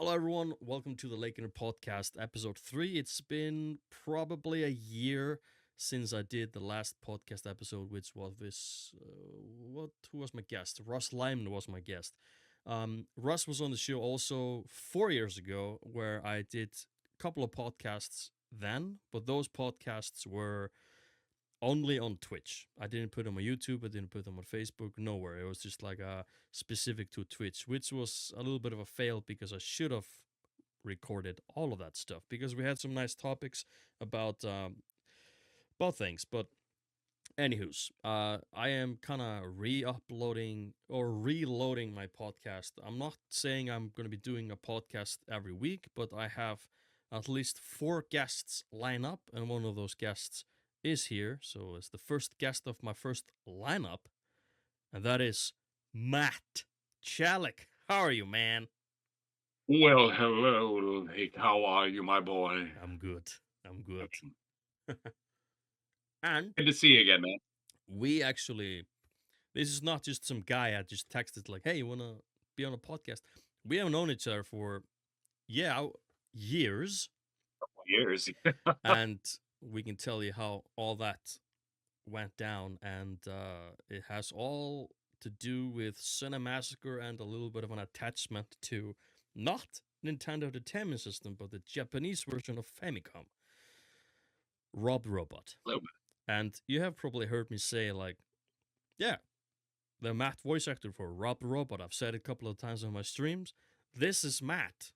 Hello, everyone. Welcome to the Leikjarinn podcast, episode 3. It's been probably a year since I did the last podcast episode, which was this. Who was my guest? Russ Lyman was my guest. Russ was on the show also 4 years ago, where I did a couple of podcasts then, but those podcasts were only on Twitch. I didn't put them on YouTube. I didn't put them on Facebook. Nowhere. It was just like specific to Twitch, which was a little bit of a fail because I should have recorded all of that stuff because we had some nice topics about things. But anywho's, I am kind of re-uploading or reloading my podcast. I'm not saying I'm going to be doing a podcast every week, but I have at least 4 guests line up, and one of those guests is here. So it's the first guest of my first lineup, and that is Matt Chalik. How are you, man? Well, hello, Lake. How are you, my boy? I'm good. I'm good. And Good to see you again, man. we actually, this is not just some guy I just texted like, "Hey, you wanna be on a podcast?" We have known each other for years, Years. and we can tell you how all that went down, and it has all to do with Cinemassacre and a little bit of an attachment to not Nintendo Entertainment System, but the Japanese version of Famicom, Rob Robot. A little bit. And you have probably heard me say like, yeah, the Matt voice actor for Rob Robot. I've said it a couple of times on my streams. This is Matt.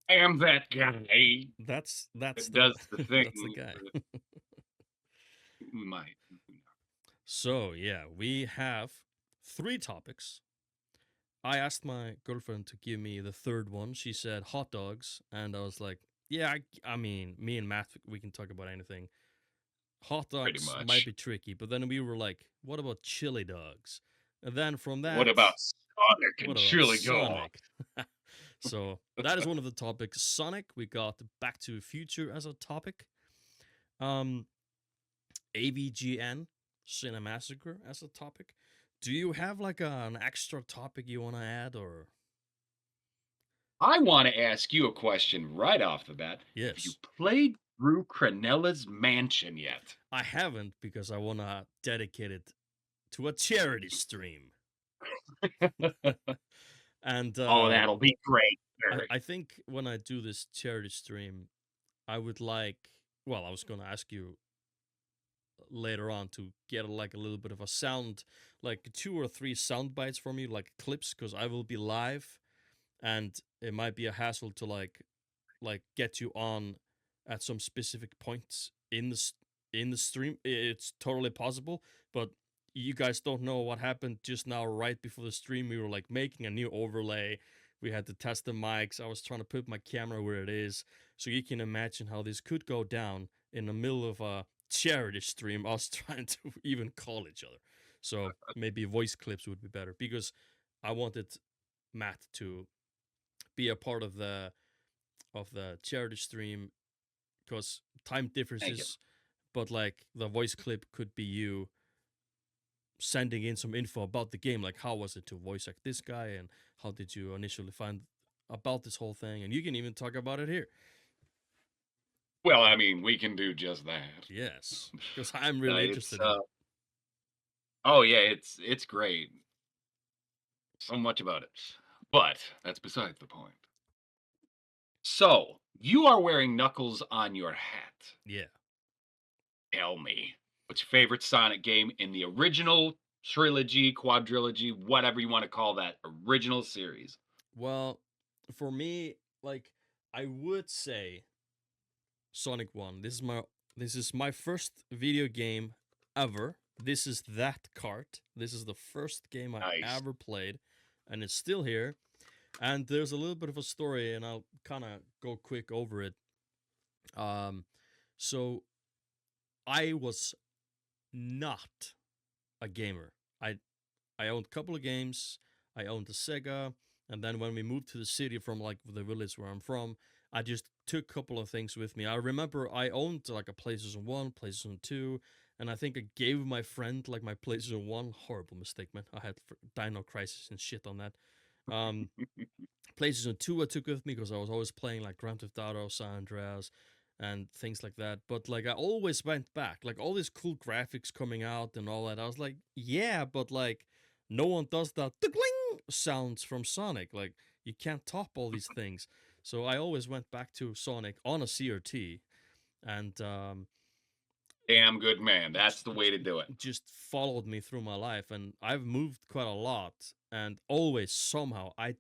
I am that guy That's that the does the thing. that's the guy. We might. So yeah, we have 3 topics. I asked my girlfriend to give me the third one. She said hot dogs, and I was like, yeah, I mean, me and Matt, we can talk about anything. Hot Pretty dogs might much. be tricky, but then we were like, what about chili dogs? And then from What that, about Sonic what and about Chili Dog? Sonic? So that is one of the topics. Sonic, we got Back to the Future as a topic. Um, AVGN, Cinemassacre as a topic. Do you have like an extra topic you want to add, or? I want to ask you a question right off the bat. Have you Yes. played through Cronelas Mansion yet? I haven't because I want to dedicate it to a charity stream. And Oh, that'll be great. I think when I do this charity stream, I would like, well, I was going to ask you later on to get like a little bit of a sound, like 2 or 3 sound bites from you, like clips, because I will be live and it might be a hassle to like get you on at some specific points in the stream. It's totally possible, but you guys don't know what happened just now. Right before the stream, we were like making a new overlay. We had to test the mics. I was trying to put my camera where it is, so you can imagine how this could go down in the middle of a charity stream. Us trying to even call each other. So maybe voice clips would be better because I wanted Matt to be a part of the charity stream because time Thank you. differences, but like the voice clip could be you sending in some info about the game, like how was it to voice act this guy and how did you initially find about this whole thing, and you can even talk about it here. Well, I mean, we can do just that. Yes, because I'm really It's interested in it. oh yeah, it's great. So much about it. But that's besides the point. So, you are wearing Knuckles on your hat. Yeah. Tell me, what's your favorite Sonic game in the original trilogy, quadrilogy, whatever you want to call that original series? Well, for me, like I would say Sonic 1. This is my first video game ever. This is that cart. This is the first game I Nice. ever played, and it's still here. And there's a little bit of a story, and I'll kind of go quick over it. Um, so I was not a gamer. I owned a couple of games. I owned the Sega, and then when we moved to the city from like the village where I'm from, I just took a couple of things with me. I remember I owned like a PlayStation 1, PlayStation 2, and I think I gave my friend like my PlayStation 1. Horrible mistake, man. I had Dino Crisis and shit on that. Um, PlayStation 2 I took with me because I was always playing like Grand Theft Auto, San Andreas, and things like that. But like I always went back, like all these cool graphics coming out and all that. I was like, yeah, but like no one does that tickling sounds from Sonic. Like you can't top all these things. So I always went back to Sonic on a CRT, and Damn good man. That's the way to do it. just followed me through my life, and I've moved quite a lot, and always somehow I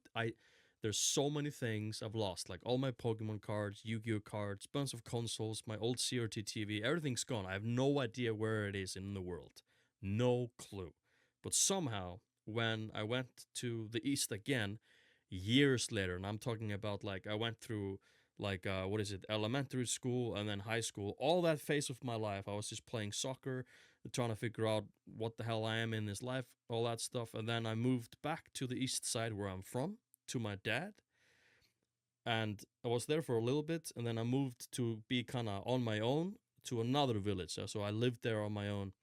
there's so many things I've lost, like all my Pokemon cards, Yu-Gi-Oh cards, bunch of consoles, my old CRT TV, everything's gone. I have no idea where it is in the world, no clue. But somehow when I went to the East again years later, and I'm talking about like I went through like what is it, elementary school and then high school, all that phase of my life I was just playing soccer, trying to figure out what the hell I am in this life, all that stuff. And then I moved back to the east side where I'm from, to my dad, and I was there for a little bit, and then I moved to be kind of on my own to another village. So I lived there on my own.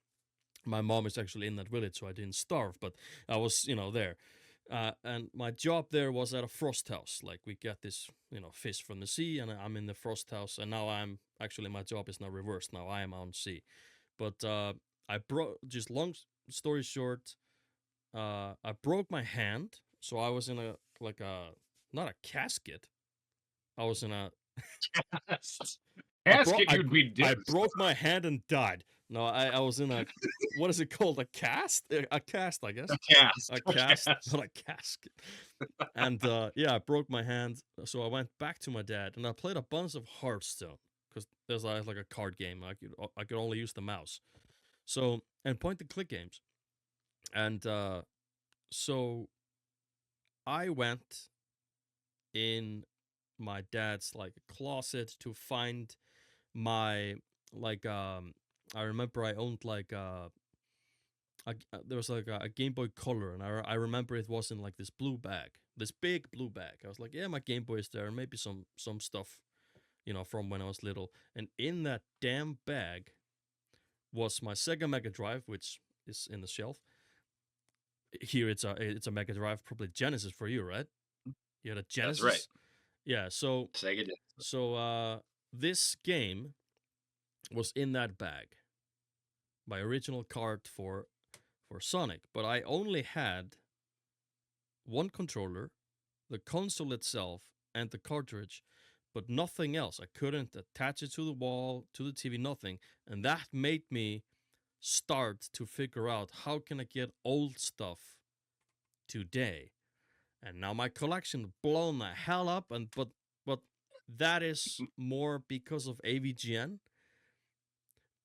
My mom is actually in that village, so I didn't starve, but I was, there. And my job there was at a frost house. Like we get this, fish from the sea, and I'm in the frost house. And now I'm actually, my job is now reversed. Now I am on sea. But I broke. Just long story short, I broke my hand. So I was in a like a not a casket. I was in a I broke Casket, you'd be I devastated. broke my hand and died. No, I was in a what is it called? A cast? A cast, I guess. Cast. A A cast, cast. not a casket. And yeah, I broke my hand, so I went back to my dad and I played a bunch of Hearthstone because there's like a card game. I could only use the mouse. So and point and click games. And so I went in my dad's like closet to find my like I remember I owned like there was like a Game Boy Color, and I remember it was in like this blue bag, this big blue bag. I was like, yeah, my Game Boy is there, and maybe some stuff, from when I was little. And in that damn bag was my Sega Mega Drive, which is in the shelf. Here it's a Mega Drive, probably Genesis for you, right? You had a That's right. Genesis, yeah. So Sega did. so this game was in that bag, my original card for Sonic, but I only had one controller, the console itself, and the cartridge, but nothing else. I couldn't attach it to the wall, to the TV, nothing. And that made me start to figure out how can I get old stuff today. And now my collection blown the hell up, and but that is more because of AVGN.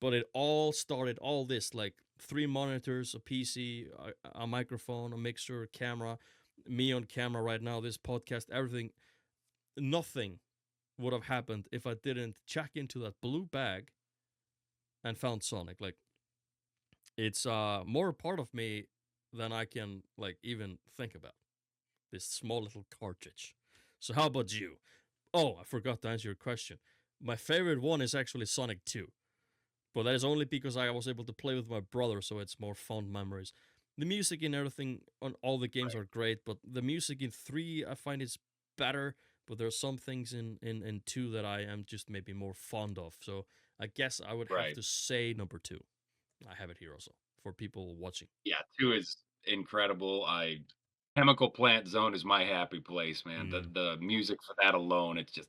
But it all started, all this, like 3 monitors, a PC, a microphone, a mixer, a camera, me on camera right now, this podcast, everything. Nothing would have happened if I didn't check into that blue bag and found Sonic. Like it's more a part of me than I can like even think about. This small little cartridge. So how about you? Oh, I forgot to answer your question. My favorite one is actually Sonic 2. But that is only because I was able to play with my brother, so it's more fond memories. The music and everything on all the games are great, but the music in 3 I find is better, but there are some things in 2 that I am just maybe more fond of. So I guess I would have Right. to say number 2. I have it here also for people watching. Yeah, 2 is incredible. Chemical Plant Zone is my happy place, man. The Mm. the music for that alone, it's just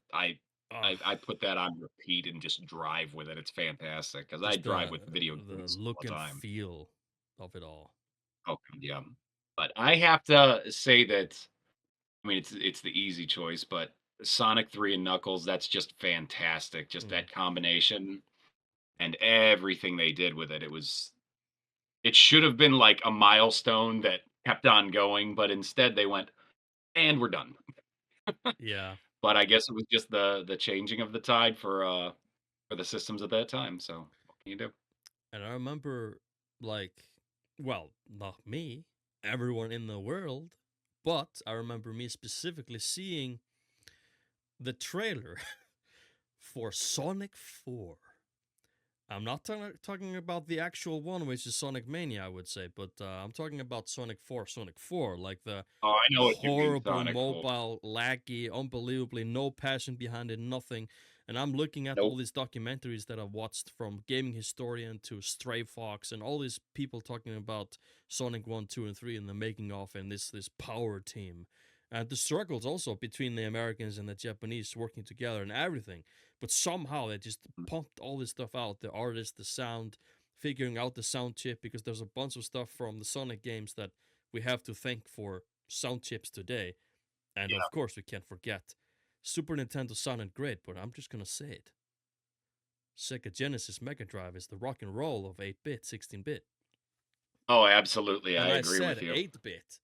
Ah, I put that on repeat and just drive with it. It's fantastic because I just drive the with video the games look all the and time. feel of it all. Oh, yeah. But I have to say that, I mean, it's the easy choice, but Sonic 3 and Knuckles, that's just fantastic. Just Mm. that combination and everything they did with it. It should have been like a milestone that kept on going, but instead they went, "And we're done." Yeah. But I guess it was just the changing of the tide for the systems at that time, so what can you do? And I remember, like, well, not me, everyone in the world, but I remember me specifically seeing the trailer for Sonic 4. I'm not talking about the actual one, which is Sonic Mania, I would say, but I'm talking about Sonic 4, like the Oh, I know what you mean, horrible Sonic 4. mobile, laggy, unbelievably no passion behind it, nothing. And I'm looking at all Nope. these documentaries that I've watched, from Gaming Historian to Stray Fox, and all these people talking about Sonic 1, 2, and 3 and the making of, and this power team. And the struggles also between the Americans and the Japanese working together and everything. But somehow they just pumped all this stuff out, the artist, the sound, figuring out the sound chip, because there's a bunch of stuff from the Sonic games that we have to thank for sound chips today. And Yeah. of course, we can't forget Super Nintendo sounded great, but I'm just gonna say it. Sega Genesis Mega Drive is the rock and roll of 8-bit, 16-bit. Oh, absolutely. I And I agree said with you. 8-bit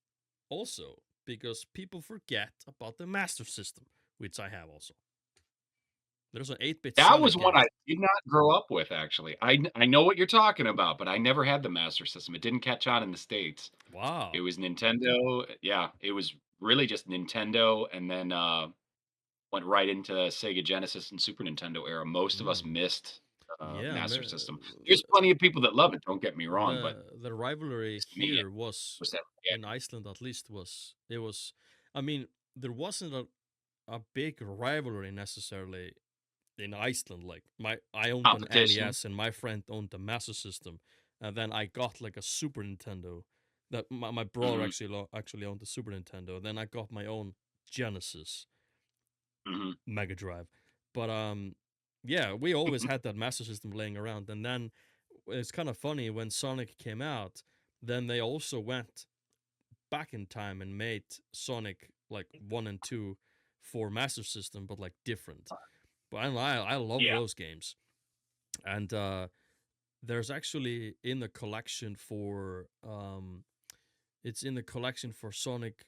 also because people forget about the Master System, which I have also. There's an 8-bit That Sonic was one game. I did not grow up with, actually. I know what you're talking about, but I never had the Master System. It didn't catch on in the States. It Wow. was Nintendo. Yeah, it was really just Nintendo, and then, went right into Sega Genesis and Super Nintendo era. Most of us Mm. missed, Yeah, Master System. There's plenty of people that love it, don't get me wrong, but the rivalry to me, it here was, was that in Iceland at least, was it was. I mean, there wasn't a big rivalry necessarily in Iceland. Like I owned an competition. NES and my friend owned a Master System, and then I got like a Super Nintendo. That my brother Mhm, actually owned the Super Nintendo. Then I got my own Genesis mhm. Mega Drive. But yeah, we always had that Master System laying around. And then it's kind of funny, when Sonic came out, then they also went back in time and made Sonic like 1 and 2 for Master System, but like different. But I love Yeah. those games. And there's actually in the collection for it's in the collection for Sonic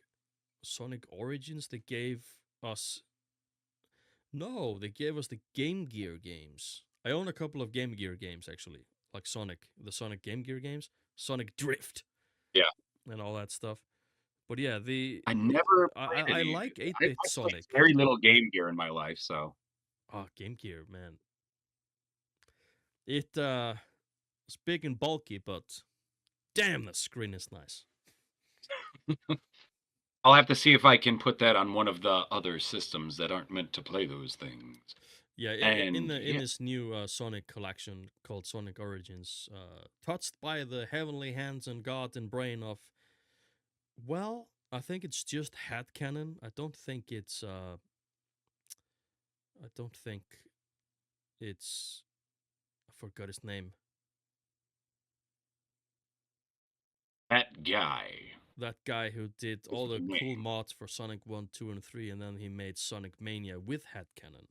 Origins. They gave us No, they gave us the Game Gear games. I own a couple of Game Gear games actually, like the Sonic Game Gear games, Sonic Drift, Yeah. and all that stuff. But yeah, the I never played I any. like eight I bit played Sonic. very little Game Gear in my life, so Oh, Game Gear, man, it it's big and bulky, but damn, the screen is nice. I'll have to see if I can put that on one of the other systems that aren't meant to play those things. Yeah, And in yeah, this new Sonic collection called Sonic Origins, touched by the heavenly hands and God and brain of, well, I think it's just headcanon. I don't think it's I forgot his name. that guy That guy who did with all the the cool name. mods for Sonic 1, 2, and 3, and then he made Sonic Mania with headcanon.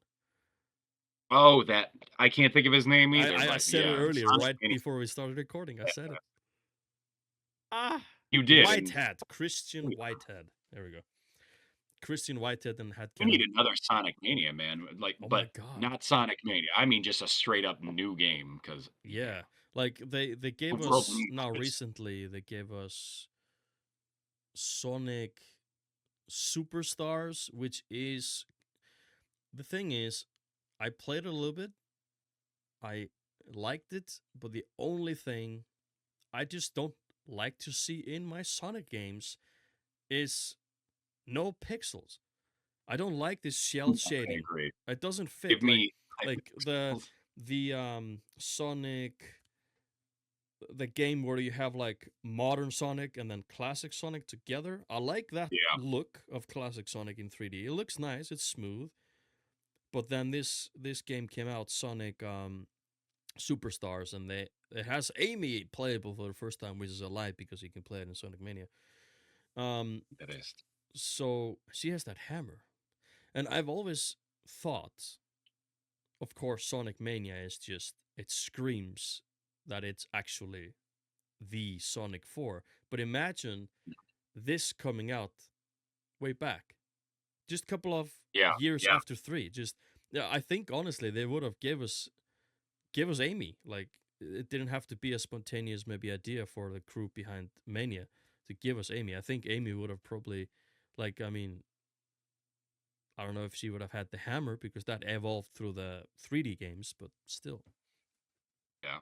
Oh, that I can't think of his name I, either, I, I but said it yeah, earlier, Sonic right Mania. before we started recording. I said it. Ah, You did, and Whitehead, Christian Whitehead. There we go. Christian Whitehead and we need headcanon. another Sonic Mania, man. Like, Oh my but god. not Sonic Mania. I mean, just a straight up new game. Because yeah, Yeah, like they gave what drove us me now nuts. recently. They gave us Sonic Superstars, which is the thing is, I played it a little bit. I liked it, but the only thing I just don't like to see in my Sonic games is no pixels. I don't like this shell I shading. agree. It doesn't Give fit. me Like hypixels. the Sonic, the game where you have like modern Sonic and then classic Sonic together. I like that Yeah, look of classic Sonic in 3D. It looks nice, it's smooth. But then this game came out, Sonic Superstars, and it has Amy playable for the first time, which is a lie because you can play it in Sonic Mania. Um, it is. so she has that hammer, and I've always thought, of course, Sonic Mania is just, it screams that it's actually the Sonic 4. But imagine this coming out way back, just a couple of Yeah, years yeah. after 3. Just yeah, I think honestly they would have give us Amy. Like, it didn't have to be a spontaneous maybe idea for the crew behind Mania to give us Amy. I think Amy would have probably, like, I mean, I don't know if she would have had the hammer because that evolved through the 3D games, but still. yeah.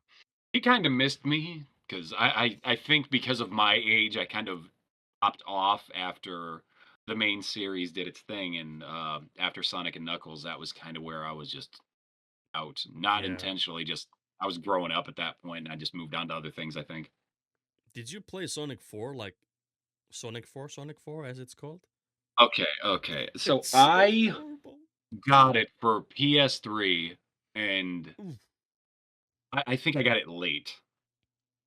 He kinda missed me 'cause I think because of my age, I kind of dropped off after the main series did its thing, and, after Sonic and Knuckles, that was kinda where I was just out. Not Yeah. intentionally, just I was growing up at that point, and I just moved on to other things, I think. Did you play Sonic 4, like Sonic 4 as it's called? Okay, okay. So It's so I horrible. got it for PS3, and Oof. I think I got it late,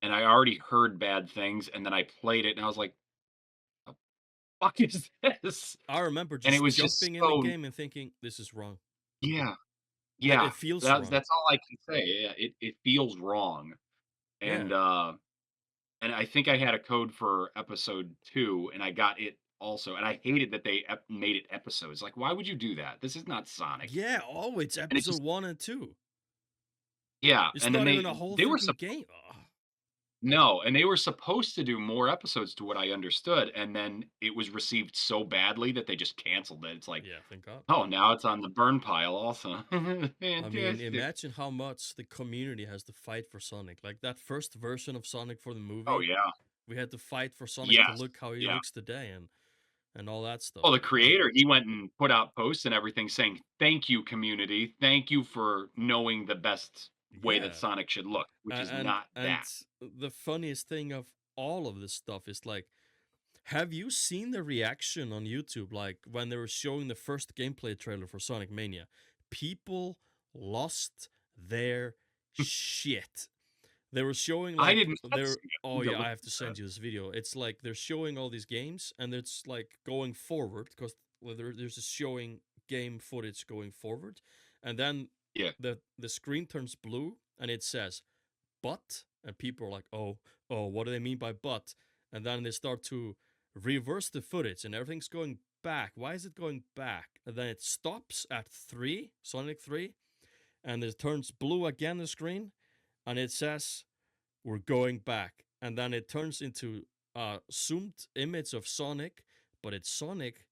and I already heard bad things, and then I played it, and I was like, "The fuck is this?" I remember And it just was just jumping in the so game and thinking, "This is wrong." yeah, Like, yeah. it feels That's wrong. all I can say. Yeah, it feels wrong, Yeah. and, uh and I think I had a code for episode 2, and I got it also, and I hated that they made it episodes. Like, why would you do that? This is not Sonic. Yeah, oh, it's And it episode just 1 and 2. yeah, It's and then not even a whole they were freaking supposed game. Ugh. no, and they were supposed to do more episodes to what I understood, and then it was received so badly that they just canceled it. It's like, Yeah, thank God. "Oh, now it's on the burn pile also." I mean, Fantastic. imagine how much the community has to fight for Sonic. Like that first version of Sonic for the Oh, movie, yeah. we had to fight for Sonic to Yes. look how he Yeah. looks today and all that stuff. Well, the creator, he went and put out posts and everything saying, "Thank you, community. Thank you for knowing the best way that Yeah. Sonic should look," which is And not and that. the funniest thing of all of this stuff is like, have you seen the reaction on YouTube like when they were showing the first gameplay trailer for Sonic Mania? People lost their shit. They were showing I like didn't they're see it. I oh need to yeah, look I have to at that. send you this video. It's like they're showing all these games and it's like going forward because there's this showing game footage going forward, and then Yeah. the screen turns blue and it says but, and people are like, oh, what do they mean by but? And then they start to reverse the footage and everything's going back. Why is it going back? And then it stops at 3, Sonic 3, and it turns blue again the screen and it says we're going back. And then it turns into a zoomed image of Sonic, but it's Sonic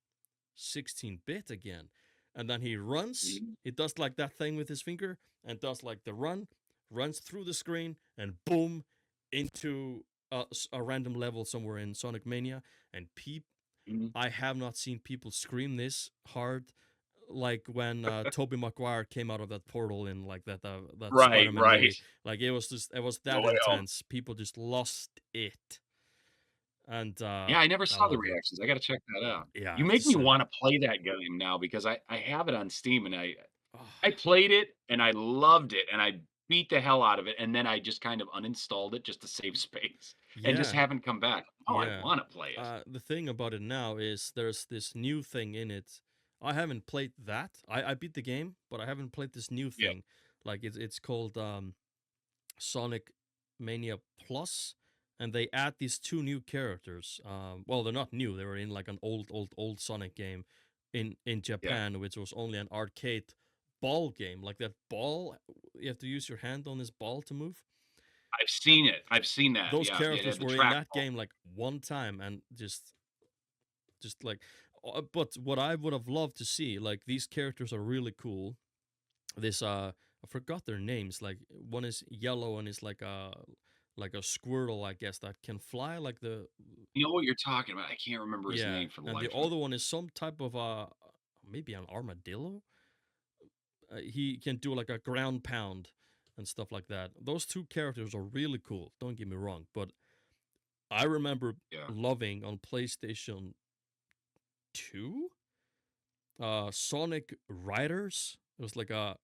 16-bit again. And then he runs, Mhm. he does like that thing with his finger and does like the run, runs through the screen, and boom, into a random level somewhere in Sonic Mania. And Mhm. I have not seen people scream this hard like when Toby Maguire came out of that portal in like that Right, Spider-Man right. movie. Like it was No that way home. intense. People just lost it, and Yeah, I never I saw the loved it. reactions. I gotta check that out. Yeah, I You have to make me send. wanna play that game now because I have it on Steam, and Oh, I played it, and I loved it, and I beat the hell out of it, and then I just kind of uninstalled it just to save space, and just yeah, haven't come back. Oh, I yeah. wanna play it. The thing about it now is there's this new thing in it. I haven't played that. I beat the game, but I haven't played this new Yeah, thing. Like it's called Sonic Mania Plus, and they add these two new characters. Well, they're not new. They were in like an old Sonic game in yeah. Japan, which was only an arcade ball game. Like that ball, you have to use your hand on this ball to move. I've seen it. I've seen that. Those Yeah, yeah, yeah, characters the were in track that ball. game like one time, and just like. But what I would have loved to see, like these characters are really cool. This I forgot their names. Like one is yellow and is like a squirrel, I guess, that can fly like the You know what you're talking about. I can't remember his yeah, name for the and the life of me. other one is some type of maybe an armadillo. He can do like a ground pound and stuff like that. Those two characters are really cool. Don't get me wrong, but I remember Yeah. loving on PlayStation 2 Sonic Riders. It was like a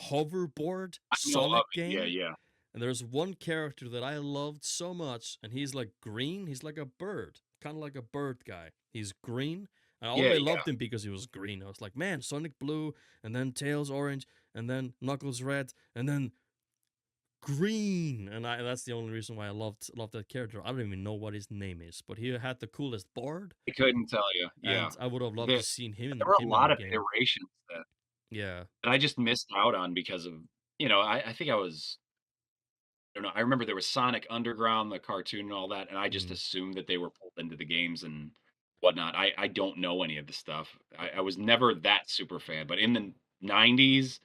hoverboard I know of Sonic it. Yeah, game. yeah. And there's one character that I loved so much, and he's like green. He's like a bird, kind of like a bird guy. He's green. I Yeah, always yeah. loved him because he was green. I was like, man, Sonic blue, and then Tails orange, and then Knuckles red, and then green. And that's the only reason why I loved that character. I don't even know what his name is, but he had the coolest board, I couldn't tell you. Yeah. and I would have loved to There seen there were a him in lot the of game. iterations that Yeah. I just missed out on because of I think I was I don't know, I remember there was Sonic Underground, the cartoon and all that, and I just Mm. assumed that they were pulled into the games and whatnot. I don't know any of the stuff. I was never that super fan, but in the '90s,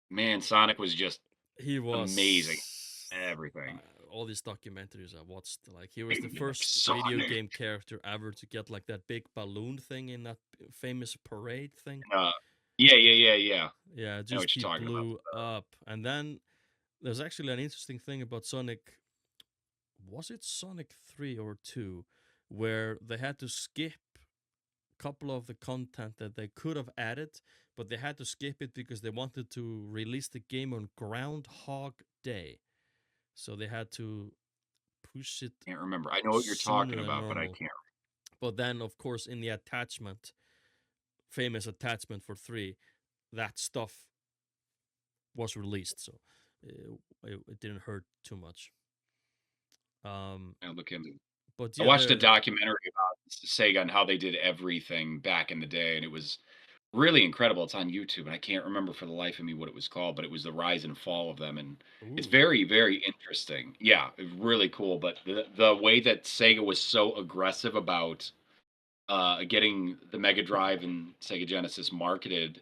man, Sonic was just He Amazing. was Everything. all these documentaries I watched. Like he was the Like first video Sonic. game character ever to get like that big balloon thing in that famous parade thing. Uh, yeah. Yeah, I know just what he you're talking about. blew up. And then there's actually an interesting thing about Sonic. Was it Sonic 3 or 2 where they had to skip a couple of the content that they could have added, but they had to skip it because they wanted to release the game on Groundhog Day. So they had to push it Can't remember. I know what you're talking sooner than about, but I normal. can't. But then, of course, in the attachment, famous attachment for 3, that stuff was released. So it didn't hurt too much. I look into. But I yeah, watched a there. documentary about Sega and how they did everything back in the day, and it was really incredible. It's on YouTube, and I can't remember for the life of me what it was called, but it was the rise and fall of them, and it's Ooh, very, very interesting. Yeah, it's really cool. But the way that Sega was so aggressive about getting the Mega Drive and Sega Genesis marketed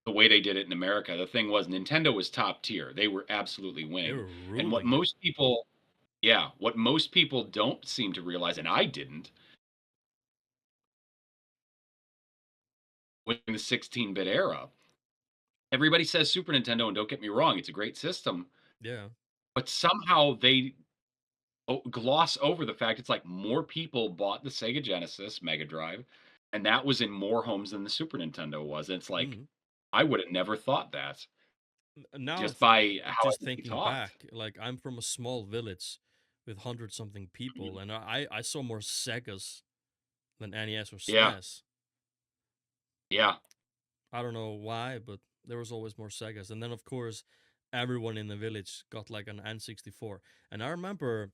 the way they did it in America, the thing was Nintendo was top tier. They were absolutely they winning. were And what ruling it. most people, yeah, what most people don't seem to realize, and I didn't, in the 16-bit era, everybody says Super Nintendo, and don't get me wrong, it's a great system, Yeah. but somehow they gloss over the fact it's like more people bought the Sega Genesis Mega Drive, and that was in more homes than the Super Nintendo was. And it's like, Mm. I would have never thought that Now, just by how just everybody thinking talked. back, like I'm from a small village with 100 something Mhm. people, and I saw more Segas than NES or Yeah, SNES. yeah, I don't know why, but there was always more Segas. And then, of course, everyone in the village got like an N64. And I remember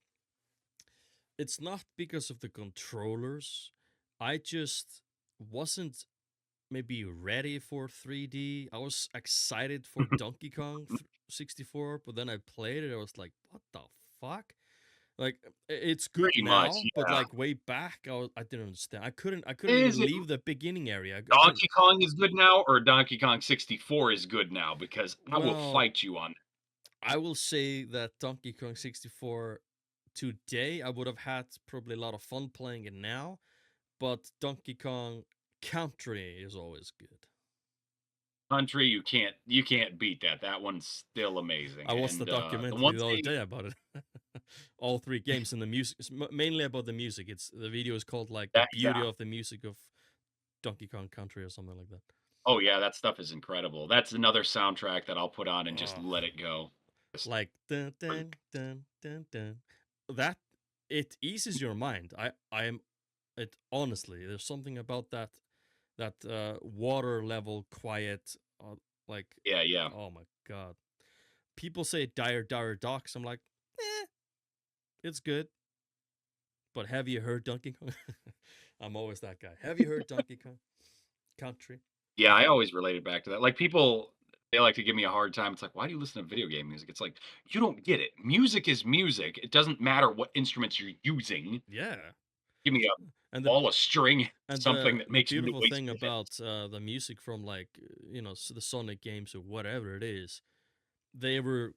it's not because of the controllers. I just wasn't maybe ready for 3D. I was excited for Donkey Kong 64, but then I played it. I was like, what the fuck? Like it's good pretty much. now, but Yeah. like way back, I didn't understand. I couldn't Is even it leave the beginning area. I didn't. Donkey Kong is good now, or Donkey Kong 64 is good now? Because I will Well, fight you on. I will say that Donkey Kong 64 today, I would have had probably a lot of fun playing it now, but Donkey Kong Country is always good. Country, you can't beat that. That one's still amazing. I watched the And the documentary one the other thing, day about it. All 3 games and the music, mainly about the music. It's the video is called like the that yeah. beauty of the music of Donkey Kong Country or something like that. Oh yeah, that stuff is incredible. That's another soundtrack that I'll put on and just Oh, let it go. Just like dun dun dun dun dun. That it eases your mind. I am it honestly. There's something about that water level quiet. Like yeah. oh my god. People say dire docks. I'm like, it's good. But have you heard Donkey Kong? I'm always that guy. Have you heard Donkey Kong Country? Yeah, I always related back to that. Like people, they like to give me a hard time. It's like, why do you listen to video game music? It's like, you don't get it. Music is music. It doesn't matter what instruments you're using. Yeah, Give me a and ball of string, the something that the makes beautiful noise thing with it. about the music from like the Sonic games or whatever it is, they were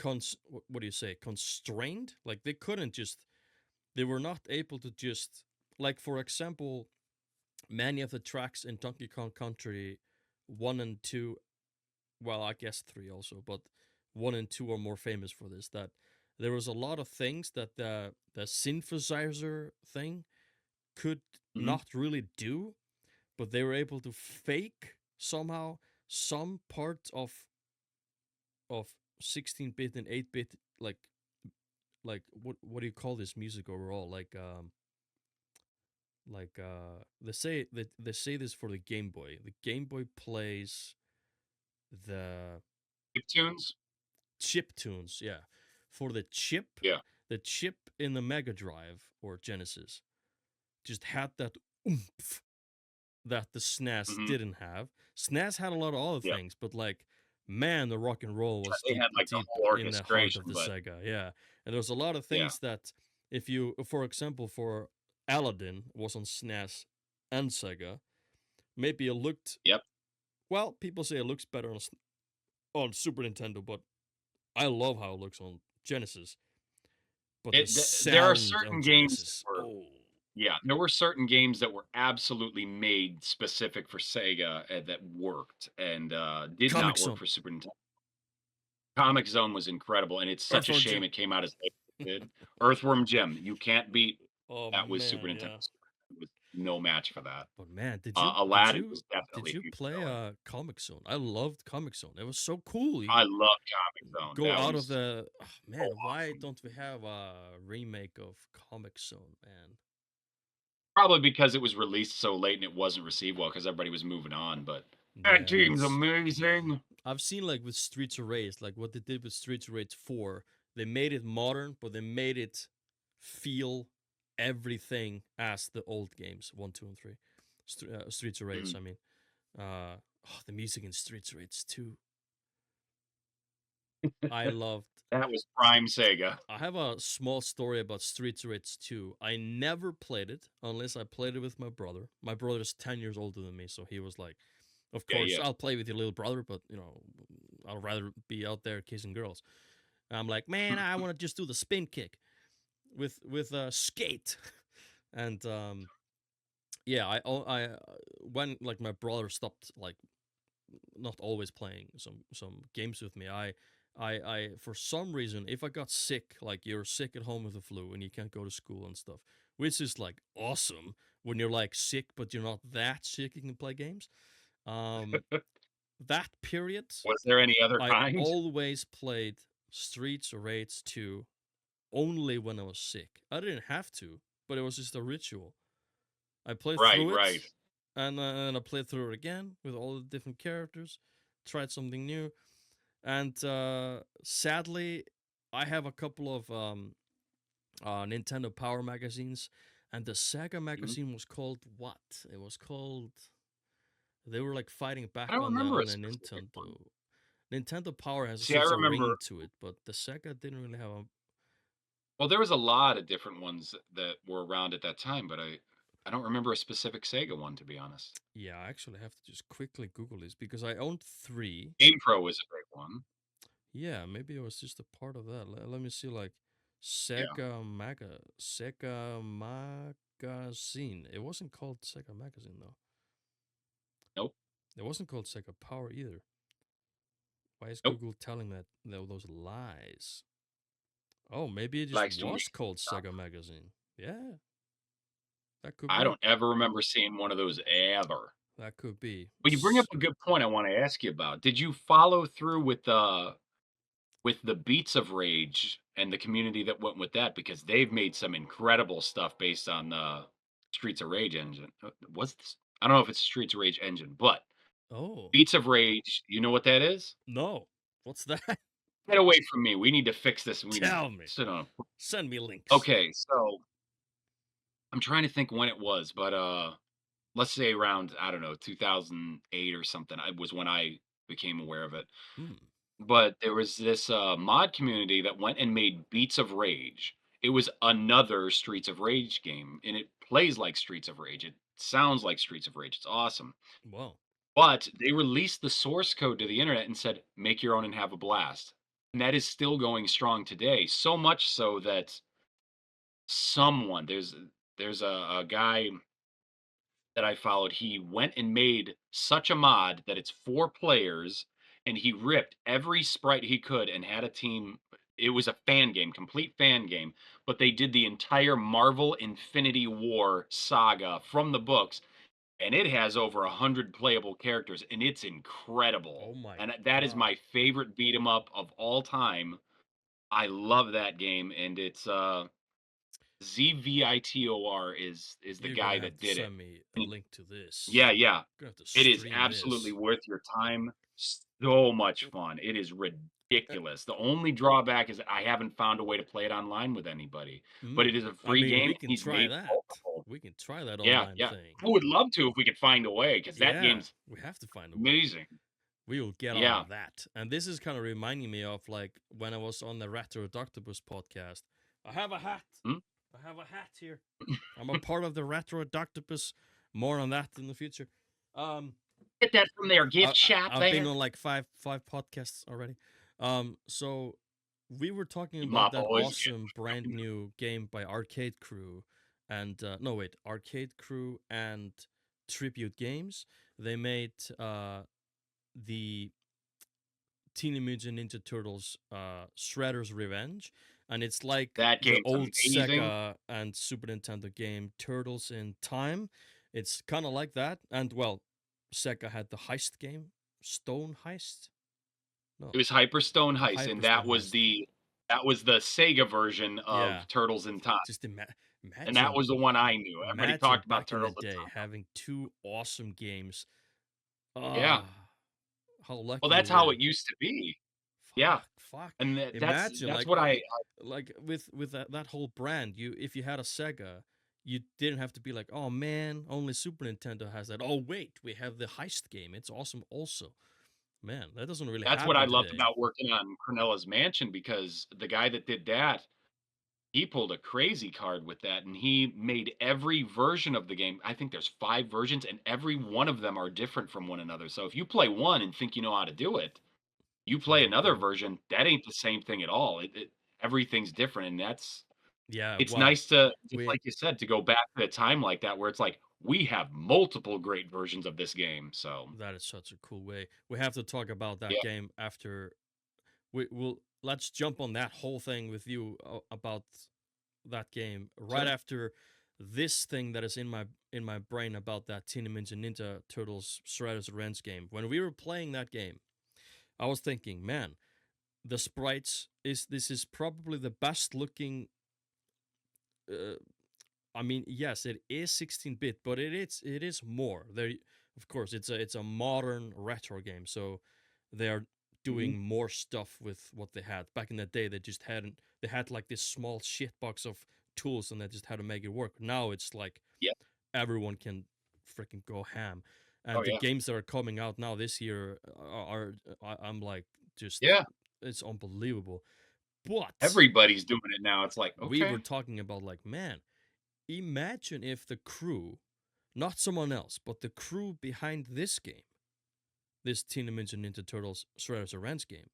what do you say constrained. Like they were not able to just like for example, many of the tracks in Donkey Kong Country 1 and 2, well, I guess 3 also, but 1 and 2 are more famous for this. That there was a lot of things that the synthesizer thing could Mhm. not really do, but they were able to fake somehow some part of 16-bit and 8-bit like what do you call this music overall they say this for the Game Boy. The Game Boy plays the Chip tunes? chip tunes, yeah. For Yeah. the chip in the Mega Drive or Genesis just had that oomph that the SNES Mhm. didn't have. SNES had a lot of other Yeah. things, but like, man, the rock and roll was They deep, had, like, the deep whole in the heart of orchestration, the but Sega. Yeah, and there's a lot of yeah. things that, if you, for example, for Aladdin was on SNES and Sega, maybe it looked Yep. well. People say it looks better on Super Nintendo, but I love how it looks on Genesis, but the There are sound on certain games that Genesis, were oh yeah, there were certain games that were absolutely made specific for Sega, that worked and, did Comic not work Zone, for Super Nintendo. Comic Zone was incredible, and it's such a Earthworm shame Jim. it came out as late as it did. Earthworm Jim, you can't beat Oh that was Super man, Nintendo. yeah. It was no match for that. But man, did you did Aladdin you was did definitely you a huge play selling. Comic Zone? I loved Comic Zone. It was so cool. You I love Comic Zone. go That out of was the so man. Why awesome. don't we have a remake of Comic Zone, man? Probably because it was released so late and it wasn't received well because everybody was moving on, but that Yeah, game's it's. amazing. I've seen like with Streets of Rage, like what they did with Streets of Rage 4. They made it modern, but they made it feel everything as the old games 1, 2, and 3. Streets of Rage. Mhm. I mean, the music in Streets of Rage 2. I loved. That was prime Sega. I have a small story about Streets of Rage 2. I never played it unless I played it with my brother. My brother is 10 years older than me, so he was like, of Yeah, course, yeah. I'll play with your little brother, but, I'd rather be out there kissing girls. And I'm like, man, I want to just do the spin kick with skate. And yeah, when like my brother stopped like not always playing some games with me. I for some reason, if I got sick, like you're sick at home with the flu and you can't go to school and stuff, which is like awesome when you're like sick but you're not that sick, you can play games. Um, that period, Was there any other I kind? always played Streets of Rage 2 only when I was sick. I didn't have to, but it was just a ritual. I played Right, through it, right. and I played through it again with all the different characters, tried something new, and sadly, I have a couple of Nintendo Power magazines, and the Sega Mhm. magazine was called what? It was called. They were like fighting I back don't on the remember on a the specific one. Nintendo. Nintendo Power has See, I such a ring remember to it, but the Sega didn't really have a. well, there was a lot of different ones that were around at that time, but I don't remember a specific Sega one, to be honest. Yeah, I actually have to just quickly Google this because I owned three. Game Pro was a great one. Yeah, maybe it was just a part of that. Let me see, like Yeah. Sega Magazine. It wasn't called Sega Magazine though. Nope. It wasn't called Sega Power either. Why is Nope. Google telling that those lies? Oh, maybe it just Likes to was make called stuff. Sega Magazine. Yeah, that could I be. don't ever remember seeing one of those ever. That could be. But you bring up a good point I wanna ask you about. Did you follow through with the Beats of Rage and the community that went with that? Because they've made some incredible stuff based on the Streets of Rage engine. Was this I don't know if it's Streets of Rage engine, but Oh Beats of Rage, you know what that is? no, what's that? Get away from me. We need to fix this. We need to Tell me. sit on Send me links. okay, so I'm trying to think when it was, but, let's say around, I don't know, 2008 or something, I was when I became aware of it. Hmm. But there was this, mod community that went and made Beats of Rage. It was another Streets of Rage game, and it plays like Streets of Rage. It sounds like Streets of Rage. It's awesome. Well, But they released the source code to the internet and said, "Make your own and have a blast." And that is still going strong today, so much so that someone there's a guy that I followed, he went and made such a mod that it's 4 players, and he ripped every sprite he could and had a team. It was a fan game, complete fan game, but they did the entire Marvel Infinity War saga from the books, and it has over 100 playable characters, and it's incredible. oh my And that is god. my favorite beat 'em up of all time. I love that game, and it's, ZVITOR is the You're guy gonna have that to did it. send me a link to this. Yeah, yeah. Gonna have to It is stream absolutely this. worth your time. So much fun. It is Uh, ridiculous. The only drawback is that I haven't found a way to play it online with anybody, but it is a I free mean, game, we and can he's try made that. multiple. We can try that Yeah, online yeah. thing. I would love to if we could find a way because that Yeah, game's we have to find a way. amazing. We will get Yeah. on that. And this is kind of reminding me of like when I was on the Retro Doctopus podcast. I have a hat. Hmm? I have a hat here. I'm a part of the Retro Doctopus. More on that in the future. Um, Get that from their gift I, shop I've been there. on like five podcasts already. So we were talking about Mop that always awesome brand new game by Arcade Crew and no wait, Arcade Crew and Tribute Games. They made the Teenage Mutant Ninja Turtles Shredder's Revenge, and it's like that the game's old amazing. Sega and Super Nintendo game Turtles in Time. It's kind of like that, and well, Sega had the heist game, Stone Heist. No, It was Hyperstone Heist, and Hyperstone Heist. that was the Sega version Yeah, of Turtles in Time, just and that imagine, was the one I knew. Everybody imagine talked about back in the Turtles in day Time. having two awesome games. Yeah. Ah, how Well, lucky you that's how were. it used to be. Yeah, Fuck. and Imagine that's like what I like with that whole brand, you if you had a Sega, you didn't have to be like, oh man, only Super Nintendo has that. Oh wait, we have the heist game. It's awesome also. Man, that doesn't really that's what I happen loved today. about working on Cronelas Mansion because the guy that did that, he pulled a crazy card with that, and he made every version of the game. I think there's 5 versions, and every one of them are different from one another. So if you play one and think you know how to do it, you play Very another cool. version, that ain't the same thing at all. Everything's different, and Yeah, it's well, nice to just we like you said, to go back to a time like that where it's like, we have multiple great versions of this game, so, that is such a cool way. We have to talk about that yeah, game after we'll let's jump on that whole thing with you about that game right sure. after this thing that is in my brain about that Teenage Ninja Turtles Shredder's Revenge game. When we were playing that game, I was thinking, man, the sprites is this is probably the best looking. Uh, I mean, yes, it is 16-bit, but it is more. There, of course, it's a modern retro game, so they are Mhm. doing more stuff with what they had back in the day. They had like this small shit box of tools, and they just had to make it work. Now it's like Yeah. everyone can freaking go ham, Oh, and the yeah. games that are coming out now this year I'm like just Yeah. it's unbelievable. But Everybody's doing it now. It's like, we were okay. talking about like, man, imagine if the crew, not someone else, but the crew behind this game, this Teenage Mutant Ninja Turtles Shredder's Revenge game,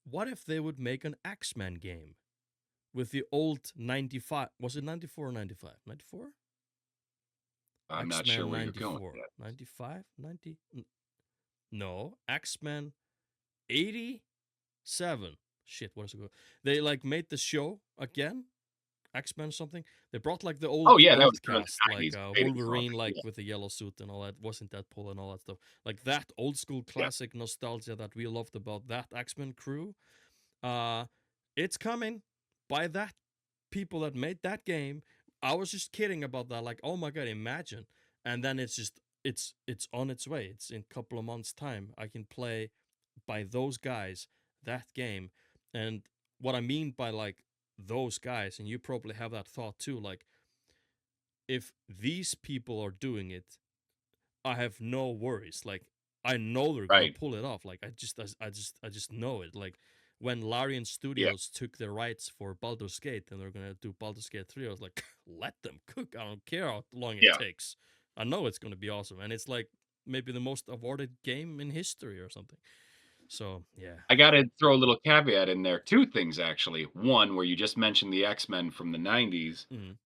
what if they would make an X-Men game with the old 95, was it 94 or 95? 94? I'm not sure X-Men where you're going with 94. that. 95? 90? No, X-Men 87. Shit, what is it called? They like made the show again, X-Men or something. They brought like the Oh, old yeah, that was old done in cast, the like 90s. Baby Song. Wolverine, like Yeah, with the yellow suit and all that. Wasn't Deadpool and all that stuff. Like that old school yeah. classic nostalgia that we loved about that X-Men crew. Uh, it's coming by that people that made that game. I was just kidding about that. Like, oh my god, imagine. And then it's just it's on its way. It's in a couple of months' time. I can play by those guys that game. And what I mean by like those guys, and you probably have that thought too, like if these people are doing it, I have no worries. Like I know they're gonna Right. pull it off. Like I just know it. Like when Larian Yeah. Studios took the rights for Baldur's Gate and they're gonna do Baldur's Gate 3, I was like, let them cook. I don't care how long it Yeah. takes. I know it's gonna be awesome. And it's like maybe the most awarded game in history or something. So yeah. I gotta throw a little caveat in there. 2 things, actually. One, where you just mentioned the X-Men from the '90s, Mm,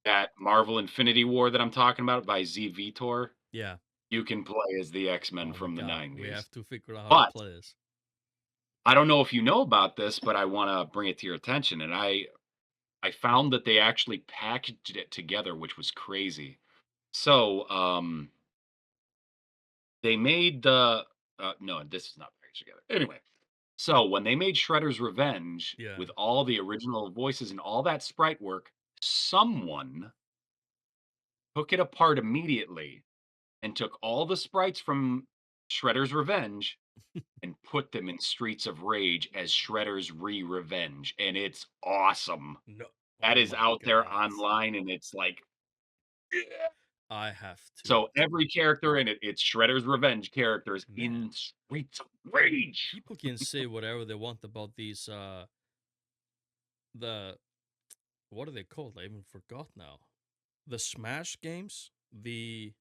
that Marvel Infinity War that I'm talking about by Z Vitor, yeah. you can play as the X-Men Oh my from the god. We '90s. have to figure out how to But play this. I don't know if you know about this, but I wanna bring it to your attention, and I found that they actually packaged it together, which was crazy. So, they made the no, this is not packaged together. Anyway, so when they made Shredder's Revenge Yeah. with all the original voices and all that sprite work, someone took it apart immediately and took all the sprites from Shredder's Revenge and put them in Streets of Rage as Shredder's Revenge, and it's awesome. No. That Oh is my out there god. online, and it's like, yeah. I have to. So every character in it, it's Shredder's Revenge characters Man, in Streets of Rage. people can say whatever they want about these the what are they called? I even forgot now. The Smash games, the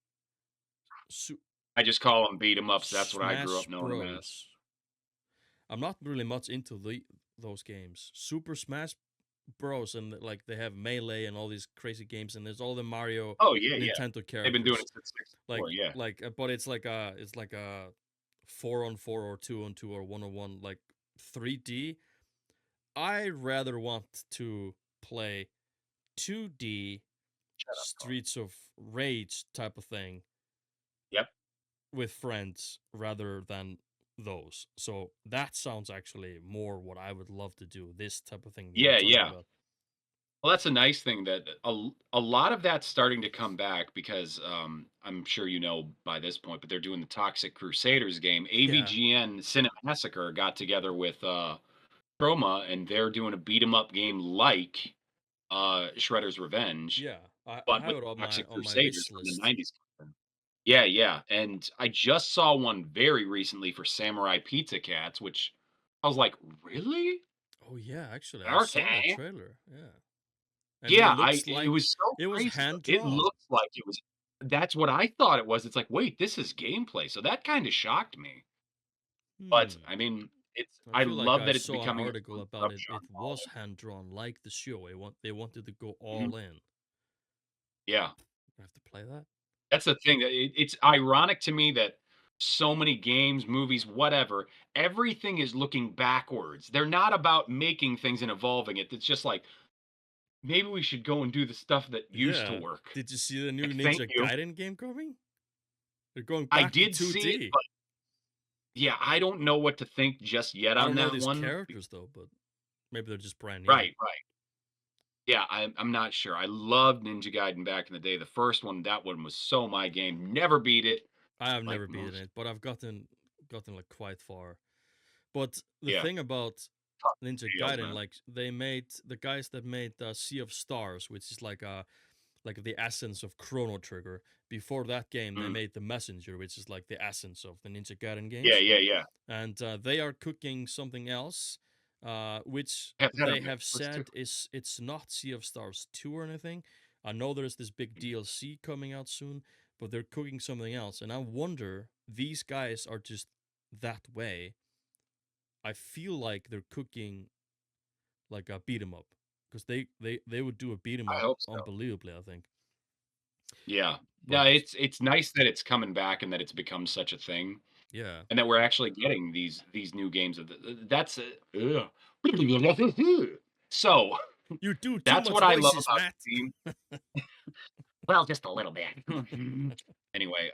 Su- I just call them beat 'em ups. That's what I grew Smash up knowing them as. Bros. I'm not really much into those games. Super Smash Bros. And like they have Melee and all these crazy games, and there's all the Mario Oh yeah, yeah. Nintendo They've been doing characters. it since '64. Yeah. But it's like a 4-on-4 or 2-on-2 or 1-on-1 like 3D. I rather want to play 2D Shut up, Carl. Streets of Rage type of thing Yep. with friends rather than those. So that sounds actually more what I would love to do. This type of thing that you're Yeah, talking yeah. about. Well, that's a nice thing that a lot of that's starting to come back because I'm sure you know by this point, but they're doing the Toxic Crusaders game. Yeah. AVGN Cinemassacre got together with Chroma, and they're doing a beat 'em up game like Shredder's Revenge, Yeah. I but have with it Toxic on my Crusaders wish from the list. 90s. Yeah, yeah. And I just saw one very recently for Samurai Pizza Cats, which I was like, really? Oh yeah, actually I saw that Okay. trailer. Yeah. And Yeah, I it was so it was crazy though. hand It drawn. looks like it was that's what I thought it was. It's like, wait, this is gameplay. So that kind of shocked me. But Hmm. I mean, it's I I feel like love I that it's saw an becoming a article food about it. subgenre It was nowadays. hand drawn like the show. They wanted to go Mhm. all in. Yeah. I have to play that. That's the thing. It's ironic to me that so many games, movies, whatever, everything is looking backwards. They're not about making things and evolving it. It's just like, maybe we should go and do the stuff that used to Yeah. work. Did you see the new Like, thank Ninja you. Gaiden game coming? They're going I back to did see it, 2D. but yeah, I don't know what to think just yet I on don't know that these one. characters though, but maybe they're just brand new. Right, right. Yeah, I'm not sure. I loved Ninja Gaiden back in the day. The first one, that one was so my game. Never beat it, I have like never beaten most. it, but I've gotten like quite far. But the Yeah, thing about tough Ninja deals, Gaiden, man. like they made the guys that made Sea of Stars, which is like the essence of Chrono Trigger. Before that game, they Mm. made the Messenger, which is like the essence of the Ninja Gaiden Yeah, games, yeah, yeah. and they are cooking something else, which Have that on they my have list too. said is it's not Sea of Stars 2 or anything. I know there's this big DLC coming out soon, but they're cooking something else, and I wonder these guys are just that way. I feel like they're cooking like a beat 'em up because they would do a beat 'em I up hope so. unbelievably. I think, Yeah. No, but it's nice that it's coming back and that it's become such a thing, yeah, and that we're actually getting these new games of that's ugh. So, you do too that's much what I love voices, about Matt. Steam. Well, just a little bit. Anyway,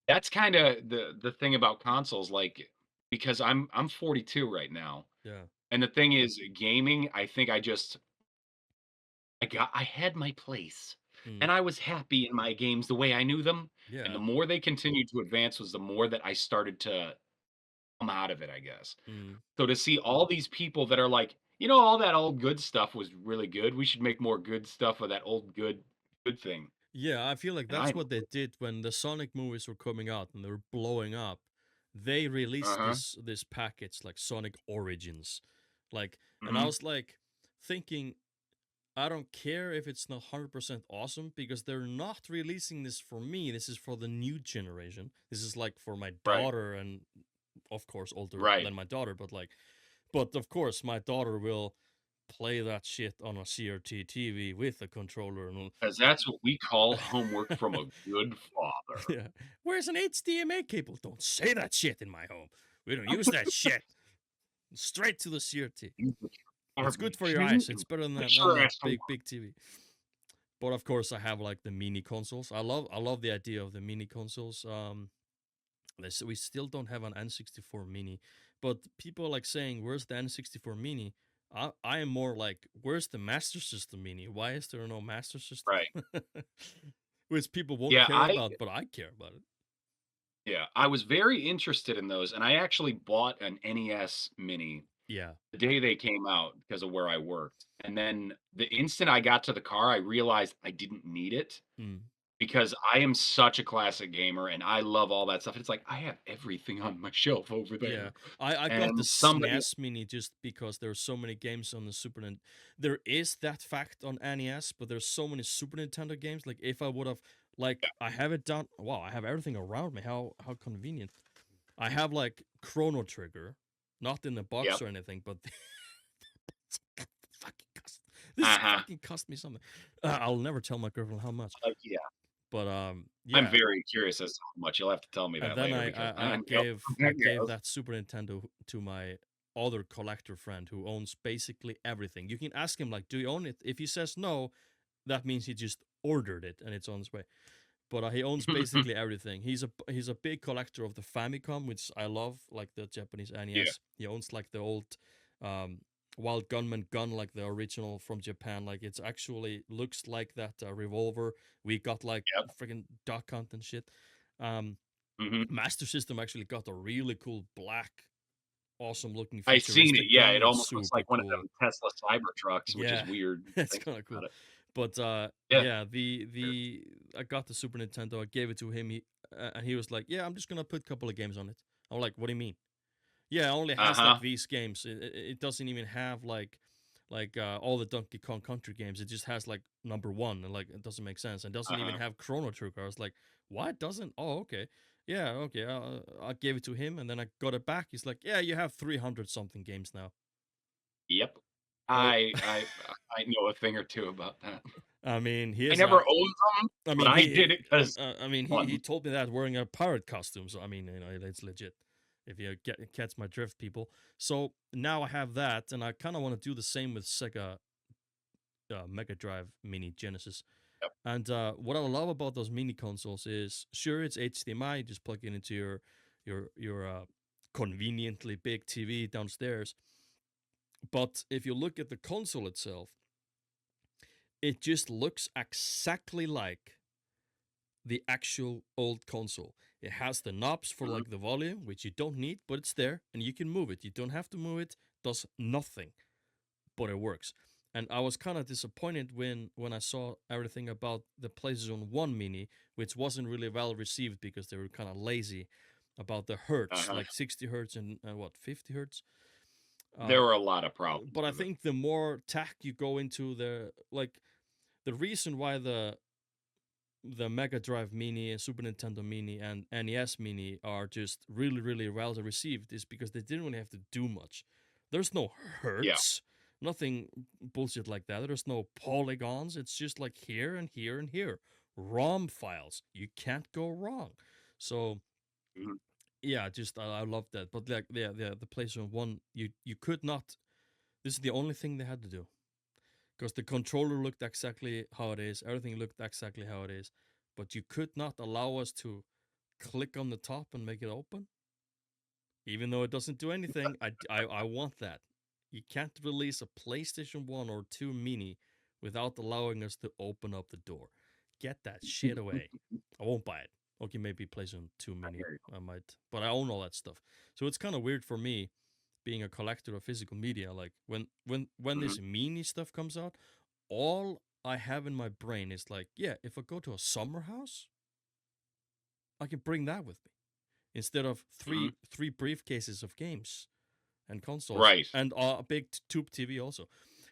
that's kinda the thing about consoles, like, because I'm 42 right now, Yeah. and the thing is, gaming, I think I had my place, Mm. and I was happy in my games the way I knew them, and the Yeah. more they continued to advance was the more that I started to come out of it, I guess. Mm. So to see all these people that are like, "You know, all that old good stuff was really good. We should make more good stuff of that old good thing." Yeah, I feel like And that's I'm what they did when the Sonic movies were coming out and they were blowing up. They released Uh-huh. this package like Sonic Origins. Like, and I Mhm. was like thinking I don't care if it's not 100% awesome because they're not releasing this for me. This is for the new generation. This is like for my Right. daughter and of course older Right. than my daughter, but of course my daughter will play that shit on a CRT TV with a controller and Because that's what we call homework from a good father. yeah. Where's an HDMI cable? Don't say that shit in my home. We don't use that shit. Straight to the CRT. You put your It's good garbage for your in eyes. It's and better push than your that ass to work. big TV. But of course, I have like the mini consoles. I love the idea of the mini consoles. We still don't have an N64 mini, but people are like saying, "Where's the N64 mini?" I am more like, "Where's the Master System mini? Why is there no Master System?" Right. Which people won't Yeah, care about, but I care about it. I was very interested in those, and I actually bought an NES Mini Yeah. the day they came out because of where I worked, and then the instant I got to the car, I realized I didn't need it Mm. because I am such a classic gamer, and I love all that stuff. It's like, I have everything on my shelf over Yeah, there, I got the and somebody SNES Mini just because there are so many games on the Super Nintendo. There is that fact on NES, but there's so many Super Nintendo games. Like if I would have, like, I have it down. Wow, I have everything around me. How convenient. I have like Chrono Trigger, not in a box Yep. or anything, but fucking cost, this Uh-huh. fucking cost me something. I'll never tell my girlfriend how much, Yeah. but I'm yeah. very curious as to how much. You'll have to tell me And that then later I, because I, I I know gave I I gave guess. that Super Nintendo to my other collector friend who owns basically everything. You can ask him like, "Do you own it?" If he says no, that means he just ordered it and it's on its way. But he owns basically everything. He's a big collector of the Famicom, which I love, like the Japanese Yeah. NES. He owns like the old um, Wild Gunman gun, like the original from Japan. Like it's actually looks like that revolver. We got like Yep. freaking Duck Hunt and shit. Um, Mhm. Master System actually got a really cool black, awesome looking I seen it. futuristic Yeah, gun. it It's almost looks super like one of cool. them Tesla Cybertrucks, which is Yeah, weird that's thinking kind of cool. about it. But Yeah. yeah, the I got the Super Nintendo. I gave it to him. And he was like, "Yeah, I'm just gonna put a couple of games on it." I'm like, "What do you mean?" Yeah, it only has like Uh-huh. these games. It doesn't even have like all the Donkey Kong Country games. It just has like number one, and like it doesn't make sense. And doesn't even Uh-huh. have Chrono Trigger. I was like, "What doesn't?" Oh, okay, yeah, okay. I gave it to him, and then I got it back. He's like, "Yeah, you have 300 something games now." Yep. Well, I know a thing or two about that. I mean, he I is never a. owned them, I but mean, I did it because I mean, he fun. told me that wearing a pirate costume. So I mean, it's legit. If you catch my drift, people. So now I have that, and I kind of want to do the same with Sega Mega Drive Mini Genesis. Yep. And what I love about those mini consoles is, sure, it's HDMI. You just plug it into your conveniently big TV downstairs. But if you look at the console itself, it just looks exactly like the actual old console. It has the knobs for Mhm. like the volume, which you don't need, but it's there and you can move it. You don't have to move it. Does nothing, but it works. And I was kind of disappointed when I saw everything about the PlayStation 1 Mini, which wasn't really well received because they were kind of lazy about the hertz, Uh-huh. like 60 hertz and what, 50 hertz. There Uh, were a lot of problems but I with it. think the more tack you go into the reason why the Mega Drive Mini and Super Nintendo Mini and NES Mini are just really, really well received is because they didn't really have to do much. There's no Yeah. hertz, nothing bullshit like that. There's no polygons. It's just like here and here and here. ROM files. You can't go wrong. So Mhm. yeah, just I love that. But like the PlayStation One, you could not. This is the only thing they had to do because the controller looked exactly how it is, everything looked exactly how it is, but you could not allow us to click on the top and make it open, even though it doesn't do anything. I want that. You can't release a PlayStation 1 or 2 mini without allowing us to open up the door. Get that shit away. I won't buy it. Okay, maybe PlayStation 2 I mini. hear you. I might, but I own all that stuff. So it's kind of weird for me being a collector of physical media. Like when Mhm. this mini stuff comes out, all I have in my brain is like, yeah, if I go to a summer house, I can bring that with me instead of Mhm. three briefcases of games and consoles Right. and a big tube TV also.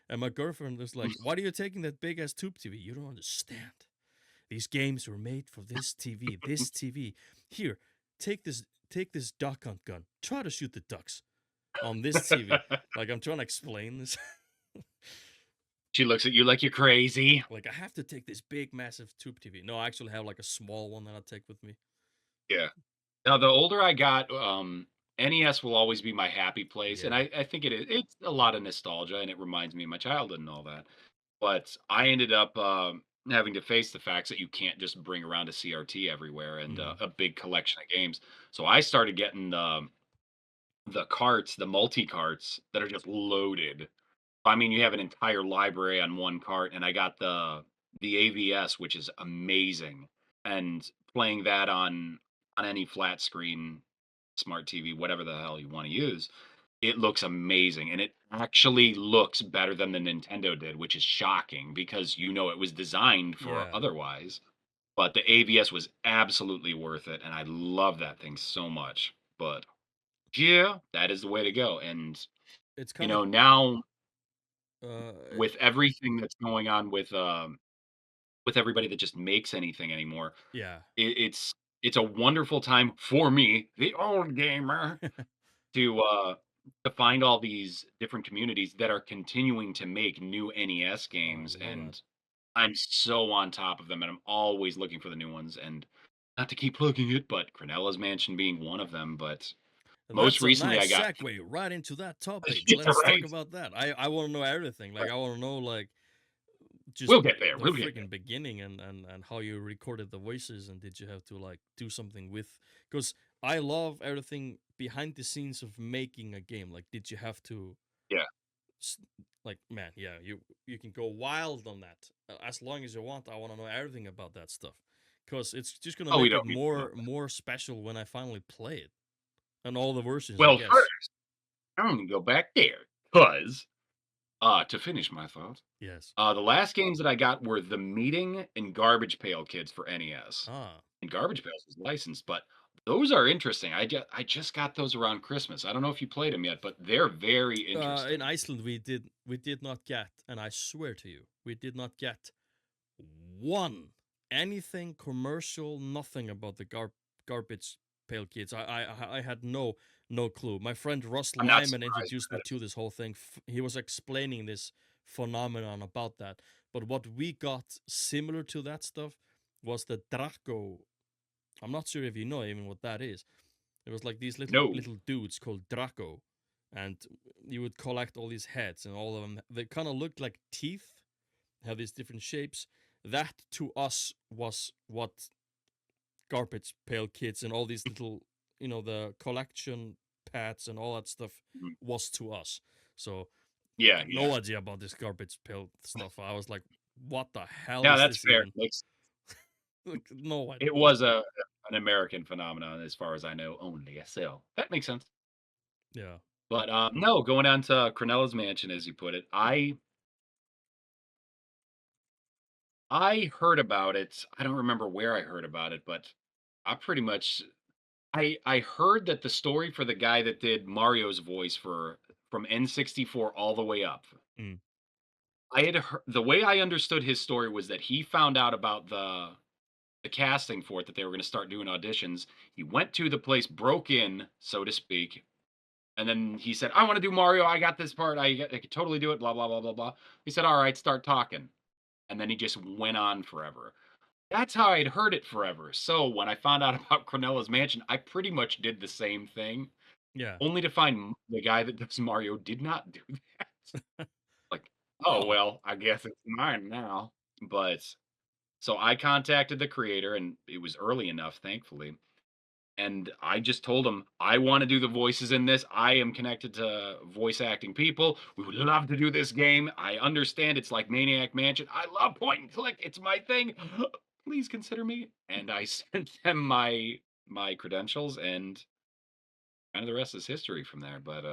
And my girlfriend was like, "Why are you taking that big ass tube TV? You don't understand. These games were made for this TV. This TV. Here, take this duck hunt gun. Try to shoot the ducks on this TV." Like I'm trying to explain this. She looks at you like you're crazy. Like I have to take this big massive tube TV. No, I actually have like a small one that I take with me. Yeah. Now, the older I got, NES will always be my happy place, and Yeah. I think it's a lot of nostalgia, and it reminds me of my childhood and all that. But I ended up, having to face the facts that you can't just bring around a CRT everywhere and, Mm. a big collection of games. So I started getting the carts, the multi-carts that are just loaded. I mean, you have an entire library on one cart, and I got the AVS, which is amazing, and playing that on any flat screen smart TV, whatever the hell you wanna use, it looks amazing, and it actually looks better than the Nintendo did, which is shocking because, it was designed for Yeah. otherwise, but the AVS was absolutely worth it, and I love that thing so much, but yeah, that is the way to go, and, It's kind of now uh with everything that's going on with everybody that just makes anything anymore, yeah. it's a wonderful time for me, the old gamer, to to find all these different communities that are continuing to make new NES Oh, I games, love that. and I'm so on top of them, and I'm always looking for the new ones. And not to keep plugging it, but Cronelas Mansion being one of them. But most That's a recently, I nice got segue right into that topic. yeah, Let's talk right, about that. I want to know everything. Like right. I want to know like just We'll get there. the We'll get there. freaking beginning and how you recorded the voices and did you have to like do something with because I love everything behind the scenes of making a game. Like did you have to Yeah. s- like man, yeah, you can go wild on that as long as you want. I want to know everything about that stuff because it's just gonna Oh, we make don't it need to know. more special when I finally play it and all the versions, I Well, guess. first, I'm gonna go back there because to finish my thoughts, Yes. the last games that I got were The Meeting and Garbage Pail Kids for NES. Ah. And Garbage Pails was licensed, but those are interesting. I just got those around Christmas. I don't know if you played them yet, but they're very In interesting. Iceland, we did not get, and I swear to you, we did not get one anything commercial, nothing about the garbage pail kids. I had no clue. My friend Ross I'm not Lyman surprised introduced by me that. to this whole thing. He was explaining this phenomenon about that. But what we got similar to that stuff was the Draco. I'm not sure if you know even what that is. It was like these No. little dudes called Draco, and you would collect all these heads, and all of them they kind of looked like teeth, have these different shapes. That to us was what garbage pail kids and all these little, the collection pads and all that stuff Mhm. was to us. So Yeah, yeah. no idea about this garbage pail stuff. I was like, what the hell Yeah, is that's this fair. even? Makes Like, no it idea. was an American phenomenon as far as I know only. So that makes sense. Yeah. But no, going on to Cronella's Mansion, as you put it, I heard about it. I don't remember where I heard about it, but I pretty much I heard that the story for the guy that did Mario's voice for from N64 all the way up. Mm. I had the way I understood his story was that he found out about the casting for it, that they were going to start doing auditions. He went to the place, broke in, so to speak, and then he said, "I want to do Mario. I got this part. I could totally do it." Blah blah blah blah blah. He said, "All right, start talking," and then he just went on forever. That's how I'd heard it forever. So when I found out about Cronella's Mansion, I pretty much did the same thing, Yeah. only to find the guy that does Mario did not do that. Like, oh Oh. well, I guess it's mine now. But so I contacted the creator, and it was early enough, thankfully. And I just told him, I want to do the voices in this. I am connected to voice acting people. We would love to do this game. I understand it's like Maniac Mansion. I love point and click. It's my thing. Please consider me. And I sent them my credentials, and kind of the rest is history from there. But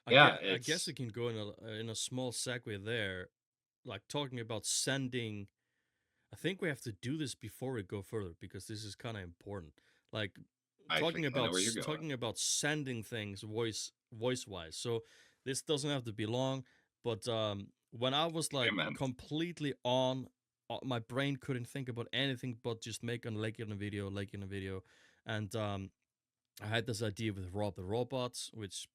yeah, I guess we it's can go in a small segue there, like talking about sending. I think we have to do this before we go further because this is kind of important. Like I think I know where you're going. talking about sending things voice wise. So this doesn't have to be long, but when I was like Amen. completely on, my brain couldn't think about anything but just make a Leikjarinn video, and I had this idea with Rob the Robots, which,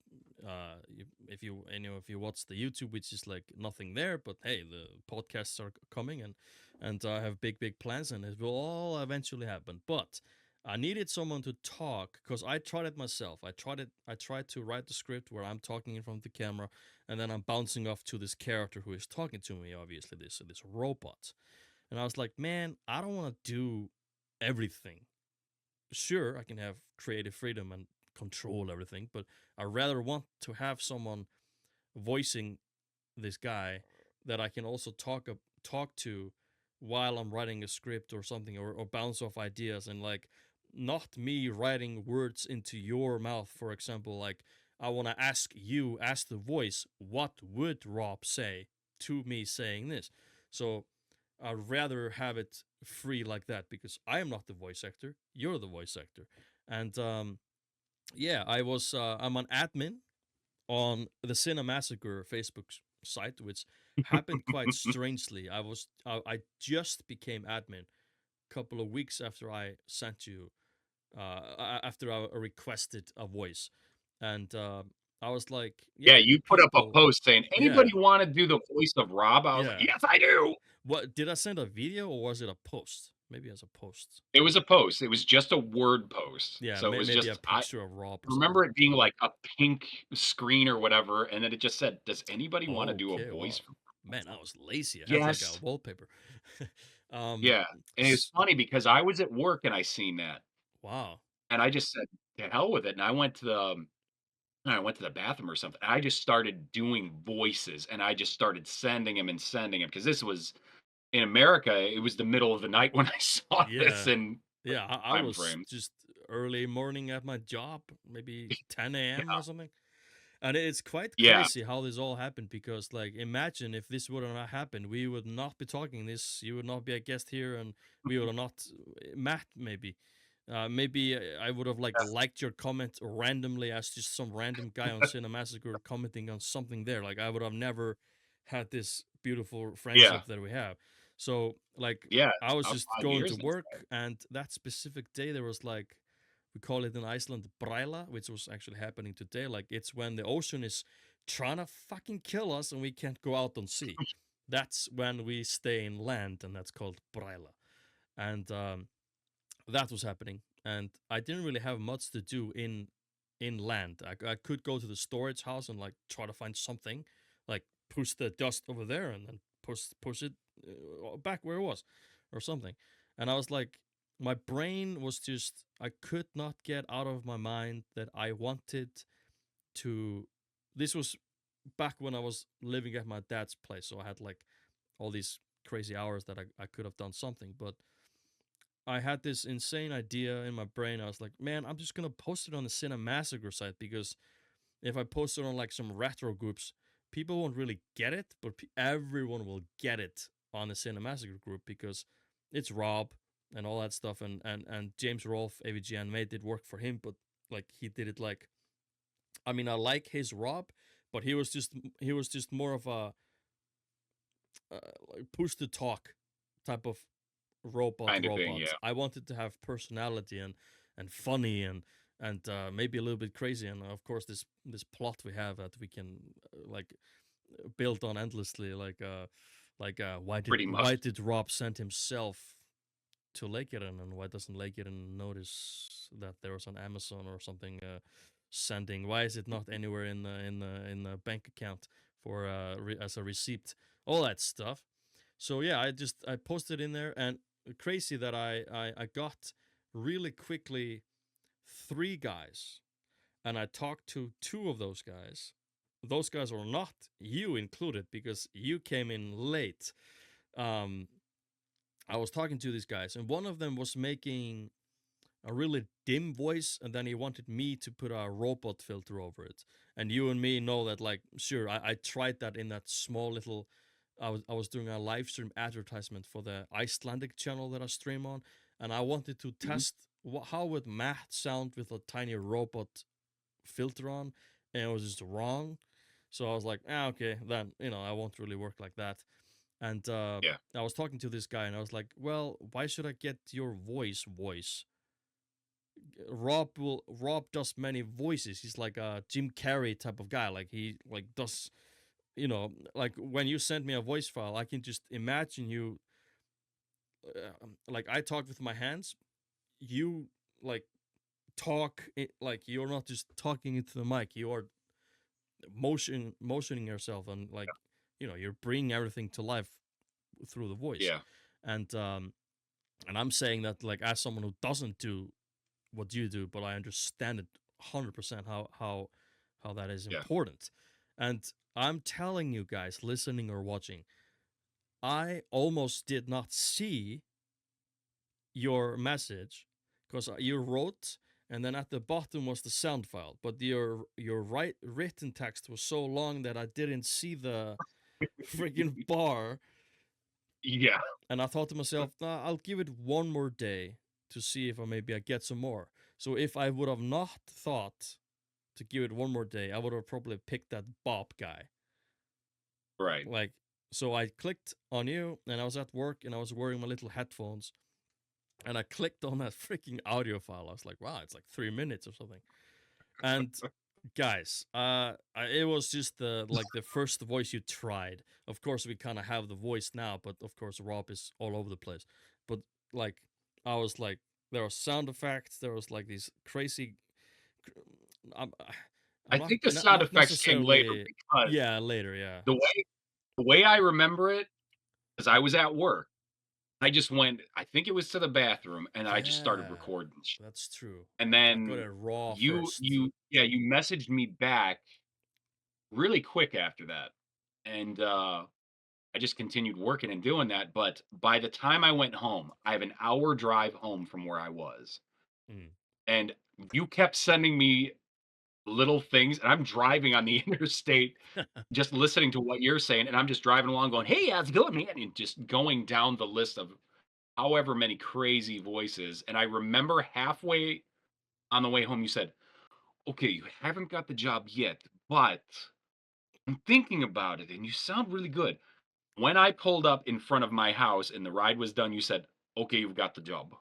if you watch the YouTube, which is like nothing there, but hey, the podcasts are coming, and I have big plans, and it will all eventually happen. But I needed someone to talk because I tried it myself. I tried it. I tried to write the script where I'm talking in front of the camera, and then I'm bouncing off to this character who is talking to me. Obviously, this robot, and I was like, man, I don't want to do everything. Sure, I can have creative freedom and control everything, but I rather want to have someone voicing this guy that I can also talk to while I'm writing a script or something, or bounce off ideas, and like not me writing words into your mouth. For example, like I want to ask the voice, what would Rob say to me saying this? So I'd rather have it free like that because I am not the voice actor. You're the voice actor, and yeah, I'm an admin on the Cinemassacre Facebook site, which happened quite strangely. I just became admin a couple of weeks after I sent you after I requested a voice, and I was like, Yeah, yeah, you put up a people, post saying, yeah, "Anybody wanna do the voice of Rob?" I was like, yeah. "Yes, I do." What did I send a video or was it a post? Maybe as a post. It was a post. It was just a word post. Yeah, So it was maybe a just I picture of Rob or something. remember it being like a pink screen or whatever, and then it just said, "Does anybody wanna do a Okay, voice wow. for?" Man, I was lazy. I had like a Yes. wallpaper. um, Yeah, and it's s- funny because I was at work and I seen that, wow. and I just said, "To hell with it," and I went to the bathroom or something. I just started doing voices, and I just started sending him because this was in America, it was the middle of the night when I saw this Yeah. in Yeah, I time was frame. just early morning at my job, maybe 10 a.m. Yeah, or something. And it's quite yeah, crazy how this all happened because, like, imagine if this would have not happened, we would not be talking this. You would not be a guest here, and we would have not Matt maybe. Maybe I would have like yeah, liked your comment randomly as just some random guy on Cinemassacre commenting on something there. Like I would have never had this beautiful yeah, friendship that we have. So like yeah, I was about just 5 going years to and stuff. work, and that specific day there was like we call it in Iceland Bræla, which was actually happening today. Like it's when the ocean is trying to fucking kill us and we can't go out on sea. That's when we stay in land, and that's called Bræla. And that was happening, and I didn't really have much to do in land. I could go to the storage house and like try to find something, like push the dust over there and then push it back where it was, or something. And I was like, my brain was just I could not get out of my mind that I wanted to. This was back when I was living at my dad's place, so I had like all these crazy hours that I could have done something, but I had this insane idea in my brain. I was like, man, I'm just gonna post it on the Cinemassacre site because if I post it on like some retro groups, people won't really get it, but everyone will get it on the Cinemassacre group because it's Rob and all that stuff, and James Rolfe, AVG Anime did work for him, but like he did it like, I mean, I like his Rob, but he was just more of a like push to talk type of robot Kinda thing, robot. yeah. I wanted to have personality and funny and maybe a little bit crazy. And of course, this plot we have that we can like build on endlessly. Like why did Pretty why much. did Rob send himself to Leikjarinn, and why doesn't Leikjarinn notice that there was an Amazon or something sending? Why is it not anywhere in the bank account for as a receipt? All that stuff. So yeah, I posted in there, and crazy that I got really quickly three guys, and I talked to two of those guys. Those guys were not you included because you came in late. Um, I was talking to these guys, and one of them was making a really dim voice, and then he wanted me to put a robot filter over it. And you and me know that, like, sure, I tried that in that small little. I was doing a live stream advertisement for the Icelandic channel that I stream on, and I wanted to Mhm. test how would Matt sound with a tiny robot filter on, and it was just wrong. So I was like, okay, then I won't really work like that. And Yeah, I was talking to this guy, and I was like, well, why should I get your voice? Rob does many voices. He's like a Jim Carrey type of guy. Like he like does like when you send me a voice file, I can just imagine you like I talk with my hands. You like talk like you're not just talking into the mic. You are motioning yourself, and like you're bringing everything to life through the voice. yeah, And I'm saying that like as someone who doesn't do what you do, but I understand it 100% how that is yeah. important. And I'm telling you guys, listening or watching, I almost did not see your message because you wrote, and then at the bottom was the sound file, but your right written text was so long that I didn't see the freaking bar. Yeah, And I thought to myself, nah, I'll give it one more day to see if I get some more. So if I would have not thought to give it one more day, I would have probably picked that Bob guy. right. Like, so I clicked on you, and I was at work, and I was wearing my little headphones, and I clicked on that freaking audio file. I was like, wow, it's like 3 minutes or something. And Guys, it was just the first voice you tried. Of course, we kind of have the voice now, but of course, Rob is all over the place. But like, I was like, there was sound effects. There was like these crazy. I'm, I'm I not think the sound not effects came later necessarily. because Yeah, later. Yeah, the way the way I remember it, because I was at work, I just went I think it was to the bathroom, and I just started yeah, recording sh that's true. and I got then it raw you first. you yeah, you messaged me back really quick after that, and, I just continued working and doing that, but by the time I went home, I have an hour drive home from where I was, Mm. and you kept sending me little things, and I'm driving on the interstate just listening to what you're saying, and I'm just driving along going, "Hey, how's it going, man?" And just going down the list of however many crazy voices, and I remember halfway on the way home, you said, "Okay, you haven't got the job yet, but I'm thinking about it, and you sound really good." When I pulled up in front of my house and the ride was done, you said, "Okay, you've got the job."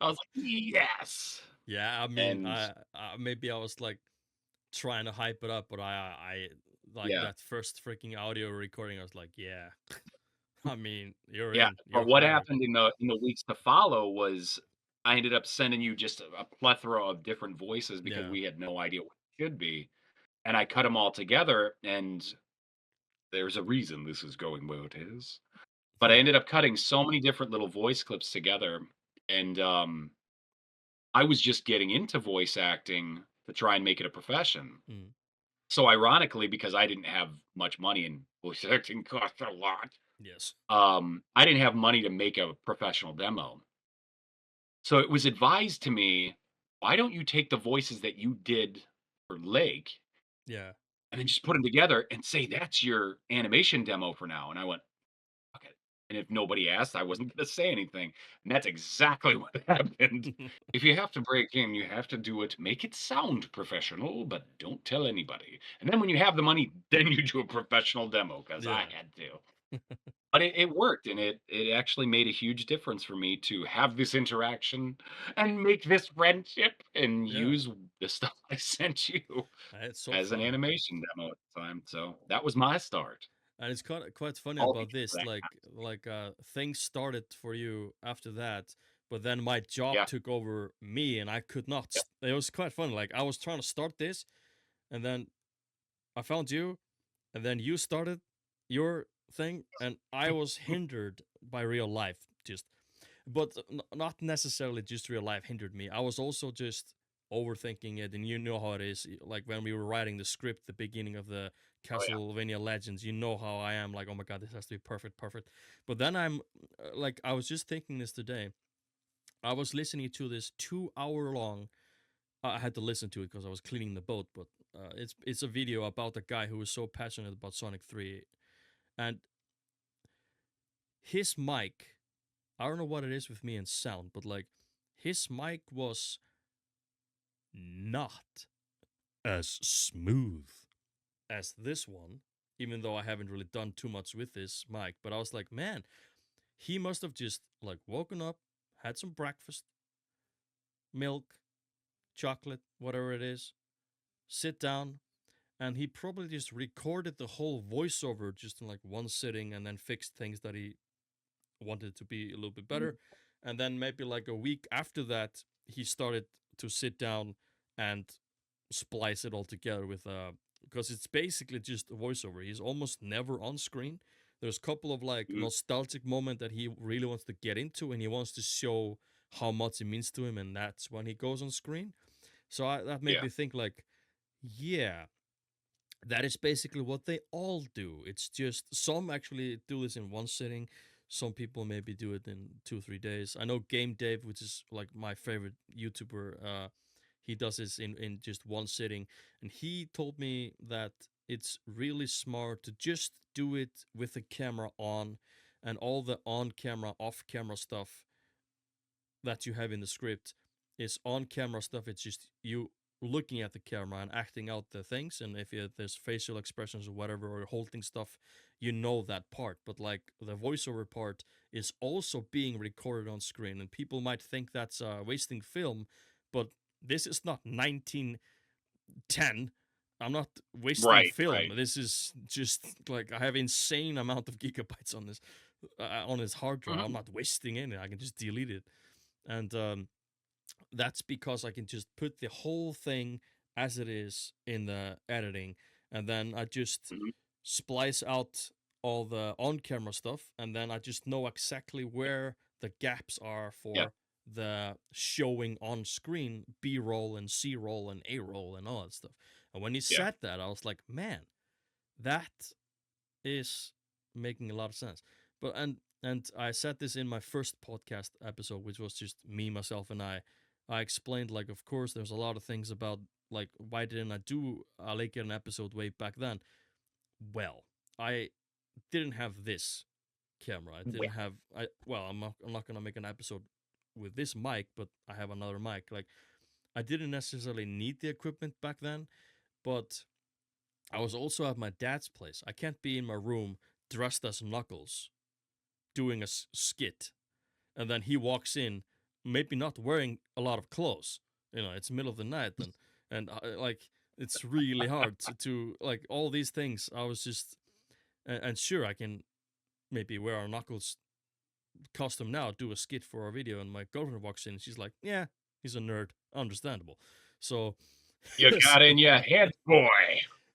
I was like, "Yes." Yeah, I mean, And maybe I was like trying to hype it up, but I like yeah, that first freaking audio recording. I was like, yeah, I mean, you're yeah, in, you're but what hired. happened in the weeks to follow was I ended up sending you just a plethora of different voices because Yeah. we had no idea what it should be, and I cut them all together, and there's a reason this is going where it is. But I ended up cutting so many different little voice clips together, and, I was just getting into voice acting to try and make it a profession. Mm, So, ironically, because I didn't have much money and voice acting costs a lot, yes. I didn't have money to make a professional demo. So, it was advised to me, "Why don't you take the voices that you did for Lake Yeah. and then just put them together and say that's your animation demo for now?" And I went, "Okay." And if nobody asked, I wasn't gonna say anything, and that's exactly what happened. If you have to break in, you have to do it, make it sound professional, but don't tell anybody. And then when you have the money, then you do a professional demo because I Yeah. had to. But it worked, and it actually made a huge difference for me to have this interaction and make this friendship and Yeah. use the stuff I sent you It's so as an fun. animation demo at the time. So that was my start. And it's quite funny All about because of this. that. Things started for you after that, but then my job Yeah. took over me, and I could not. Yep. It was quite funny. Like I was trying to start this, and then I found you, and then you started your thing, and I was hindered by real life. Just, but not necessarily just real life hindered me. I was also just overthinking it, and you know how it is. Like when we were writing the script, the beginning of the Oh, yeah. Castlevania Legends, you know how I am. Like, oh my god, this has to be perfect, perfect. But then like, I was just thinking this today. I was listening to this 2 hour long. I had to listen to it because I was cleaning the boat, but it's a video about a guy who was so passionate about Sonic 3, and his mic. I don't know what it is with me and sound, but like his mic was not as smooth as this one, even though I haven't really done too much with this mic. But I was like, man, he must have just like woken up, had some breakfast, milk, chocolate, whatever it is, sit down, and he probably just recorded the whole voiceover just in like one sitting and then fixed things that he wanted to be a little bit Mhm. better. And then maybe like a week after that, he started to sit down and splice it all together with because it's basically just a voiceover. He's almost never on screen. There's a couple of like Mhm. nostalgic moment that he really wants to get into, and he wants to show how much it means to him, and that's when he goes on screen. So that made Yeah. me think like, yeah, that is basically what they all do. It's just some actually do this in one sitting. Some people maybe do it in 2 3 days. I know Game Dave, which is like my favorite YouTuber. He does this in just one sitting, and he told me that it's really smart to just do it with the camera on, and all the on camera, off camera stuff that you have in the script is on camera stuff. It's just you looking at the camera and acting out the things. And if there's facial expressions or whatever, or holding stuff, you know that part. But like the voiceover part is also being recorded on screen. And people might think that's wasting film, but this is not 10. I'm not wasting Right, film. right. This is just like I have insane amount of gigabytes on this hard drive. I'm Mhm. not wasting any. I can just delete it, and that's because I can just put the whole thing as it is in the editing, and then I just Mhm. splice out all the on-camera stuff, and then I just know exactly Yeah, where the gaps are yeah, for the showing on screen B-roll and C-roll and A-roll and all that stuff. And when he yeah. said that, I was like, man, that is making a lot of sense. But and I said this in my first podcast episode, which was just me, myself, and I. I explained like, of course, there's a lot of things about like why didn't I do a Leikjarinn episode way back then? Well, I didn't have this camera. I didn't Well, have I'm not gonna make an episode with this mic, but I have another mic. Like I didn't necessarily need the equipment back then, but I was also at my dad's place. I can't be in my room dressed as Knuckles doing a skit, and then he walks in, maybe not wearing a lot of clothes. You know, it's middle of the night, and like it's really hard to like all these things. I was just and sure I can maybe wear a Knuckles costume now, do a skit for our video, and my girlfriend walks in, and she's like, "Yeah, he's a nerd, understandable." So, you got in your head, boy.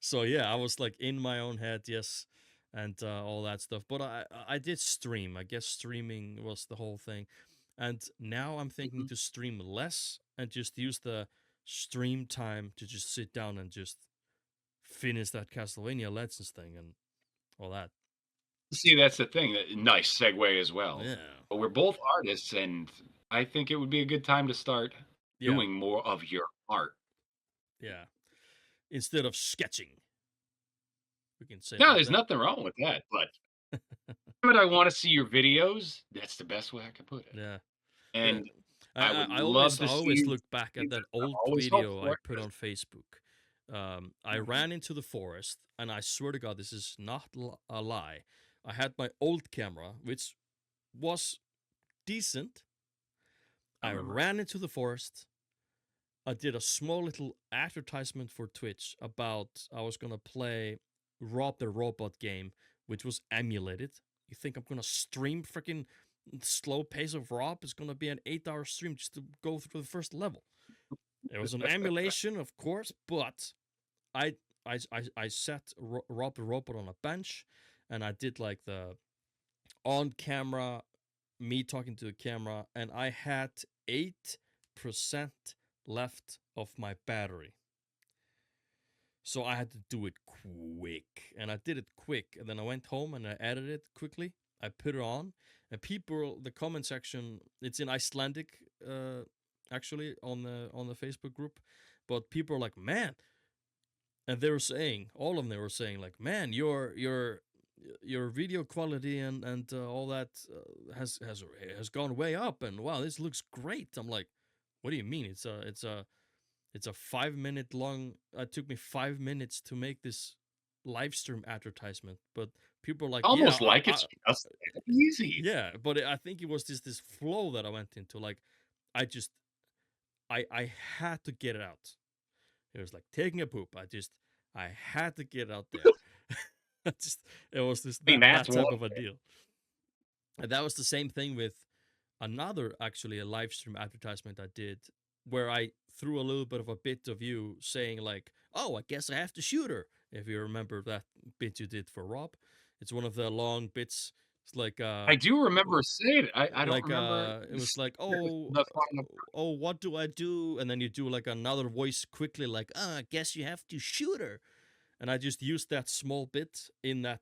so yeah, I was like in my own head, yes, and all that stuff. But I did stream. I guess streaming was the whole thing, and now I'm thinking Mhm. to stream less and just use the stream time to just sit down and just finish that Castlevania Legends thing and all that. See, that's the thing. Nice segue as well. Yeah, But we're both artists, and I think it would be a good time to start yeah, doing more of your art. yeah. Instead of sketching, we can say it No, like there's that. nothing wrong with that, but I wanna see your videos. That's the best way I can put it, Yeah. Uh, and I, I I would I love always I to see always you look back at succeed. that I've old always hoped video I for put it. on Facebook. I Mhm. ran into the forest, and I swear to God, this is not a lie. I had my old camera, which was decent. I I remember. ran into the forest. I did a small little advertisement for Twitch about I was gonna play Rob the Robot game, which was emulated. You think I'm gonna stream freaking slow pace of Rob? It's gonna be an 8 hour stream just to go through the first level. It was an emulation, of course, but I I set Rob the Robot on a bench, and I did like the on camera me talking to the camera, and I had 8% left of my battery. So I had to do it quick, and I did it quick, and then I went home and I edited it quickly. I put it on, and people, the comment section, it's in Icelandic, actually on the Facebook group, but people are like, man, and they were saying, all of them were saying like, man, your video quality and all that has gone way up, and wow, this looks great. I'm like, what do you mean? It's a 5 minute long. It took me 5 minutes to make this live stream advertisement, but people are like, yeah, Almost like it's just that easy. yeah. But I think it was just this flow that I went into. Like, I just, I had to get it out. It was like taking a poop. I had to get out there. I just, it was this I mean, that that's one type of a thing. deal. And that was the same thing with another actually a live stream advertisement I did where I threw a little bit of a bit of you saying like, "Oh, I guess I have to shoot her." If you remember that bit you did for Rob, it's one of the long bits. It's like I do remember saying it. I don't remember it was like, that was "Oh, the final. oh, what do I do?" And then you do like another voice quickly like, "Ah, I guess you have to shoot her." And I just used that small bit in that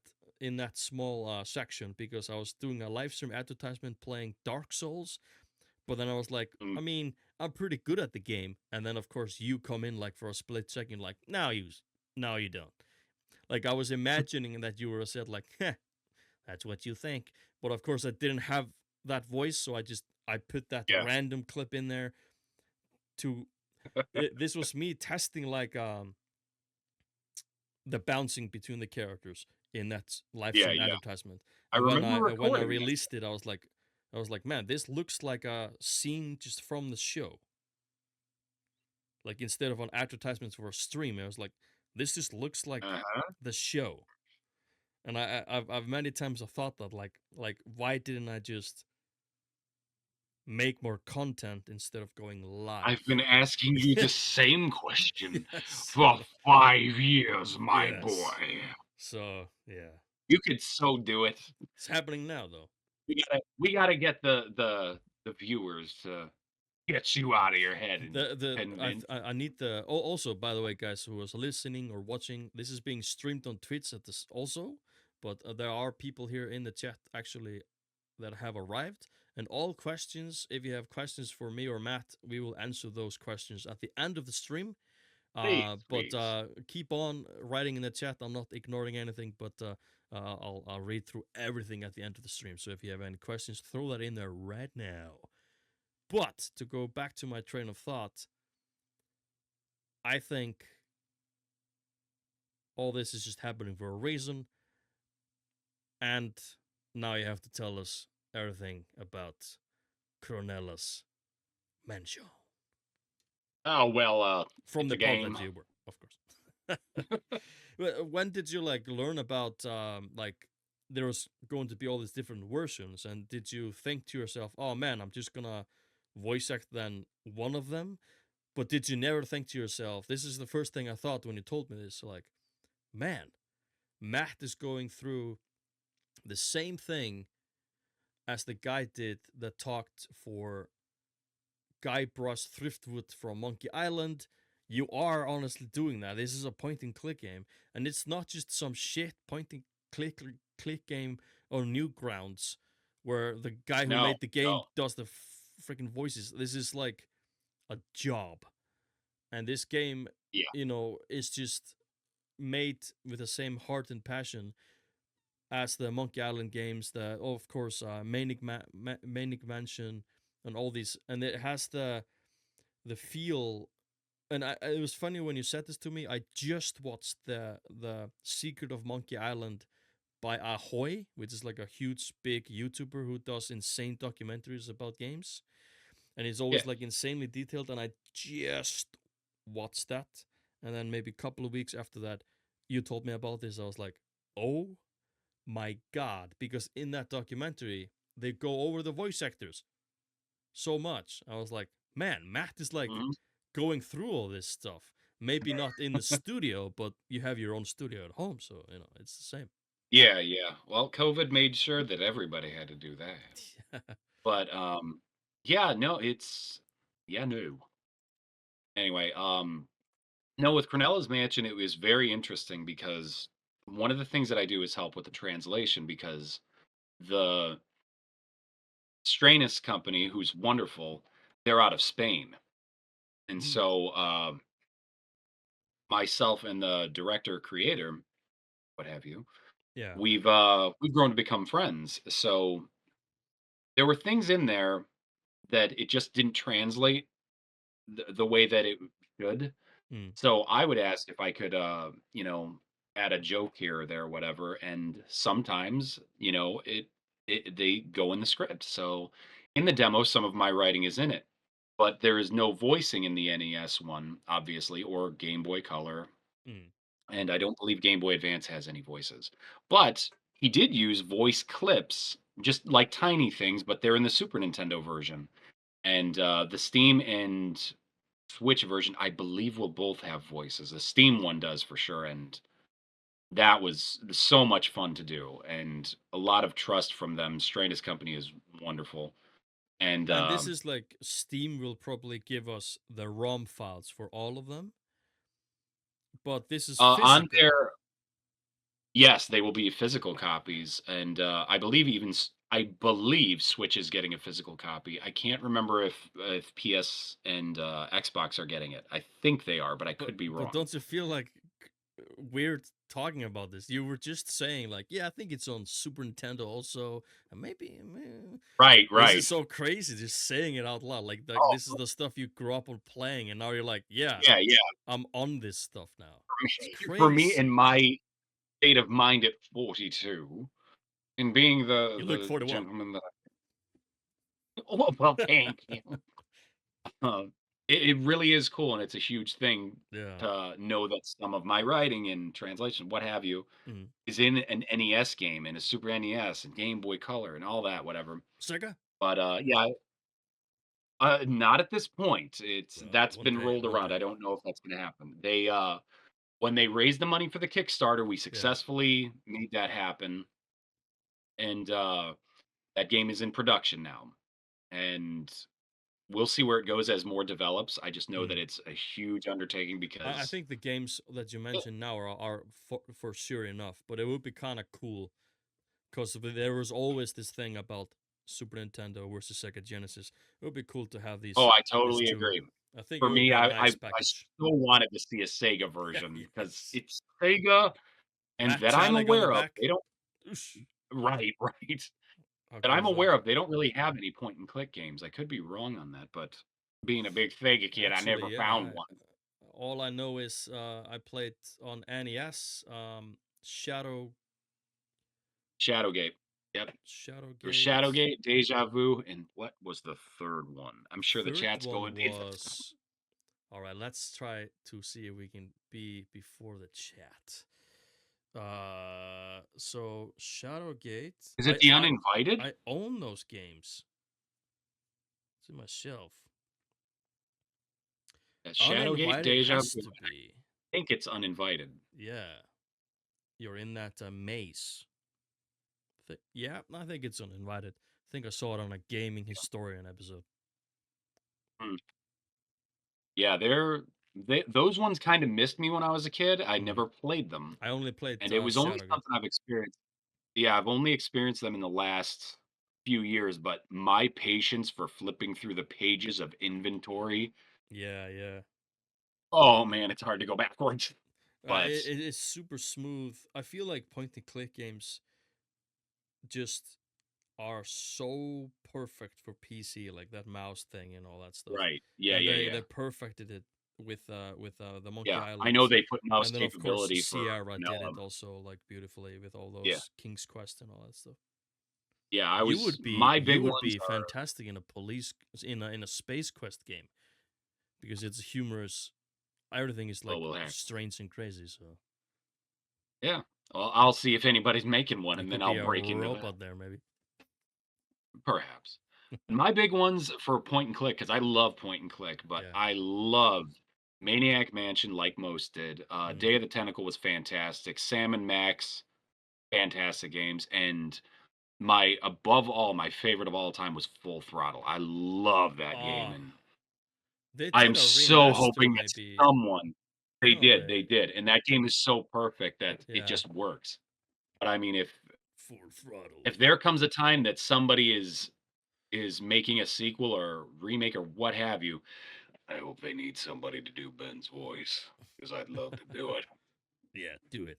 small section because I was doing a live stream advertisement playing Dark Souls, but then I was like, Mm, I mean, I'm pretty good at the game, and then of course you come in like for a split second, like now you don't. Like I was imagining that you were said like, heh, that's what you think, but of course I didn't have that voice, so I put that yeah, random clip in there to. This was me testing like the bouncing between the characters in that live yeah, stream yeah. advertisement. I And remember when I recording that. released it, I was like, man, this looks like a scene just from the show. Like instead of on advertisements for a stream, I was like, this just looks like Uh-huh. the show. And I've many times I've thought that like why didn't I just make more content instead of going I've live? been asking you the Yeah. same question Yes. for 5 years, my Yes. boy. So yeah. You could so do it. It's happening now though. We gotta get the viewers to get you out of your head and The convince. I need the also by the way guys who was listening or watching, this is being streamed on Twitch at this also, but there are people here in the chat actually that have arrived, and all questions, if you have questions for me or Matt, we will answer those questions at the end of the stream. Please, But please. keep on writing in the chat. I'm not ignoring anything, but I'll read through everything at the end of the stream. So if you have any questions, throw that in there right now. But to go back to my train of thought, I think all this is just happening for a reason, and now you have to tell us everything about Cronelas Mansion Oh, well, from it's the a pod game. that you were, of course. When did you like learn about like there was going to be all these different versions, and did you think to yourself, oh man, I'm just gonna voice act then one of them? But did you never think to yourself, this is the first thing I thought when you told me this, like, man, Matt is going through the same thing as the guy did that talked for Guybrush Thriftwood from Monkey Island. You are honestly doing that. This is a point and click game, and it's not just some shit point and click game on Newgrounds where the guy who No, made the game no. does the freaking voices. This is like a job, and this game, Yeah, is just made with the same heart and passion as the Monkey Island games. The of course Manic Mansion and all these, and it has the feel. And it was funny when you said this to me. I just watched the Secret of Monkey Island by Ahoy, which is like a huge big YouTuber who does insane documentaries about games, and it's yeah. always like insanely detailed. And I just watched that, and then maybe a couple of weeks after that, you told me about this. I was like, oh my god, because in that documentary they go over the voice actors so much. I was like, man, Matt is like Mhm. going through all this stuff. Maybe not in the studio, but you have your own studio at home, so it's the same. Yeah, yeah. Well, COVID made sure that everybody had to do that. But, yeah, no, it's yeah, no. Anyway, no, with Cronella's Mansion, it was very interesting because one of the things that I do is help with the translation because the Stranus company, who's wonderful, they're out of Spain. And Mm, so, myself and the director creator, what have you, yeah. we've grown to become friends. So there were things in there that it just didn't translate the way that it should. Mm. So I would ask if I could, add a joke here or there, or whatever. And sometimes, they go in the script. So in the demo, some of my writing is in it, but there is no voicing in the NES one, obviously, or Game Boy Color. Mm. And I don't believe Game Boy Advance has any voices. But he did use voice clips, just like tiny things, but they're in the Super Nintendo version. And the Steam and Switch version, I believe, will both have voices. The Steam one does for sure, and that was so much fun to do, and a lot of trust from them. Stratus Company is wonderful, and And this is like Steam will probably give us the ROM files for all of them, but this is on physical. their yes, they will be physical copies, and I believe Switch is getting a physical copy. I can't remember if PS and Xbox are getting it. I think they are, but I But could be but wrong. don't you feel like weird talking about this? You were just saying like, yeah, I think it's on Super Nintendo also, and maybe. Right, This is right. so crazy just saying it out loud. Like Oh, this is the stuff you grew up on playing, and now you're like, yeah, yeah, yeah. I'm on this stuff now. It's For me, in crazy. my state of mind at 42, and being the You look the 41. gentleman that well, thank you. Uh, it really is cool, and it's a huge thing Yeah. to know that some of my writing and translation, what have you, Mm. is in an NES game and a Super NES and Game Boy Color and all that, whatever. Sega? But, yeah, not at this point. Well, That's been rolled one around. I day. don't know if that's gonna happen. When they raised the money for the Kickstarter, we Yeah. successfully made that happen, and, that game is in production now, and we'll see where it goes as more develops. I just know that Mm. it's a huge undertaking I because think the games that you it mentioned now are for sure enough, but it would be kind of cool because there was always this thing about Super Nintendo versus Sega Genesis. It would be cool to have Oh, I these totally two. agree. I think it For would me, be a I nice still package. wanted to see a Sega Yeah, version because yes. it's Sega, and Matt that I'm Chalik on the aware of, back. they don't. Oosh, Right, right. how That cool I'm is that? aware of, they don't really have any point and click games. I could be wrong on that, but being a big Sega kid, I Actually, never yeah. found one. All I know is I played on NES. Shadow Shadowgate. Yep. There's Shadowgate. Shadowgate, Deja Vu, and what was the third one? I'm sure the Third chat's one going. was all right. Let's try to see if we can be before the chat. So Shadowgate. Is it I The I Uninvited? I own those games. It's in my shelf. Yeah, Shadowgate, Uninvited Deja has Vu. to be. I think it's Uninvited. Yeah, you're in that maze. Yeah, I think it's uninvited. I think I saw it on a gaming historian episode. Hmm. Yeah, those ones kind of missed me when I was a kid. I Mm. never played them, I only played and it was only Shadowgate. something I've experienced. Yeah, I've only experienced them in the last few years, but my patience for flipping through the pages of inventory, Yeah, yeah. oh man, it's hard to go backwards. But It is super smooth. I feel like point and click games just are so perfect for PC, like that mouse thing and all that stuff. right, yeah, And yeah, they yeah, they perfected it with the Monkey yeah. I know Island, they put mouse and then of course capability for Sierra did vanilla. it also like beautifully with all Yeah, those King's Quest and all that stuff. yeah. My You big would ones be are. fantastic in a police in a space quest game because it's humorous. Everything is Oh like well, heck, strange and crazy. So yeah. Well, I'll see if anybody's making one, there and then could I'll be a break into it. robot there, maybe. Perhaps. My big ones for point and click, because I love point and click, but Yeah. I love Maniac Mansion like most did. Mm. Day of the Tentacle was fantastic. Sam and Max, fantastic games. And my above all, my favorite of all time was Full Throttle. I love that game, Oh, and they I'm did a so remaster, hoping that maybe. someone. No way. They did, and that game is so perfect that it Yeah. just works. But I mean, Full throttle. if there comes a time that somebody is making a sequel or remake or what have you, I hope they need somebody to do Ben's voice because I'd love to do it. Yeah, do it.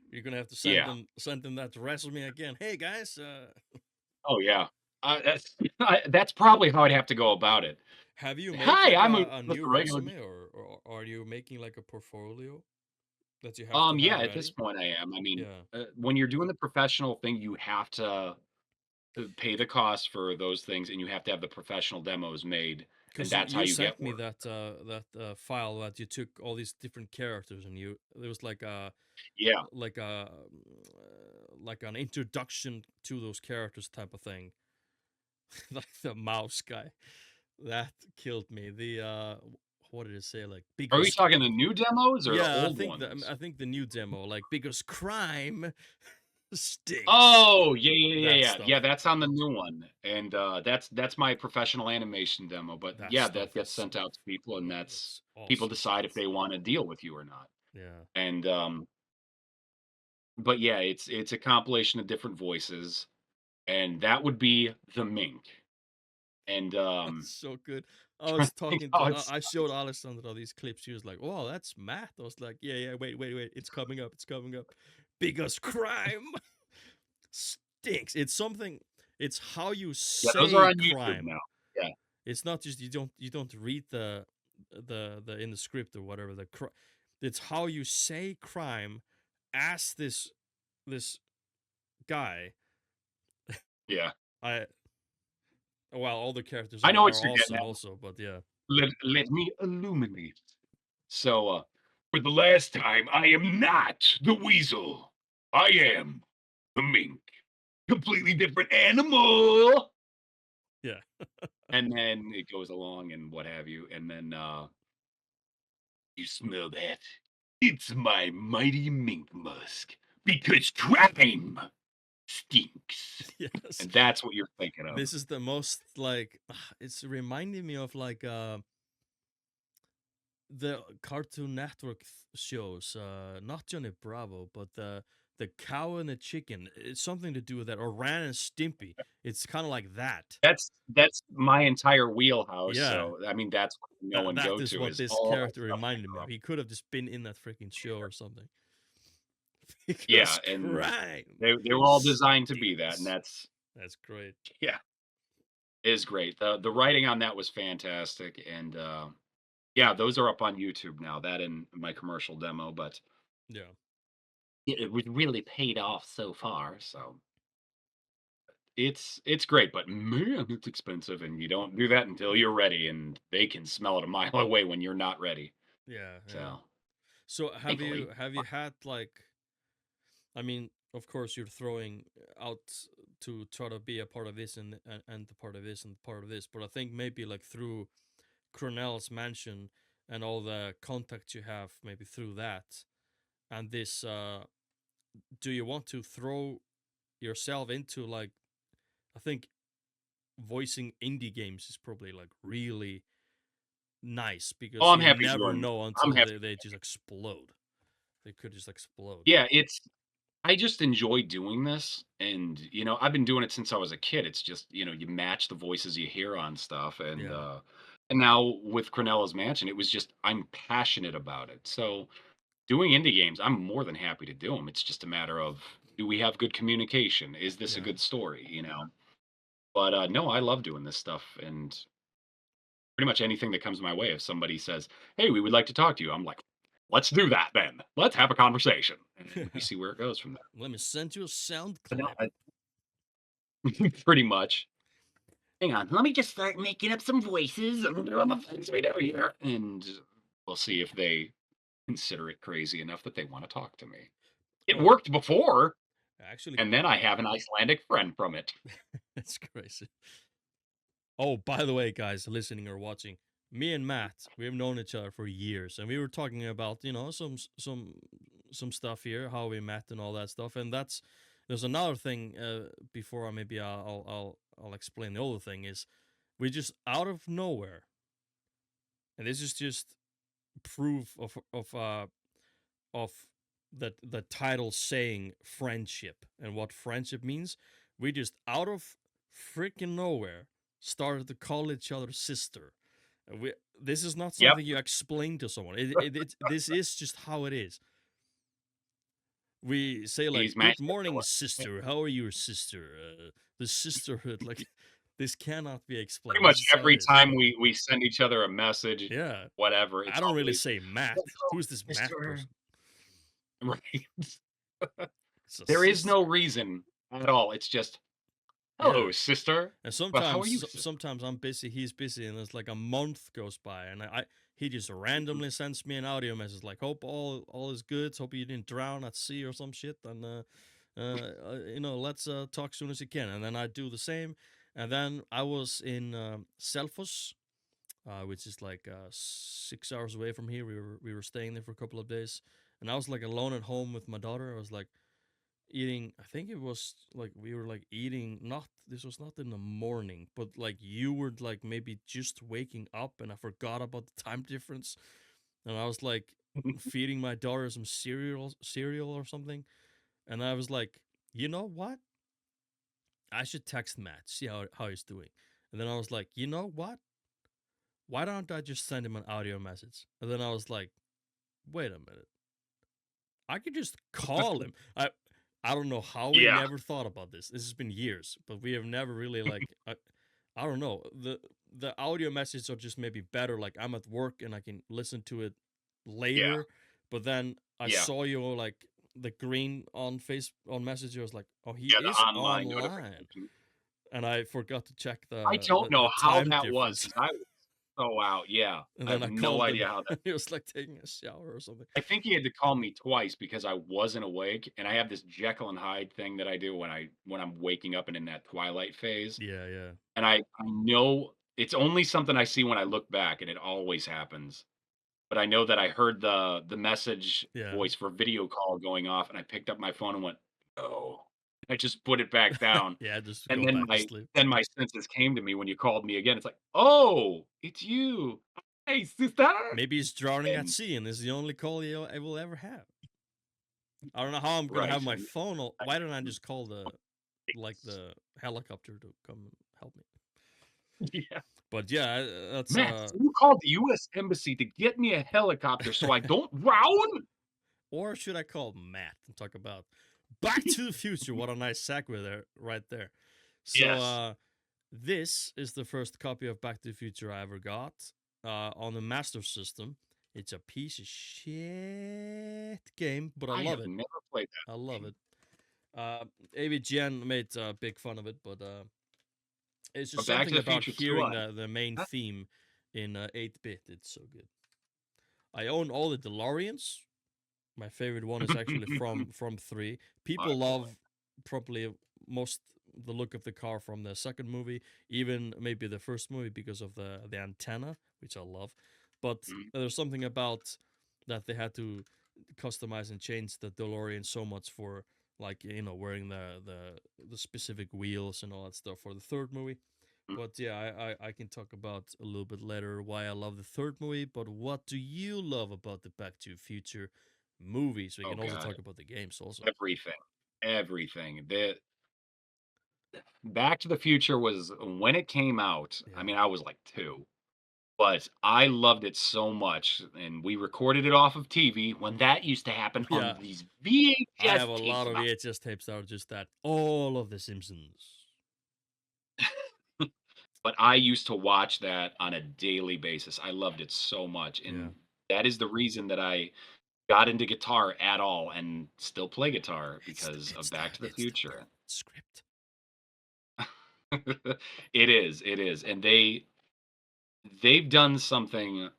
You're gonna have to Yeah. send them that resume again. Hey guys, Oh yeah. That's that's probably how I'd have to go about it. have you made Hi, like I'm a just new a regular. resume, or are you making like a portfolio that you have to Yeah. have At this ready? point, I am. I mean, Yeah, when you're doing the professional thing, you have to pay the cost for those things, and you have to have the professional demos made, and because that's how you you get sent me work. that file that you took all these different characters and you there was Yeah. like a like an introduction to those characters type of thing, like the mouse guy that killed me. What did it say? Like Are we biggest. talking the new demos or the Yeah, old ones? I think the new demo, like biggest crime stinks. Oh, yeah, yeah, yeah, That yeah. stuff. Yeah, that's on the new one, and, that's my professional animation demo, but, That yeah, that stuff gets is sent out to people, and that's it's people awesome. decide if they wanna deal with you or not, Yeah, and, but, yeah, it's a compilation of different voices, and that would be the Mink, and, that's so good. I trying was to think talking how to it's I showed Alessandra these clips. She was like, "Oh, that's Matt." I was like, "Yeah, yeah, wait, it's coming up, it's coming up. Biggest crime stinks." It's something. It's how you yeah, those are say on YouTube crime. now. Yeah, It's not just you don't read the in the script or whatever it's how you say crime as this guy. yeah. I Well, all the characters I know what are you're getting awesome at. also, but yeah. let me illuminate. So, for the last time, I am not the weasel. I am the mink. Completely different animal. Yeah. And then it goes along and what have you. And then you smell that? It's my mighty mink musk. Because crime stinks. Yes. And that's what you're thinking of. This is the most like it's reminding me of like the Cartoon Network shows, not Johnny Bravo, but the cow and the chicken. It's something to do with that, or Ran and Stimpy. It's kind of like that. That's my entire wheelhouse. Yeah, So I mean, that's what I know and that go is to what is this all that character stuff I reminded me grew of. up. He could have just been in that freaking show or something. Yeah, Because and crime they were all designed to be that, and stinks. that's That's great. yeah, is great. The writing on that was fantastic, and yeah, those are up on YouTube now. That and my commercial demo, but Yeah, it was really paid off so far. So it's great, but man, it's expensive, and you don't do that until you're ready, and they can smell it a mile away when you're not ready. yeah, yeah. So So thankfully, have you had like, I mean, of course you're throwing out to try to be a part of this and the part of this and part of this, but I think maybe like through Cronelas Mansion and all the contacts you have, maybe through that and this, do you want to throw yourself into like, I think voicing indie games is probably like really nice oh, because I'm you happy never doing. know I'm until happy. they just explode. They could just explode. Yeah, it's I just enjoy doing this, and, I've been doing it since I was a kid. It's just, you match the voices you hear on stuff, Yeah, and now with Cronella's Mansion, it was just I'm passionate about it. So, doing indie games, I'm more than happy to do them. It's just a matter of, do we have good communication? Is this a yeah. good story? But, no, I love doing this stuff, and pretty much anything that comes my way, if somebody says, "Hey, we would like to talk to you," I'm like, "Let's do that then. Let's have a conversation," and we see where it goes from there. Let me send you a sound But no, clip. pretty much. Hang on, let me just start making up some voices and doing the things we do here, and we'll see if they consider it crazy enough that they want to talk to me. It Oh, worked before, actually, and then I have an Icelandic friend from it. that's crazy. Oh, by the way, guys, listening or watching, me and Matt, we have known each other for years, and we were talking about some stuff here, how we met and all that stuff, and that's there's another thing. Before maybe I'll explain the other thing is we just out of nowhere, and this is just proof of the title saying friendship and what friendship means. We just out of freaking nowhere started to call each other sister. This is not Yep, something you explain to someone. This is just how it is. We say like he's good matched up to morning it. sister, how are you sister, the sisterhood, like this cannot be Pretty explained, this much is how it every is. time we send each other a message, Yeah, whatever, I it's don't really always, say Matt. "Hello, Who's this Matt sister." person? Right? It's a There is no sister. reason at all. It's just, Yeah. "Hello, sister. And Well, how are you, sister?" sometimes I'm busy, he's busy, and it's like a month goes by, and I he just randomly sends me an audio message like, "Hope all is good. Hope you didn't drown at sea or some shit." And let's talk soon as you can. And then I do the same. And then I was in Selfoss, which is like 6 hours away from here. We were staying there for a couple of days, and I was like alone at home with my daughter. I was like eating, I think it was like we were like eating, not this was not in the morning, but like you were like maybe just waking up and I forgot about the time difference, and I was like feeding my daughter some cereal or something, and I was like, you know what, I should text Matt, see how he's doing. And then I was like, you know what, why don't I just send him an audio message? And then I was like, wait a minute, I could just call him. I don't know how we Yeah. never thought about this. This has been years, but we have never really like I don't know. The audio messages are just maybe better. Like I'm at work and I can listen to it Yeah. later. But then I Yeah. saw you like the green on Messenger. I was like, oh, he Yeah, the is online online, notification. and I forgot to check I don't know the how time that was difference. because so out. Yeah, And I then have I no called him. idea how that. He was like taking a shower or something. I think he had to call me twice because I wasn't awake, and I have this Jekyll and Hyde thing that I do when I'm waking up and in that twilight phase, Yeah, yeah, and I know it's only something I see when I look back, and it always happens. But I know that I heard the message yeah. voice for video call going off, and I picked up my phone and went, "No." I just put it back down, Yeah, just to and go then back to my sleep. then my senses came to me when you called me again. It's like, "Oh, it's you. Hey, sister." Maybe he's drowning at And sea, and this is the only call I will ever have. I don't know how I'm gonna have right. my phone. I Why don't I just call the helicopter to come help me? yeah. But yeah, that's Matt, so you called the US Embassy to get me a helicopter so I don't drown? or should I call Matt and talk about Back to the Future? What a nice segue there, right there. So Yes. this is the first copy of Back to the Future I ever got on the Master System. It's a piece of shit game, but I I love have it. never played I that love game. it. AVGN made big fun of it, but it's just But Back to something the about Future 2, hearing the main that theme in 8-bit. It's so good. I own all the DeLoreans. My favorite one is actually from 3. my People boy. love probably most the look of the car from the second movie, even maybe the first movie because of the antenna, which I love. But Mhm, there's something about that they had to customize and change the DeLorean so much for like wearing the specific wheels and all that stuff for the third movie. mhm. But yeah, I can talk about a little bit later why I love the third movie. But what do you love about the Back to the Future movies? We Oh can also god, talk about the games also. everything, everything. The Back to the Future was when it came out, I Yeah. mean, I was like 2, but I loved it so much, and we recorded it off of TV when that used to happen on Yeah, these I VHS have a tapes lot of about. VHS tapes that are just that. All of The Simpsons. But I used to watch that on a daily basis. I loved it so much, Yeah. and that is the reason that I got into guitar at all and still play guitar because of Back to the It's the Future. perfect script. It is, and they've done something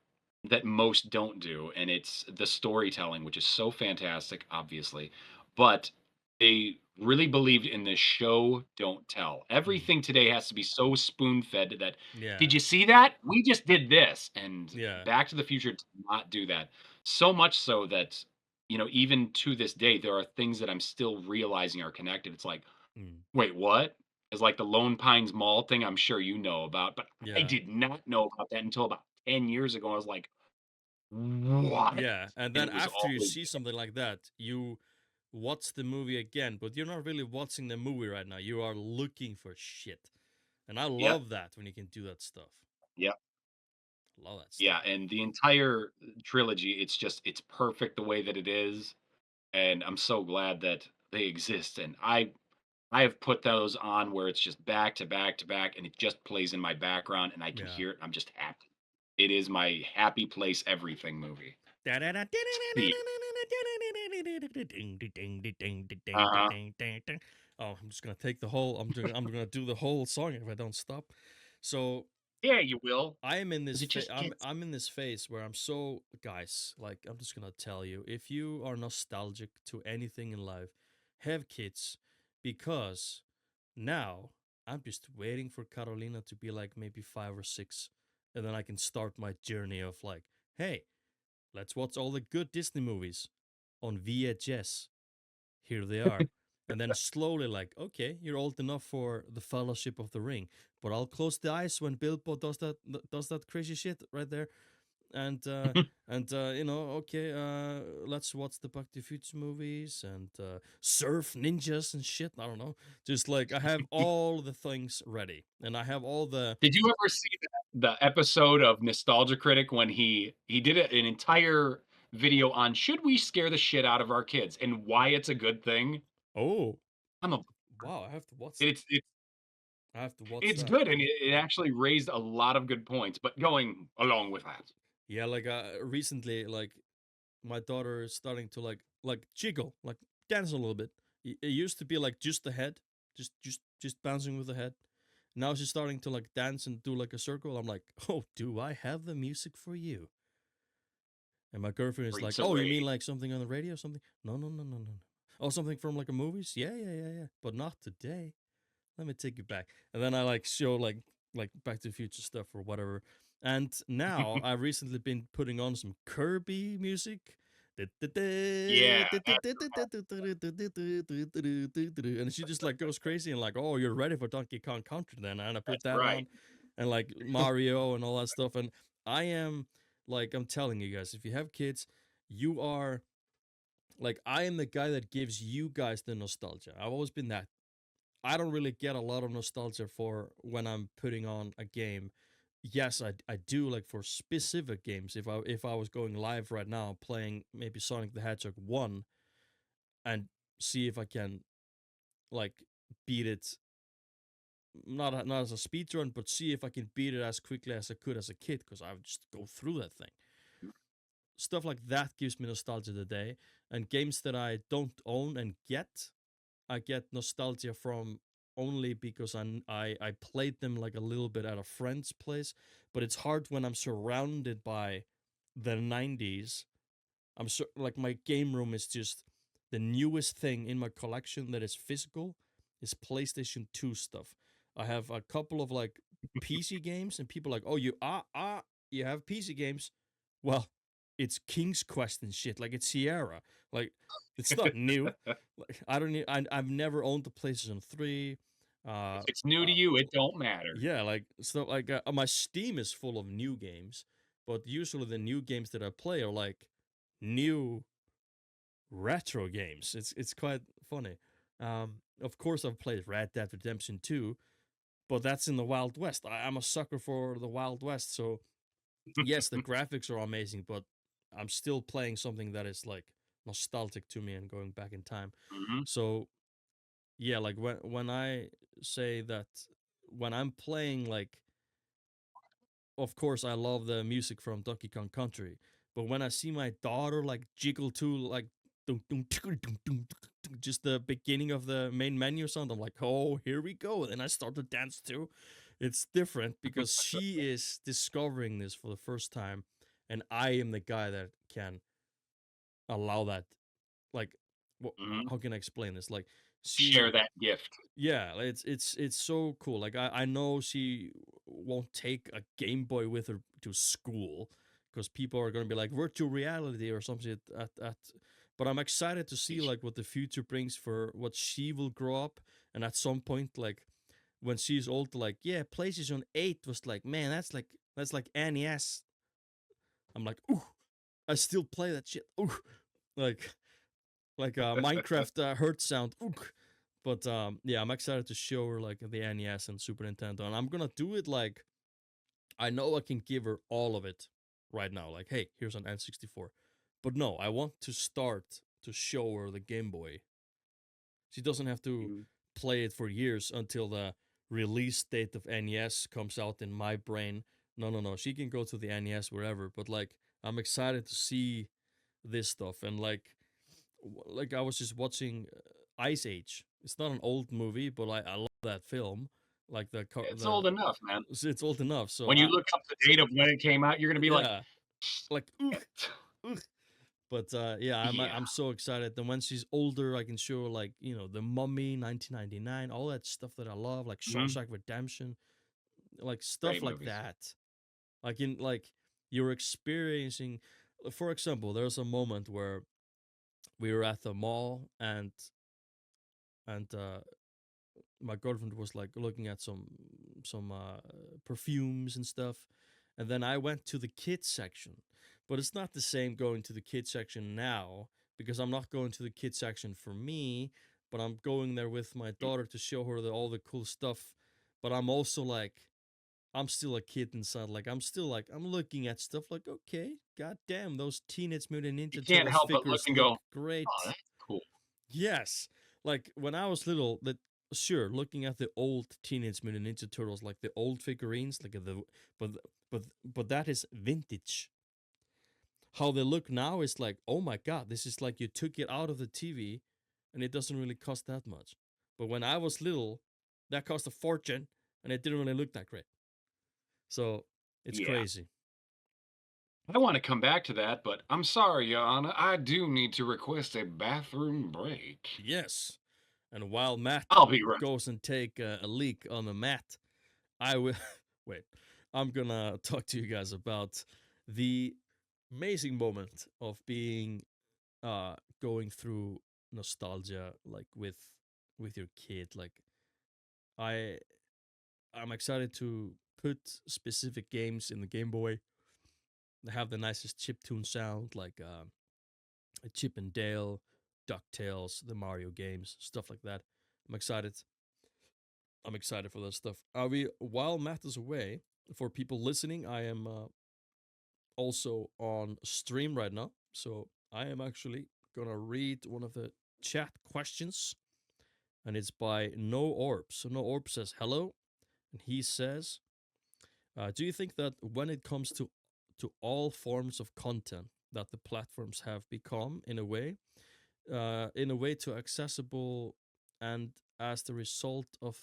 that most don't do, and it's the storytelling, which is so fantastic, obviously, but they really believed in the show, don't tell. Mm. Everything today has to be so spoon-fed that, Yeah. "Did you see that? We just did this," and Yeah. Back to the Future did not do that. So much so that, even to this day, there are things that I'm still realizing are connected. It's like, Mm. "Wait, what?" It's like the Lone Pines Mall thing, I'm sure you know about, but I Yeah. did not know about that until about 10 years ago. I was like, "What?" Yeah. And And then it was after you always see something like that, you watch the movie again, but you're not really watching the movie right now. You are looking for shit. And I yep, love that when you can do that stuff. yep, Love that stuff. yeah, and the entire trilogy, it's perfect the way that it is, and I'm so glad that they exist, and I have put those on where it's just back to back to back, and it just plays in my background, and I can Yeah. hear it, I'm just happy. It is my happy place everything movie. See. Uh-huh. Oh, I'm just gonna take the whole. I'm gonna do the whole song if I don't stop. So Yeah, you will, I am in 'cause this. it just gets. I'm in this phase where I'm so guys. Like I'm just gonna tell you, if you are nostalgic to anything in life, have kids, because now I'm just waiting for Carolina to be like maybe 5 or 6, and then I can start my journey of like, hey, let's watch all the good Disney movies on VHS. Here they are. And then slowly, like, okay, you're old enough for the Fellowship of the Ring, but I'll close the eyes when Bilbo does that crazy shit right there, and okay, let's watch the Back to the Future movies and surf ninjas and shit. I don't know, just like I have all the things ready, and I have all the Did you ever see the episode of Nostalgia Critic when he did an entire video on should we scare the shit out of our kids and why it's a good thing? oh I'm a wow, I have to watch that. it's I have to watch it's that. good and it actually raised a lot of good points, but going along with that. Yeah, like recently, like my daughter is starting to like jiggle, like dance a little bit. It used to be like just the head, just bouncing with the head, Now she's starting to like dance and do like a circle. I'm like, oh, do I have the music for you? And my girlfriend is like, Streets of oh, you mean Rage. like something on the radio or something? No, no, no, no, no, no. Oh, something from like a movies? Yeah, yeah, yeah, yeah. But not today. Let me take you back. And then I like show like Back to the Future stuff or whatever. And now I've recently been putting on some Kirby music. Yeah, And she just like goes crazy and like, oh, you're ready for Donkey Kong Country then. And I put that's that right. on and like Mario and all that stuff. And I am like, I'm telling you guys, if you have kids, you are like, I am the guy that gives you guys the nostalgia. I've always been that. I don't really get a lot of nostalgia for when I'm putting on a game. Yes, I do like for specific games. If I was going live right now playing maybe Sonic the Hedgehog 1 and see if I can like beat it, not as a speed run, but see if I can beat it as quickly as I could as a kid, because I would just go through that thing. Stuff like that gives me nostalgia today. And games that I don't own and get, I get nostalgia from only because I played them like a little bit at a friend's place, but it's hard when I'm surrounded by the 90s. Like my game room is just the newest thing in my collection that is physical is PlayStation 2 stuff. I have a couple of like PC games and people are like, "Oh, you have PC games." Well, it's King's Quest and shit. Like it's Sierra. Like it's not new. Like I don't need, I've never owned the PlayStation 3. If Uh it's new to uh you, it don't matter. yeah, like so like my Steam is full of new games, but usually the new games that I play are like new retro games. It's quite funny. Of course, I've played Red Dead Redemption 2, but that's in the Wild West. I'm a sucker for the Wild West, so yes, the graphics are amazing, but I'm still playing something that is like nostalgic to me and going back in time. Mhm. So yeah, like when I say that when I'm playing like of course I love the music from Donkey Kong Country, but when I see my daughter like jiggle to like dun, dun, dun, dun, dun, dun, just the beginning of the main menu sound, I'm like, oh, here we go. And I start to dance too. It's different because she is discovering this for the first time, and I am the guy that can allow that. Like, Mhm. how can I explain this? Like, Share she that gift. yeah, it's so cool. Like I know she won't take a Game Boy with her to school because people are gonna be like virtual reality or something at but I'm excited to see like what the future brings for what she will grow up, and at some point like when she's old, like yeah, PlayStation 8 was like, man, that's like NES. I'm like, ooh, I still play that shit. Ooh, like Minecraft hurt sound. Ook. But yeah, I'm excited to show her like the NES and Super Nintendo, and I'm gonna do it like I know I can give her all of it right now. Like, hey, here's an N64. But no, I want to start to show her the Game Boy. She doesn't have to Mhm. play it for years until the release date of NES comes out in my brain. No, no, no. She can go to the NES wherever. But like, I'm excited to see this stuff, and like I was just watching Ice Age. It's not an old movie, but I love that film. Like It's the old enough, man. it's old enough. So When you look up the date of when it came out, you're gonna be like, yeah, like "Shit." but yeah, Yeah. I'm so excited. Then when she's older, I can show her like the Mummy, 1999, all that stuff that I love, like Mhm. Shawshank Redemption, like stuff Great like movies. that. Like you're experiencing. For example, there's a moment where we were at the mall and my girlfriend was like looking at some perfumes and stuff, and then I went to the kids section, but it's not the same going to the kids section now because I'm not going to the kids section for me, but I'm going there with my Mm. daughter to show her all the cool stuff. But I'm also like, I'm still a kid inside. Like I'm still like I'm looking at stuff like, okay, god damn, those Teenage Mutant You Ninja can't Turtles help but look figures and look go, "Oh, great. that's cool." Yes. Like when I was little, that sure, looking at the old Teenage Mutant Ninja Turtles, like the old figurines, like but but that is vintage. How they look now is like, oh my god, this is like you took it out of the TV, and it doesn't really cost that much. But when I was little, that cost a fortune. and it didn't really look that great. So it's Yeah. crazy. I want to come back to that, but I'm sorry, Your Honor. I do need to request a bathroom break. Yes. And while Matt I'll be right. goes and take a leak on the mat, I will wait. I'm gonna talk to you guys about the amazing moment of being going through nostalgia, like with your kid. Like I I'm excited to put specific games in the Game Boy. They have the nicest chiptune sound, like Chip and Dale, DuckTales, the Mario games, stuff like that. I'm excited. I'm excited for that stuff. We while Matt is away, for people listening, I am also on stream right now. So I am actually gonna read one of the chat questions, and it's by No Orb. So No Orb says hello, and he says, "Do you think that when it comes to all forms of content that the platforms have become in a way too accessible, and as the result of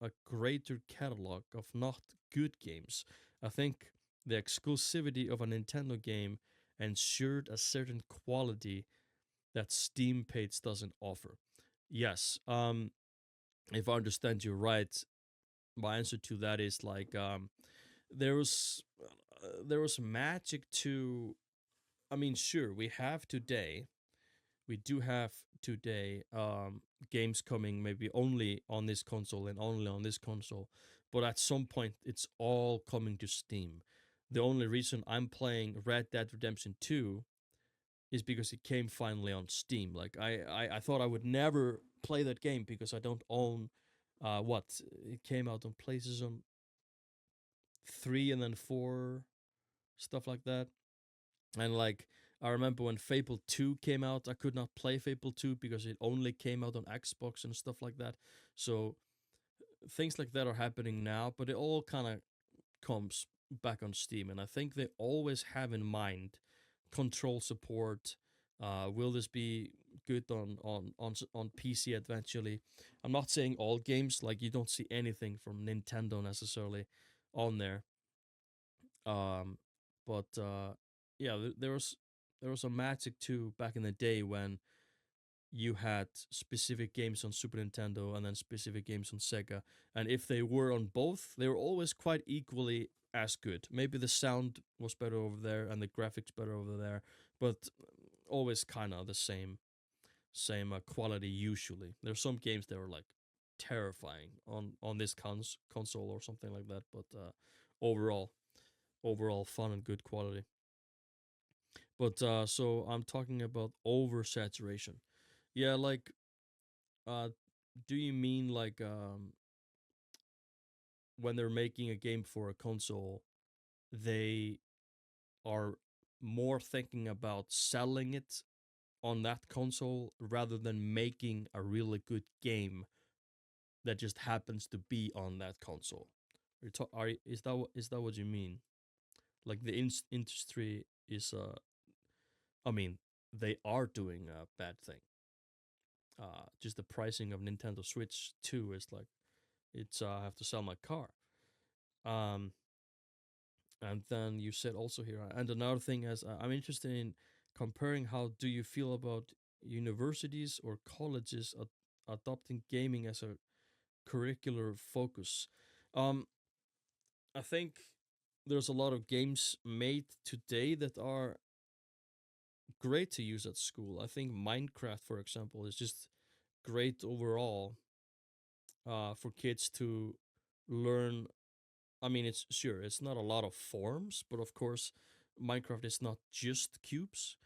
a greater catalog of not good games, I think the exclusivity of a Nintendo game ensured a certain quality that Steam page doesn't offer." Yes, if I understand you right, my answer to that is like there was there was magic to. I mean, sure, we do have today games coming maybe only on this console and only on this console, but at some point it's all coming to Steam. The only reason I'm playing Red Dead Redemption 2 is because it came finally on Steam. Like I thought I would never play that game because I don't own what it came out on PlayStation 3 and then 4, stuff like that. And like I remember when Fable 2 came out, I could not play Fable 2 because it only came out on Xbox and stuff like that. So things like that are happening now, but it all kind of comes back on Steam, and I think they always have in mind control support. Will this be good on PC eventually? I'm not saying all games, like you don't see anything from Nintendo necessarily on there, um, but yeah, there was a magic too back in the day when you had specific games on Super Nintendo and then specific games on Sega, and if they were on both, they were always quite equally as good. Maybe the sound was better over there and the graphics better over there, but always kind of the same quality usually. There's some games that were like terrifying on this console or something like that, but overall overall fun and good quality. But so I'm talking about oversaturation. Yeah, like uh do you mean like when they're making a game for a console, they are more thinking about selling it on that console rather than making a really good game that just happens to be on that console? Is that what you mean? Like the industry is I mean, they are doing a bad thing. Just the pricing of Nintendo Switch 2 is like it's I have to sell my car. Um, and then you said also here, and another thing is I'm interested in comparing how do you feel about universities or colleges adopting gaming as a curricular focus. Um, I think there's a lot of games made today that are great to use at school. I think Minecraft, for example, is just great overall for kids to learn. I mean, it's sure it's not a lot of forms, but of course, Minecraft is not just cubes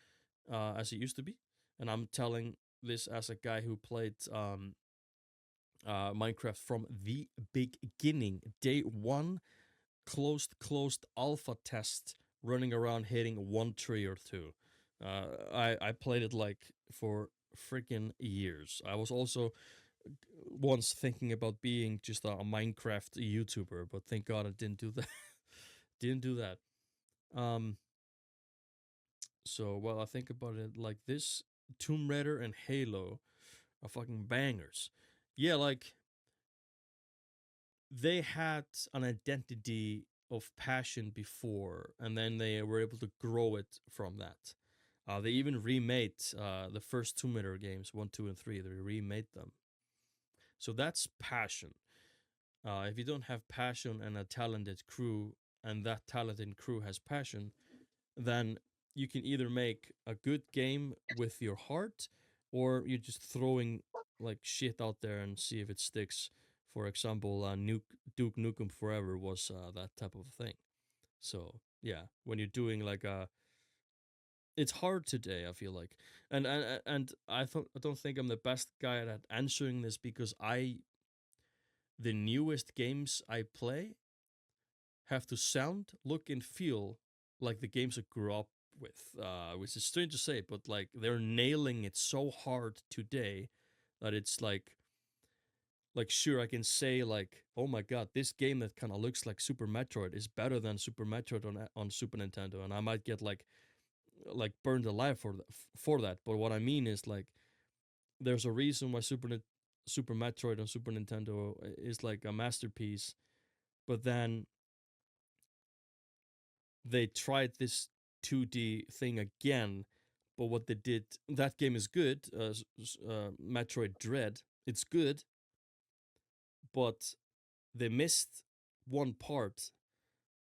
as it used to be. And I'm telling this as a guy who played Minecraft from the beginning, day one, closed alpha test, running around hitting one tree or two. I played it like for freaking years. I was also once thinking about being just a Minecraft YouTuber, but thank God I didn't do that. Didn't do that. Um, so well, I think about it like this: Tomb Raider and Halo are fucking bangers. Yeah, like they had an identity of passion before, and then they were able to grow it from that. They even remade the first Tomb Raider games, 1, 2, and 3. They remade them. So that's passion. If you don't have passion and a talented crew, and that talented crew has passion, then you can either make a good game with your heart, or you're just throwing like shit out there and see if it sticks. For example, Duke Nukem Forever was that type of thing. So yeah, when you're doing like it's hard today. I feel like, and I don't think I'm the best guy at answering this because the newest games I play have to sound, look, and feel like the games I grew up with, which is strange to say, but like they're nailing it so hard today that it's like sure I can say like, oh my god, this game that kind of looks like Super Metroid is better than Super Metroid on Super Nintendo, and I might get like burned alive for that. But what I mean is like there's a reason why Super Metroid on Super Nintendo is like a masterpiece, but then they tried this 2D thing again, but what they did, that game is good. Metroid Dread, it's good, but they missed one part,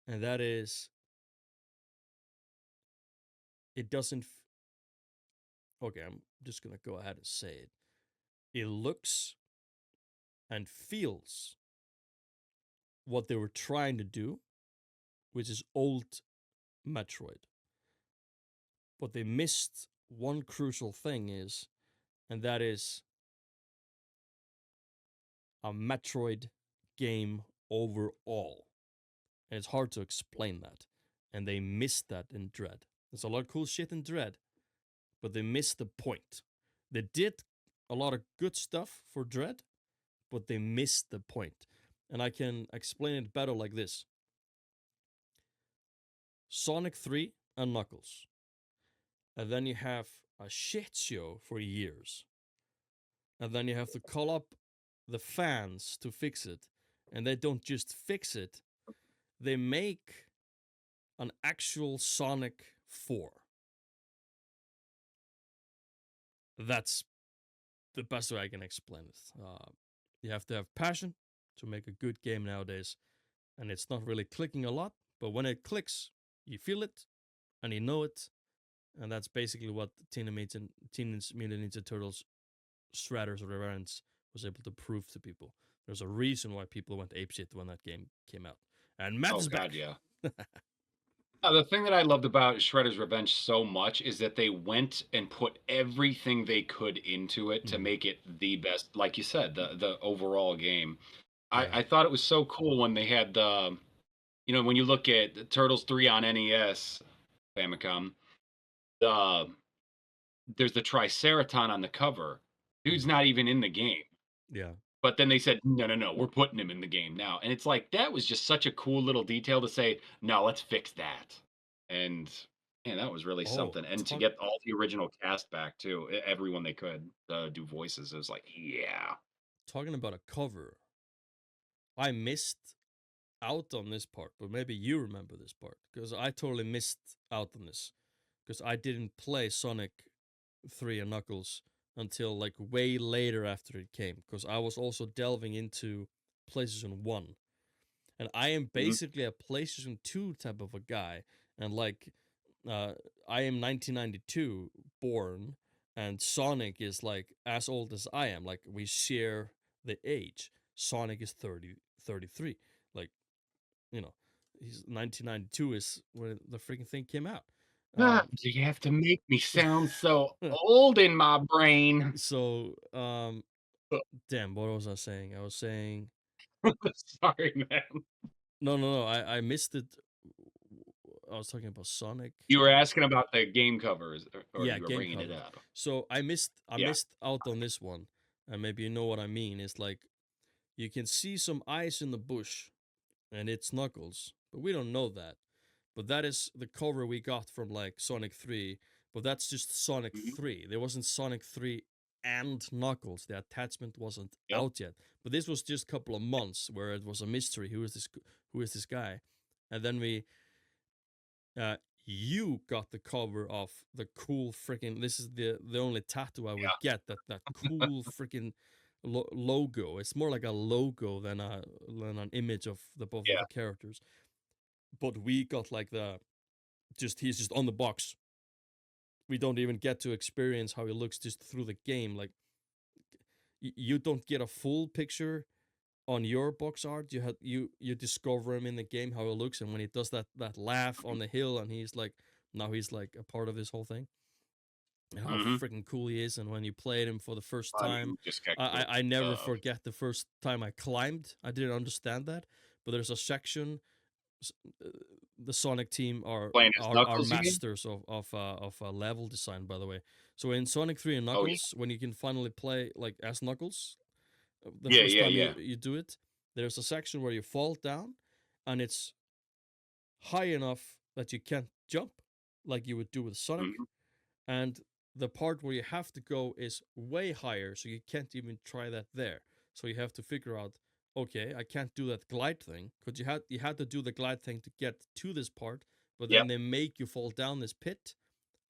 and that is it doesn't. Okay, I'm just gonna go ahead and say it. It looks and feels what they were trying to do, which is old Metroid. But they missed one crucial thing is, and that is a Metroid game overall. And it's hard to explain that. And they missed that in Dread. There's a lot of cool shit in Dread, but they missed the point. They did a lot of good stuff for Dread, but they missed the point. And I can explain it better like this: Sonic 3 and Knuckles. And then you have a shit show for years. And then you have to call up the fans to fix it. And they don't just fix it, they make an actual Sonic 4. That's the best way I can explain it. You have to have passion to make a good game nowadays, and it's not really clicking a lot, but when it clicks, you feel it and you know it, and that's basically what Teenage Mutant Ninja Turtles Shredder's Revenge was able to prove to people. There's a reason why people went apeshit when that game came out. And Matt Oh is god, back. yeah. The thing that I loved about Shredder's Revenge so much is that they went and put everything they could into it to Mhm. make it the best, like you said, the overall game. Yeah. I thought it was so cool when they had the, when you look at Turtles 3 on NES, Famicom, the there's the Triceraton on the cover. Dude's Mhm. not even in the game. Yeah. But then they said, "No, no, no, we're putting him in the game now." And it's like that was just such a cool little detail to say, "No, let's fix that." And man, that was really Oh, something. And to get all the original cast back too, everyone they could do voices. It was like, yeah. talking about a cover. I missed out on this part, but maybe you remember this part because I totally missed out on this because I didn't play Sonic 3 and Knuckles until like way later after it came because I was also delving into PlayStation 1. And I am Mhm. basically a PlayStation 2 type of a guy. And like, uh, I am 1992 born, and Sonic is like as old as I am. Like, we share the age. Sonic is 33. Like, you know, he's 1992 is when the freaking thing came out. Do you have to make me sound so old in my brain? so, damn, what was I saying? I was saying, Sorry, man. no, I missed it. I was talking about Sonic. You were asking about the game covers, or Yeah, you were game bringing it covers. up. So I Yeah. missed out on this one, and maybe you know what I mean. It's like you can see some eyes in the bush, and it's Knuckles, but we don't know that. But that is the cover we got from like Sonic 3, but that's just Sonic Mhm. 3. There wasn't Sonic 3 and Knuckles. The attachment wasn't Yep. out yet, but this was just a couple of months where it was a mystery. Who is this guy? And then uh, you got the cover of the cool freaking. This is the only tattoo I would get, that cool freaking logo. It's more like a logo than an image of the both of Yeah. the characters. But we got like he's just on the box. We don't even get to experience how he looks just through the game. Like you don't get a full picture on your box art. You discover him in the game how he looks, and when he does that laugh on the hill, and he's like a part of this whole thing. And how Mm-hmm. freaking cool he is, and when you played him for the first I time, mean, just got I never forget the first time I climbed. I didn't understand that, but there's a section. uh, The Sonic team playing as are Knuckles, you mean? masters of level design, by the way. So in Sonic 3 and Oh yeah. Knuckles, when you can finally play like as Knuckles, the Yeah, first yeah, time yeah. you do it, there's a section where you fall down, and it's high enough that you can't jump like you would do with Sonic, Mhm. and the part where you have to go is way higher, so you can't even try that there. So you have to figure out, okay, I can't do that glide thing, because you had to do the glide thing to get to this part, but then Yep. they make you fall down this pit.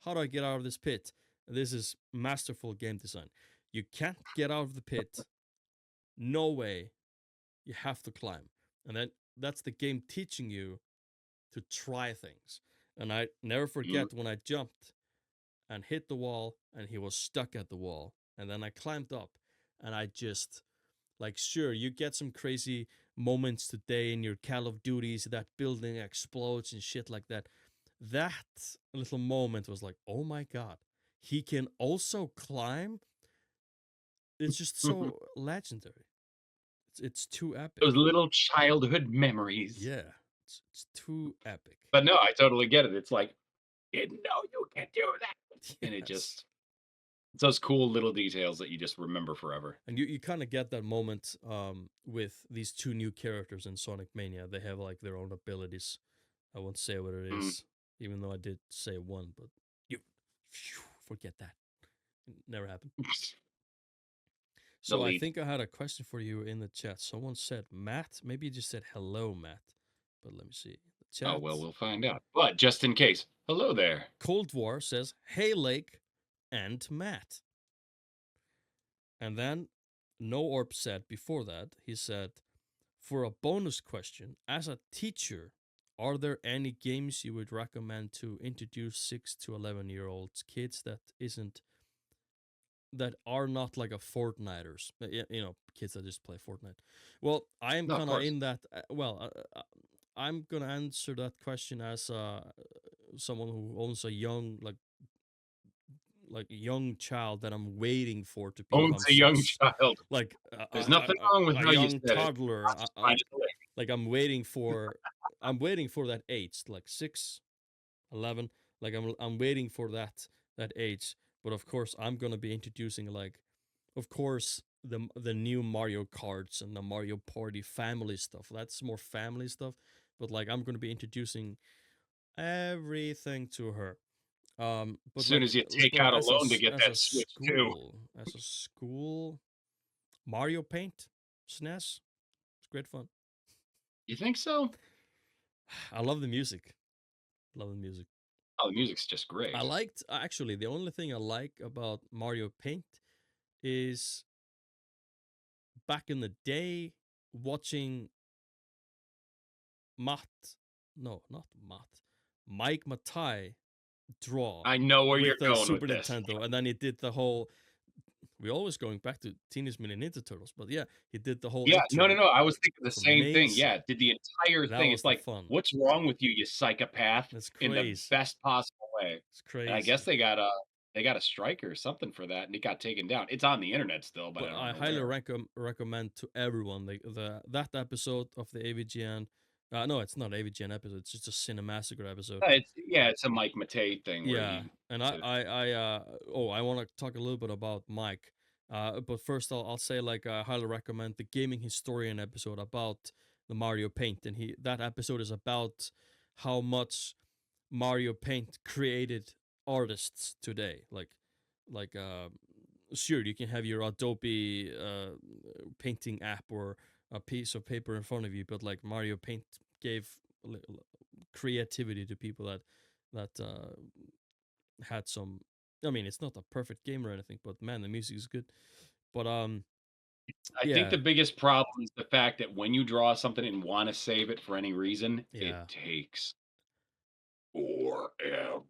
How do I get out of this pit? This is masterful game design. You can't get out of the pit. No way. You have to climb. And then that's the game teaching you to try things. And I never Mhm. forget when I jumped and hit the wall, and he was stuck at the wall. And then I climbed up, and I just, like, sure, you get some crazy moments today in your Call of Duties, that building explodes and shit like that. That little moment was like, oh my God, he can also climb. It's just so legendary. It's too epic. Those little childhood memories. Yeah, it's too epic. But no, I totally get it. It's like, "Didn't know you could do that." And it Yes. just it's those cool little details that you just remember forever. And you kind of get that moment with these two new characters in Sonic Mania. They have like their own abilities. I won't say what it Mhm. is, even though I did say one, but you forget that. It never happened. So I Delete. think I had a question for you in the chat. Someone said Matt. Maybe you just said hello, Matt. But let me see. The Oh, chat. well, we'll find out. But just in case, hello there. Cold War says, "Hey Lake and Matt." And then No Orb said before that, he said, for a bonus question, as a teacher, are there any games you would recommend to introduce 6 to 11-year-olds kids that are not like a Fortniters, kids that just play Fortnite? Well, I am No, of kind of course. in that. I'm gonna answer that question as someone who owns a young young child that I'm waiting for to Owns become a young 6, child. like There's nothing wrong with a how you young said it. toddler. I'll just find it later. Like I'm waiting for that age, like 6, 11. Like I'm waiting for that age. But of course, I'm gonna be introducing, like, of course, the new Mario Karts and the Mario Party family stuff. That's more family stuff. But like I'm gonna be introducing everything to her. As But soon as you take but out a loan to get as that a Switch too. school, Mario Paint, SNES, it's great fun. You think so? I love the music. Love the music. Oh, the music's just I great. liked, actually, the only thing I like about Mario Paint is back in the day watching Matt, no, not Matt, Mike Matai draw I know where you're with the going with Super this. Nintendo, and then he did the whole. We're always going back to Teenage Mutant Ninja Turtles, but yeah, he did the whole Yeah, no, no, intro. no, I was thinking the It's same thing, yeah, amazing. did the entire That thing, was it's the like, fun. "What's wrong with you, you psychopath?" That's in the crazy. best possible way, It's and I guess crazy. they got a strike or something for that, and it got taken down. It's on the internet still, but I But don't I know highly where. recommend to everyone that episode of the AVGN. No, it's not AVGN episode. It's just a Cinemassacre episode. It's a Mike Matei thing where Yeah, he and did it. I want to talk a little bit about Mike. But first I'll say, like, I highly recommend the Gaming Historian episode about the Mario Paint, and that episode is about how much Mario Paint created artists today, like sure, you can have your Adobe painting app or a piece of paper in front of you, but like Mario Paint gave creativity to people that had some. I mean, it's not a perfect game or anything, but man, the music is good. But I think yeah, the biggest problem is the fact that when you draw something and wanna save it for any reason, yeah, it takes forever.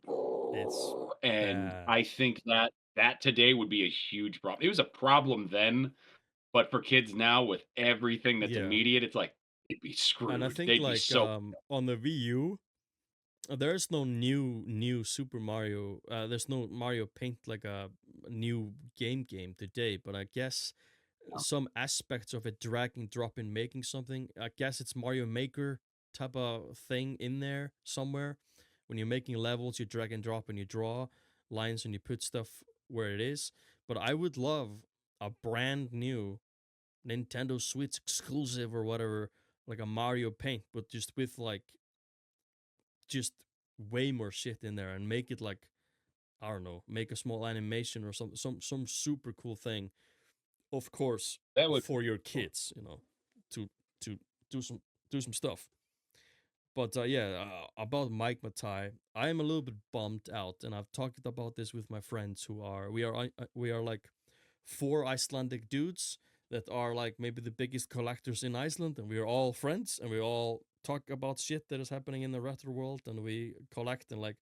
it's And bad. I think that that today would be a huge problem. It was a problem then, but for kids now with everything that's Yeah, immediate, it's like, they'd be and I screwed. think They'd be like so on the Wii U, there's no new Super Mario. There's no Mario Paint like a new game today, but I guess some aspects of it drag and drop in making something. I guess it's Mario Maker type of thing in there somewhere. When you're making levels, you drag and drop and you draw lines and you put stuff where it is. But I would love a brand new Nintendo Switch exclusive or whatever, like a Mario Paint, but just with like just way more shit in there and make it like I don't know, make a small animation or some super cool thing. Of course, that would for your cool. kids, to to do some stuff. But yeah, about Mike Matai, I am a little bit bummed out, and I've talked about this with my friends who are we are like four Icelandic dudes that are like maybe the biggest collectors in Iceland, and we are all friends, and we all talk about shit that is happening in the retro world, and we collect and like,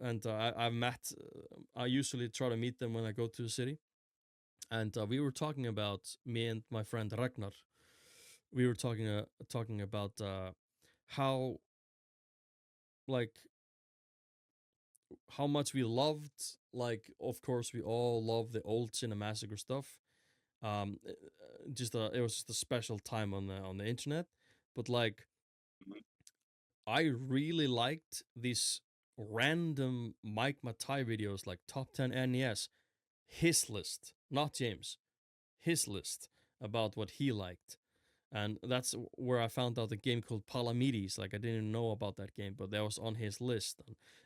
and I've met, I usually try to meet them when I go to the city, and we were talking about me and my friend Ragnar. We were talking about how like how much we loved, like, of course we all love the old Cinemassacre stuff. Just it was just a special time on the internet, but like Mhm, I really liked these random Mike Matai videos like top 10 NES, his list, not James, his list about what he liked. And that's where I found out a game called Palamedes. Like I didn't know about that game, but that was on his list,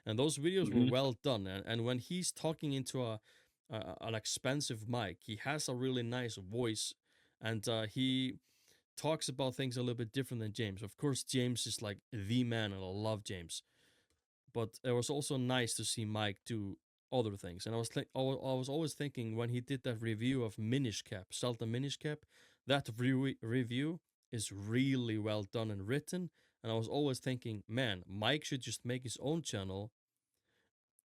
and those videos were mhm, well done. And when he's talking into an expensive mic, he has a really nice voice, and he talks about things a little bit different than James. Of course, James is like the man, and I love James. But it was also nice to see Mike do other things. And I was always thinking when he did that review of Minish Cap, Zelda Minish Cap, that review is really well done and written. And I was always thinking, man, Mike should just make his own channel.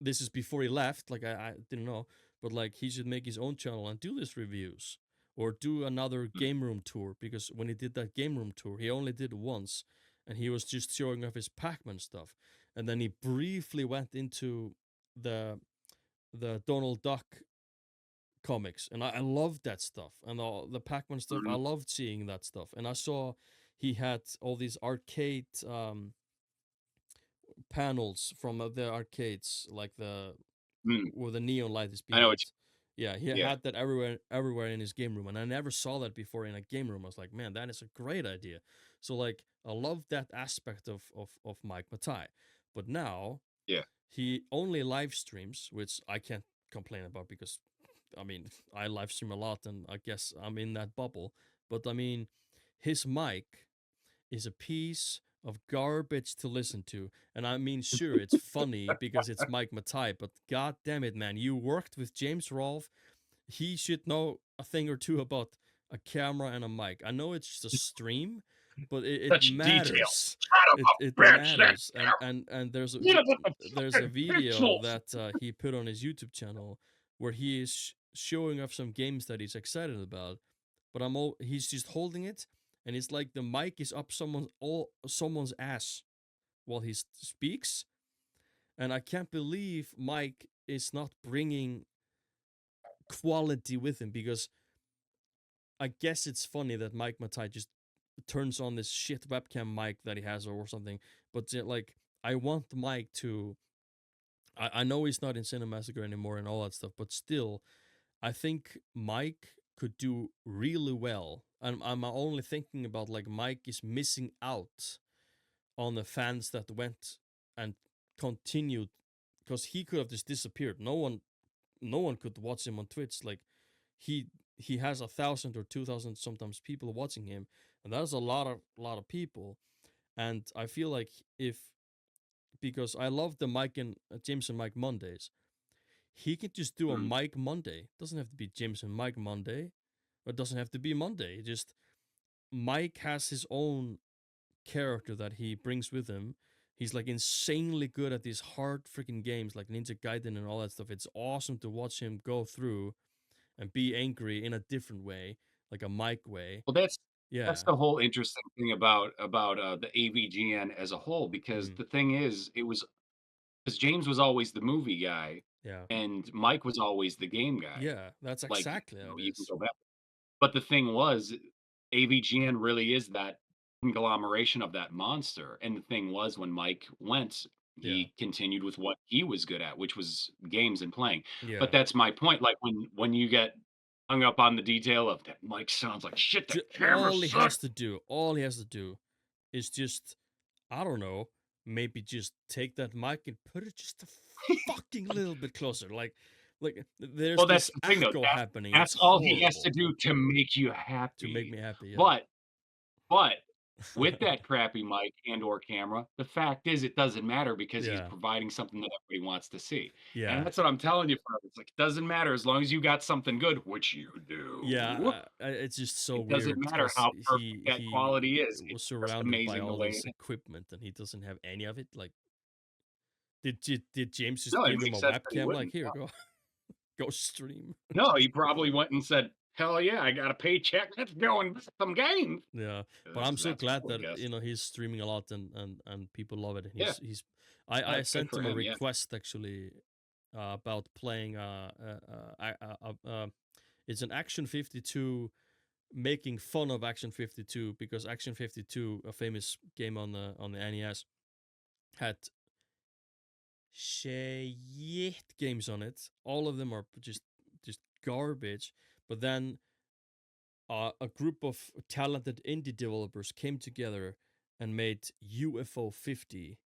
This is before he left, like I didn't know, but like he should make his own channel and do these reviews or do another mhm, game room tour, because when he did that game room tour, he only did it once, and he was just showing off his Pac-Man stuff, and then he briefly went into the Donald Duck comics, and I loved that stuff, and all the Pac-Man stuff. I mhm, loved seeing that stuff, and I saw he had all these arcade panels from the arcades, like the mm. where the neon light is I know behind. what Yeah, he you yeah. had that everywhere in his game room, and I never saw that before in a game room. I was like, man, that is a great idea. So like, I love that aspect of Mike Matai, but now Yeah. he only live streams, which I can't complain about because, I mean, I live stream a lot, and I guess I'm in that bubble. But I mean, his mic is a piece of garbage to listen to. And I mean, sure, it's funny because it's Mike Matai, but god damn it, man, you worked with James Rolfe. He should know a thing or two about a camera and a mic. I know it's just a stream, but it Such detail. matters. Son of It a bitch, that matters. And you know, the there's a fucking video pixels. that he put on his YouTube channel where he is showing off some games that he's excited about, but he's just holding it, and it's like the mic is up someone's ass while he speaks, and I can't believe Mike is not bringing quality with him, because I guess it's funny that Mike Matai just turns on this shit webcam mic that he has or something, but like I want Mike to. I know he's not in Cinemassacre anymore and all that stuff, but still, I think Mike could do really well. And I'm only thinking about like Mike is missing out on the fans that went and continued, because he could have just disappeared. No one no one could watch him on Twitch. Like he he has 1,000 or 2,000 sometimes people watching him, and that's a lot of people. And I feel like if because I love the Mike and James and Mike Mondays, he can just do a Mhm. Mike Monday. It doesn't have to be James and Mike Monday. Or it doesn't have to be Monday. Just Mike has his own character that he brings with him. He's like insanely good at these hard freaking games like Ninja Gaiden and all that stuff. It's awesome to watch him go through and be angry in a different way, like a Mike way. Well, that's Yeah. the whole interesting thing about the AVGN as a whole, because Mm. the thing is, it was because James was always the movie guy, Yeah. and Mike was always the game guy. Yeah. That's Like, exactly how it you can is. go back. But the thing was, AVGN really is that conglomeration of that monster, and the thing was when Mike went, Yeah. he continued with what he was good at, which was games and playing. But Yeah. that's my point, like, when you get hung up on the detail of that Mike sounds like shit, that camera sucks. All he has to do is just, I don't know, maybe just take that mic and put it just a fucking little bit closer. Like there's Well, that's this the thing, though, echo happening. It's that's all he has to horrible do to make you to make happy. me happy. Yeah. But But with that crappy mic and or camera, the fact is it doesn't matter because he's Yeah. providing something that everybody wants to see. And Yeah. that's what I'm telling you, folks. It's like, it doesn't matter as long as you got something good, which you do. Yeah, it's just so It doesn't weird matter because how perfect that he quality is. was It's just surrounded by amazing the all way this it is. equipment and he doesn't have any of it. Like, did James just No, it give him makes a sense that he webcam? Like, wouldn't. here, go go stream. No, he probably went and said, "Hell yeah, I got a paycheck. Let's go and visit some games." Yeah, but I'm 'Cause so that's glad cool, I that guess. he's streaming a lot and people love it. And Yeah, he's I good sent for him a him. Yeah, request actually about playing it's an Action 52 making fun of Action 52 because Action 52, a famous game on the NES, had shit games on it. All of them are just garbage. But then a group of talented indie developers came together and made UFO 50,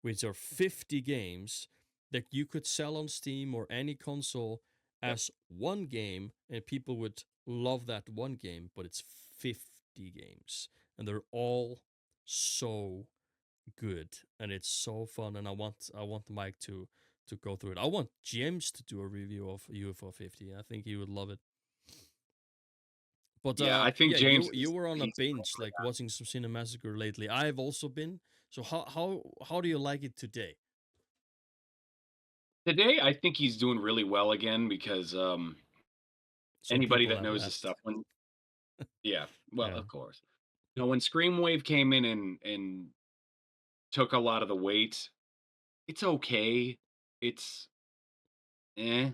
which are 50 games that you could sell on Steam or any console yep. as one game, and people would love that one game, but it's 50 games, and they're all so good, and it's so fun, and I want Mike to go through it. I want James to do a review of UFO 50. I think he would love it. But Yeah, I think yeah, James you is were on a he's binge, like watching some Cinemassacre lately. I've also been. So how do you like it today? today, I think he's doing really well again because, Some anybody people that have knows his left. stuff when yeah, well, Yeah. of course. You know, when Screamwave came in and took a lot of the weight, it's okay. It's eh,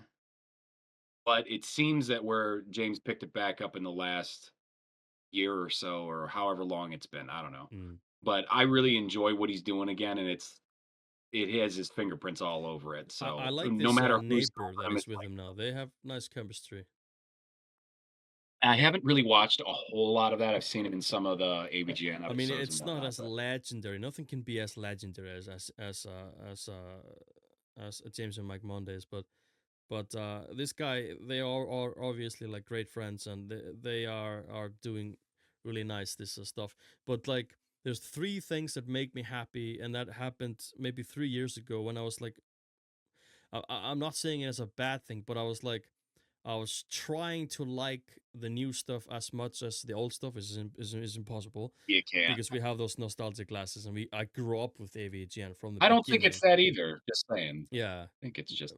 but it seems that where James picked it back up in the last year or so, or however long it's been, I don't know. Mm. But I really enjoy what he's doing again, and it has his fingerprints all over it. I So like no this matter who's neighbor helping that him, is it's with like him now. They have nice chemistry. I haven't really watched a whole lot of that. I've seen it in some of the ABGN I mean, episodes and it's not whatnot, as but legendary. Nothing can be as legendary as James and Mike Mondays, but this guy, they are obviously like great friends, and they are doing really nice this stuff. But like, there's three things that make me happy, and that happened maybe 3 years ago when I was like, I'm not saying it as a bad thing, but I was trying to like the new stuff as much as the old stuff is impossible you can. because we have those nostalgic glasses, and I grew up with AVGN from the I don't think it's beginning. that either. Just saying. Yeah, I think it's just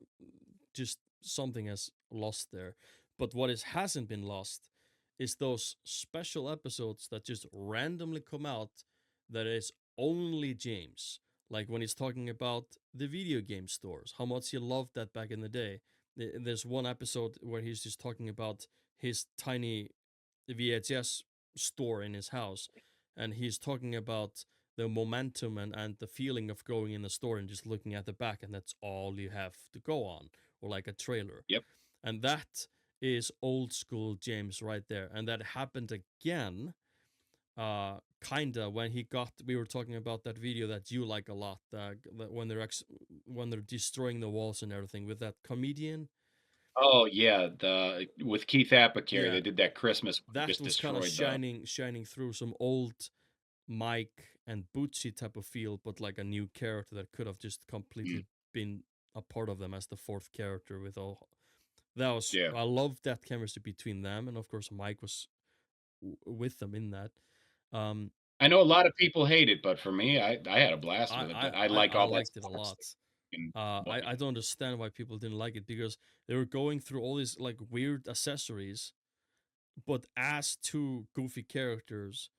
just something has lost there. But what is hasn't been lost is those special episodes that just randomly come out that is only James. Like when he's talking about the video game stores, how much he loved that back in the day. There's one episode where he's just talking about his tiny VHS store in his house, and he's talking about the momentum and the feeling of going in the store and just looking at the back, and that's all you have to go on, or like a trailer. yep. And that is old school James right there. And that happened again, kinda when we were talking about that video that you like a lot, when they're destroying the walls and everything with that comedian. Oh, yeah, the with Keith Apicary, Yeah, they did that Christmas one, that just was kind of destroyed the shining through some old Mike and Bootsy type of feel, but like a new character that could have just mm, completely been a part of them as the fourth character with all that was yeah. I loved that chemistry between them, and of course Mike was with them in that. Um, I know a lot of people hate it, but for me, I had a blast with it. I liked I all that liked it a sports lot. thing and I don't understand why people didn't like it because they were going through all these like weird accessories, but as two goofy characters,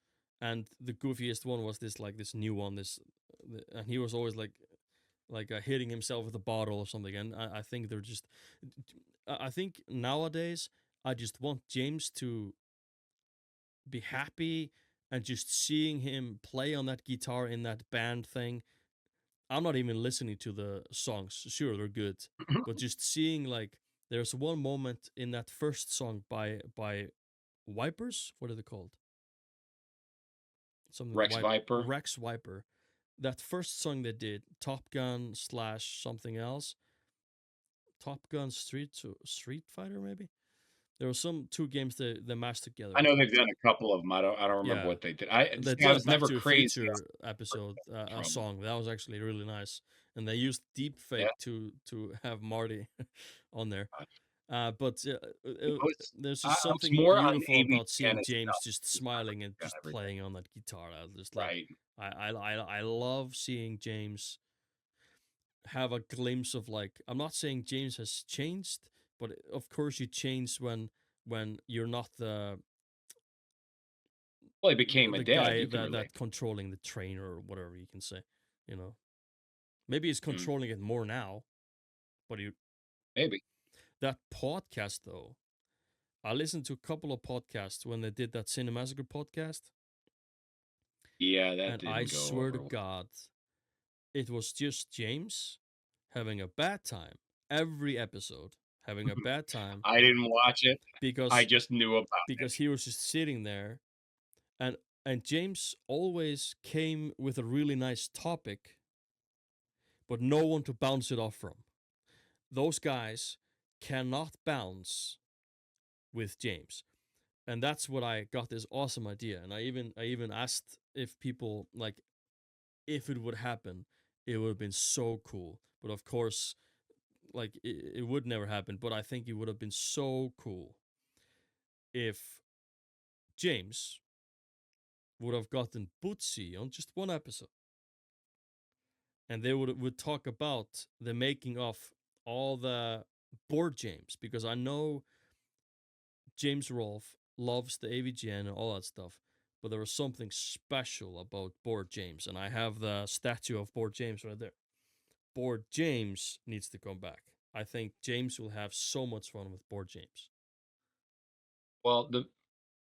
and the goofiest one was this new one, and he was always like hitting himself with a bottle or something. And I think they're just, I think nowadays I just want James to be happy and just seeing him play on that guitar in that band thing. I'm not even listening to the songs. Sure, they're good, but just seeing like there's one moment in that first song by Wipers. What are they called? Something Rex Viper. Rex Wiper. That first song they did, Top Gun slash something else, Top Gun Street Fighter maybe. There were some two games they mashed I together. know they've done a couple of them. I don't remember Yeah, what they did. I they see, I did a was Back never to the crazy Future episode, a from song that was actually really nice, and they used deep yeah. fake to have Marty on there. uh, But I was there's I just was something more on beautiful about seeing AVGN and James stuff. just Just not smiling and on just everything. playing on that guitar. I just like Right. I love seeing James have a glimpse of like I'm not saying James has changed, but of course you change when you're not Well, he became a the dad. guy You can that relate. controlling the train or whatever you can say, you know. Maybe he's Mm, controlling it more now, but he maybe. that podcast though. I listened to a couple of podcasts when they did that Cinemassacre podcast, Yeah, that and I didn't go swear to over well. God, it was just James having a bad time every episode, having a bad time I didn't watch it. I because just knew about it. he was just sitting there, and James always came with a really nice topic, but no one to bounce it off from. Those guys cannot bounce with James. And that's what I got this awesome idea. And I even asked if people like if it would happen, it would have been so cool. But of course, like it would never happen. But I think it would have been so cool if James would have gotten Bootsy on just one episode, and they would talk about the making of all the board games because I know James Rolfe loves the AVGN and all that stuff, but there was something special about Board James, and I have the statue of Board James right there. Board James needs to come back. I think James will have so much fun with Board James. Well, the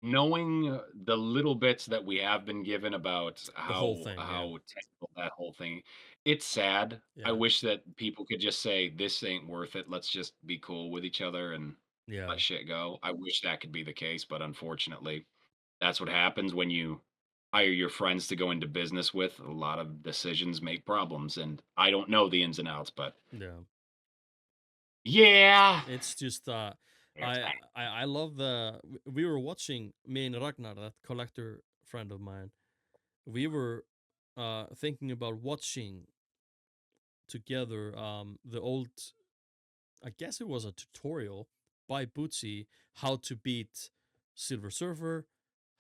knowing the little bits that we have been given about The whole how thing, yeah, how technical that whole thing, it's sad. I yeah, wish that people could just say, "This ain't worth it. Let's just be cool with each other and yeah, let shit go." I wish that could be the case, but unfortunately, that's what happens when you hire your friends to go into business with. A lot of decisions make problems, and I don't know the ins and outs, but yeah. yeah. It's just It's I love we were watching me and Ragnar, that collector friend of mine. We were thinking about watching together the old, I guess it was a tutorial by Bootsy how to beat Silver Surfer,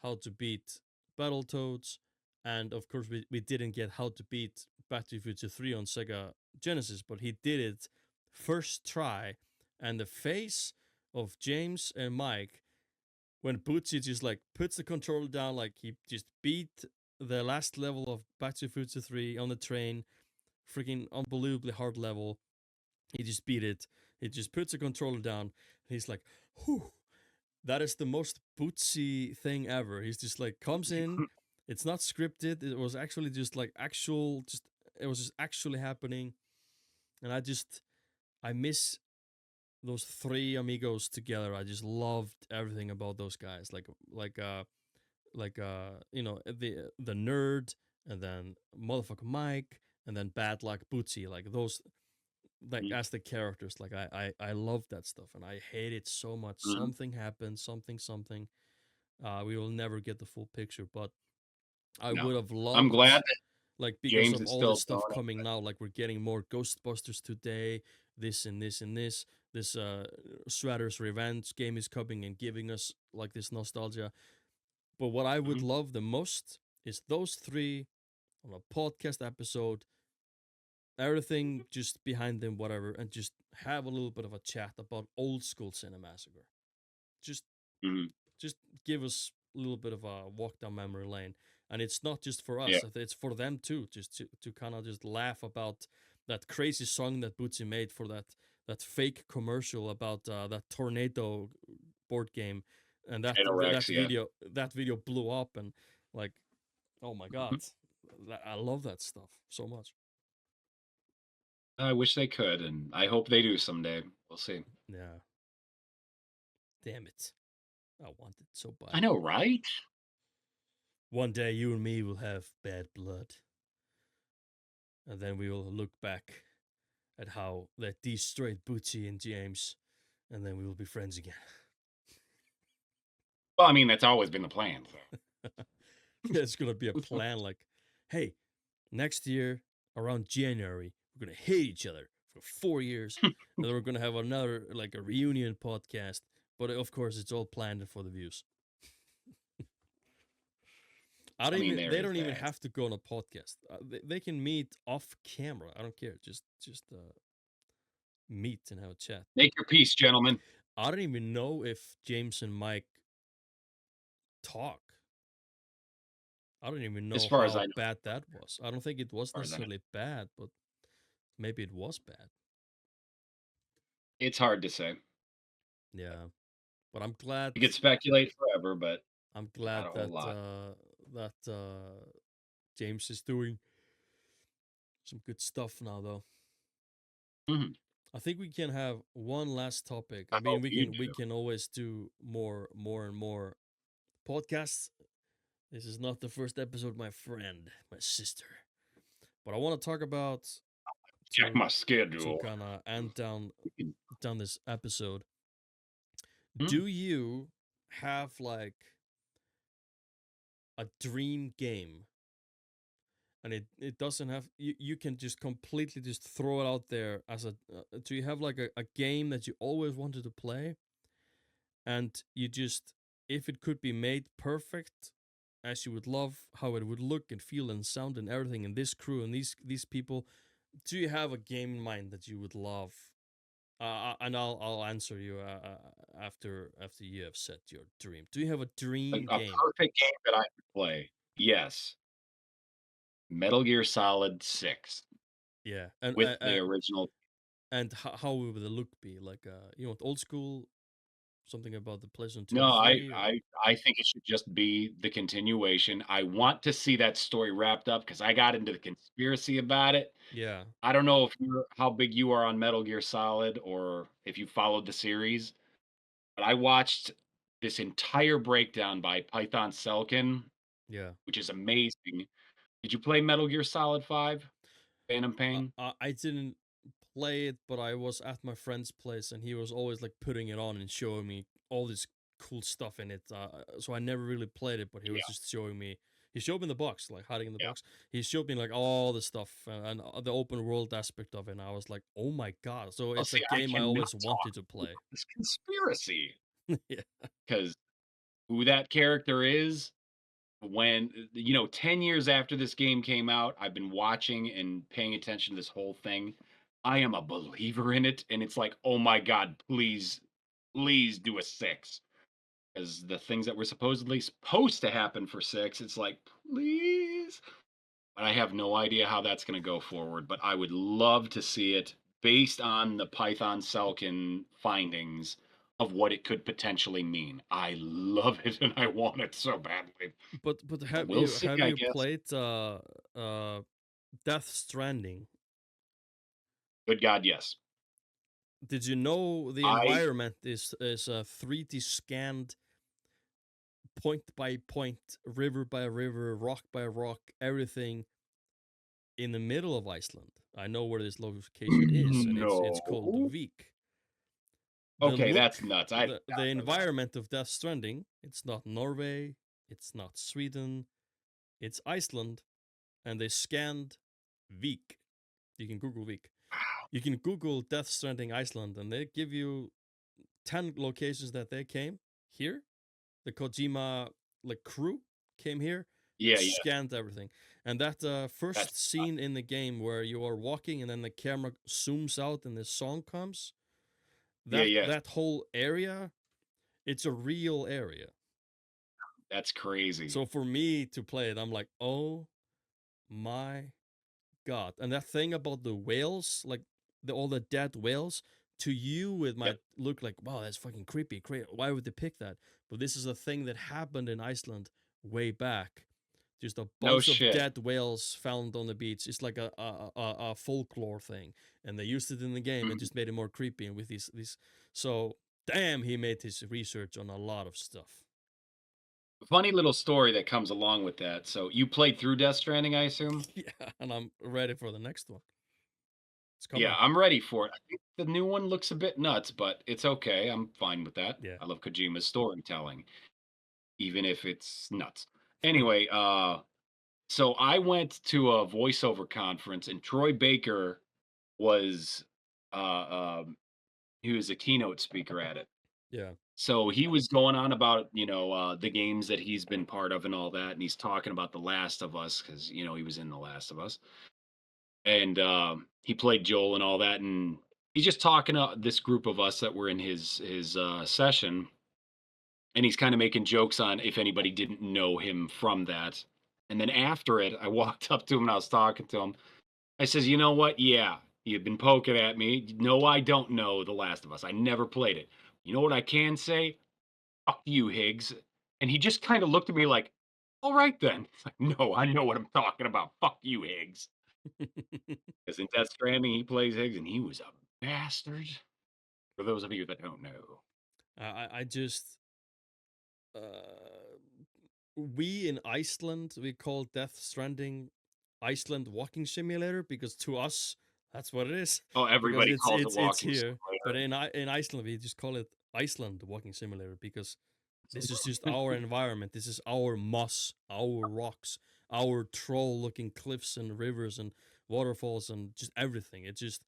how to beat Battletoads, and of course we didn't get how to beat Back to the Future 3 on Sega Genesis, but he did it first try, and the face of James and Mike when Bootsy just like puts the controller down, like he just beat the last level of Back to the Future 3 on the train, freaking unbelievably hard level. He just beat it. He just puts the controller down. He's like, whew, that is the most Bootsy thing ever. He's just like, comes in. It's not scripted. It was actually just like it was just actually happening. And I miss those three amigos together. I just loved everything about those guys. You know, the nerd, and then motherfucker Mike, and then bad luck Bootsy. Like those like Mhm. as the characters. Like I love that stuff, and I hate it so much. Mhm. Something happened, something. We will never get the full picture, but I No. would have I'm glad loved, that like, because James of is all this still stuff going at coming now, like we're getting more Ghostbusters today, this and this and this. This Shredder's Revenge game is coming and giving us like this nostalgia. But what I would Mhm. love the most is those three on a podcast episode, everything just behind them, whatever, and just have a little bit of a chat about old school Cinemassacre. Just Mhm. just give us a little bit of a walk down memory lane. And it's not just for Yeah. us, it's for them too, just to kind of just laugh about that crazy song that Bootsy made for that fake commercial about that tornado board game, and Anorexia. that video blew up, and like, oh my god, Mhm. I love that stuff so much. I wish they could, and I hope they do someday. We'll see. Yeah, damn it, I want it so I bad. know, right? One day you and me will have bad blood, and then we will look back at how they destroyed Bootsy and James, and then we will be friends again. Well, I mean, that's always been the plan, so. There's gonna be a plan like, hey, next year around January, we're gonna hate each other for 4 years, and then we're gonna have another like a reunion podcast. But of course, it's all planned for the views. I don't I mean, even. there They is don't even that. have to go on a podcast. They can meet off camera. I don't care. Just meet and have a chat. Make your peace, gentlemen. I don't even know if James and Mike talk. I don't even As know far as I how know, bad that was. I don't think it as was far as I know. necessarily bad, but maybe it was bad. It's hard to say. Yeah, but I'm glad. You could speculate forever, but I'm not glad a whole that lot. James is doing some good stuff now, though. Mhm. I think we can have one last topic. I I mean, hope you we do. can always do more and more podcasts. This is not the first episode, my friend, my sister. But I want to talk about Check to my schedule. kind of end down this episode. Mhm. Do you have like a dream game? And it doesn't have you can just completely just throw it out there as a do you have like a game that you always wanted to play, and you just, if it could be made perfect as you would love how it would look and feel and sound and everything, and this crew and these people, do you have a game in mind that you would love? And I'll answer you after you have set your dream. Do you have a dream A game? perfect game that I would play. Yes. Metal Gear Solid 6 Yeah, with the original. and how would the look be? Like you want old school, something about the PlayStation 2 No, or 3, or I think it should just be the continuation. I want to see that story wrapped up because I got into the conspiracy about it. yeah, I don't know if you're how big you are on Metal Gear Solid or if you followed the series, but I watched this entire breakdown by Python Selkin, yeah. which is amazing. Did you play Metal Gear Solid 5? Phantom Pain? I didn't play it, but I was at my friend's place, and he was always like putting it on and showing me all this cool stuff in it. So I never really played it, but he was Yeah, just showing me. He showed me the box, like hiding in the yeah. box. He showed me like all the stuff and the open world aspect of it. And I was like, oh my god! So Oh, it's a see, I game I cannot always talk wanted to play. about this conspiracy Yeah, because who that character is when 10 years after this game came out, I've been watching and paying attention to this whole thing. I am a believer in it, and it's like, oh my god, please do a 6. Because the things that were supposed to happen for 6, it's like, please. But I have no idea how that's going to go forward. But I would love to see it based on the Python Selkin findings of what it could potentially mean. I love it and I want it so badly. but But we'll see, have I you guess. played Death Stranding? Good God, yes. Did you know the I environment is a 3D scanned, point by point, river by river, rock by rock, everything in the middle of Iceland. I know where this location is, and it's called No. Vik. The Okay, look, that's nuts. I did the not know that. environment of Death Stranding, it's not Norway, it's not Sweden, it's Iceland, and they scanned Vik. You can Google Vik. You can Google Death Stranding Iceland, and they give you 10 locations that they came here. The Kojima like crew came here, Yeah, yeah. scanned everything, and that That's first scene in the game where you are walking and then the camera zooms out and the song comes. yeah, That yeah. that whole area, it's a real area. That's crazy. So for me to play it, I'm like, oh my god! And that thing about the whales, like all the dead whales, to you it Yep. might look like, wow, that's fucking creepy. Why would they pick that? But this is a thing that happened in Iceland way back. Just a No bunch of shit. dead whales found on the beach. It's like a folklore thing, and they used it in the game and Mhm. just made it more creepy. And with these, so damn, he made his research on a lot of stuff. Funny little story that comes along with that. So you played through Death Stranding, I assume? Yeah, and I'm ready for the next one. It's Yeah, coming. I'm ready for it. I think the new one looks a bit nuts, but it's okay. I'm fine with that. Yeah. I love Kojima's storytelling, even if it's nuts. Anyway, so I went to a voiceover conference and Troy Baker was he was a keynote speaker at it. Yeah. So he was going on about, the games that he's been part of and all that, and he's talking about The Last of Us because he was in The Last of Us, and he played Joel and all that, and he's just talking to this group of us that were in his session, and he's kind of making jokes on if anybody didn't know him from that. And then after it, I walked up to him and I was talking to him. I says, "You know what? Yeah, you've been poking at me. No, I don't know The Last of Us. I never played it. You know what I can say? Fuck you, Higgs." And he just kind of looked at me like, all right then. It's like, no, I know what I'm talking about. Fuck you, Higgs. Because in Death Stranding, he plays Higgs, and he was a bastard. For those of you that don't know. I just we in Iceland we call Death Stranding Iceland walking simulator because to us that's what it is Oh, because everybody it's calls it it's it's walking here. But simulator. in Iceland we just call it Iceland walking simulator because this is just our environment. This is our moss, our rocks, our troll looking cliffs and rivers and waterfalls and just everything. It's just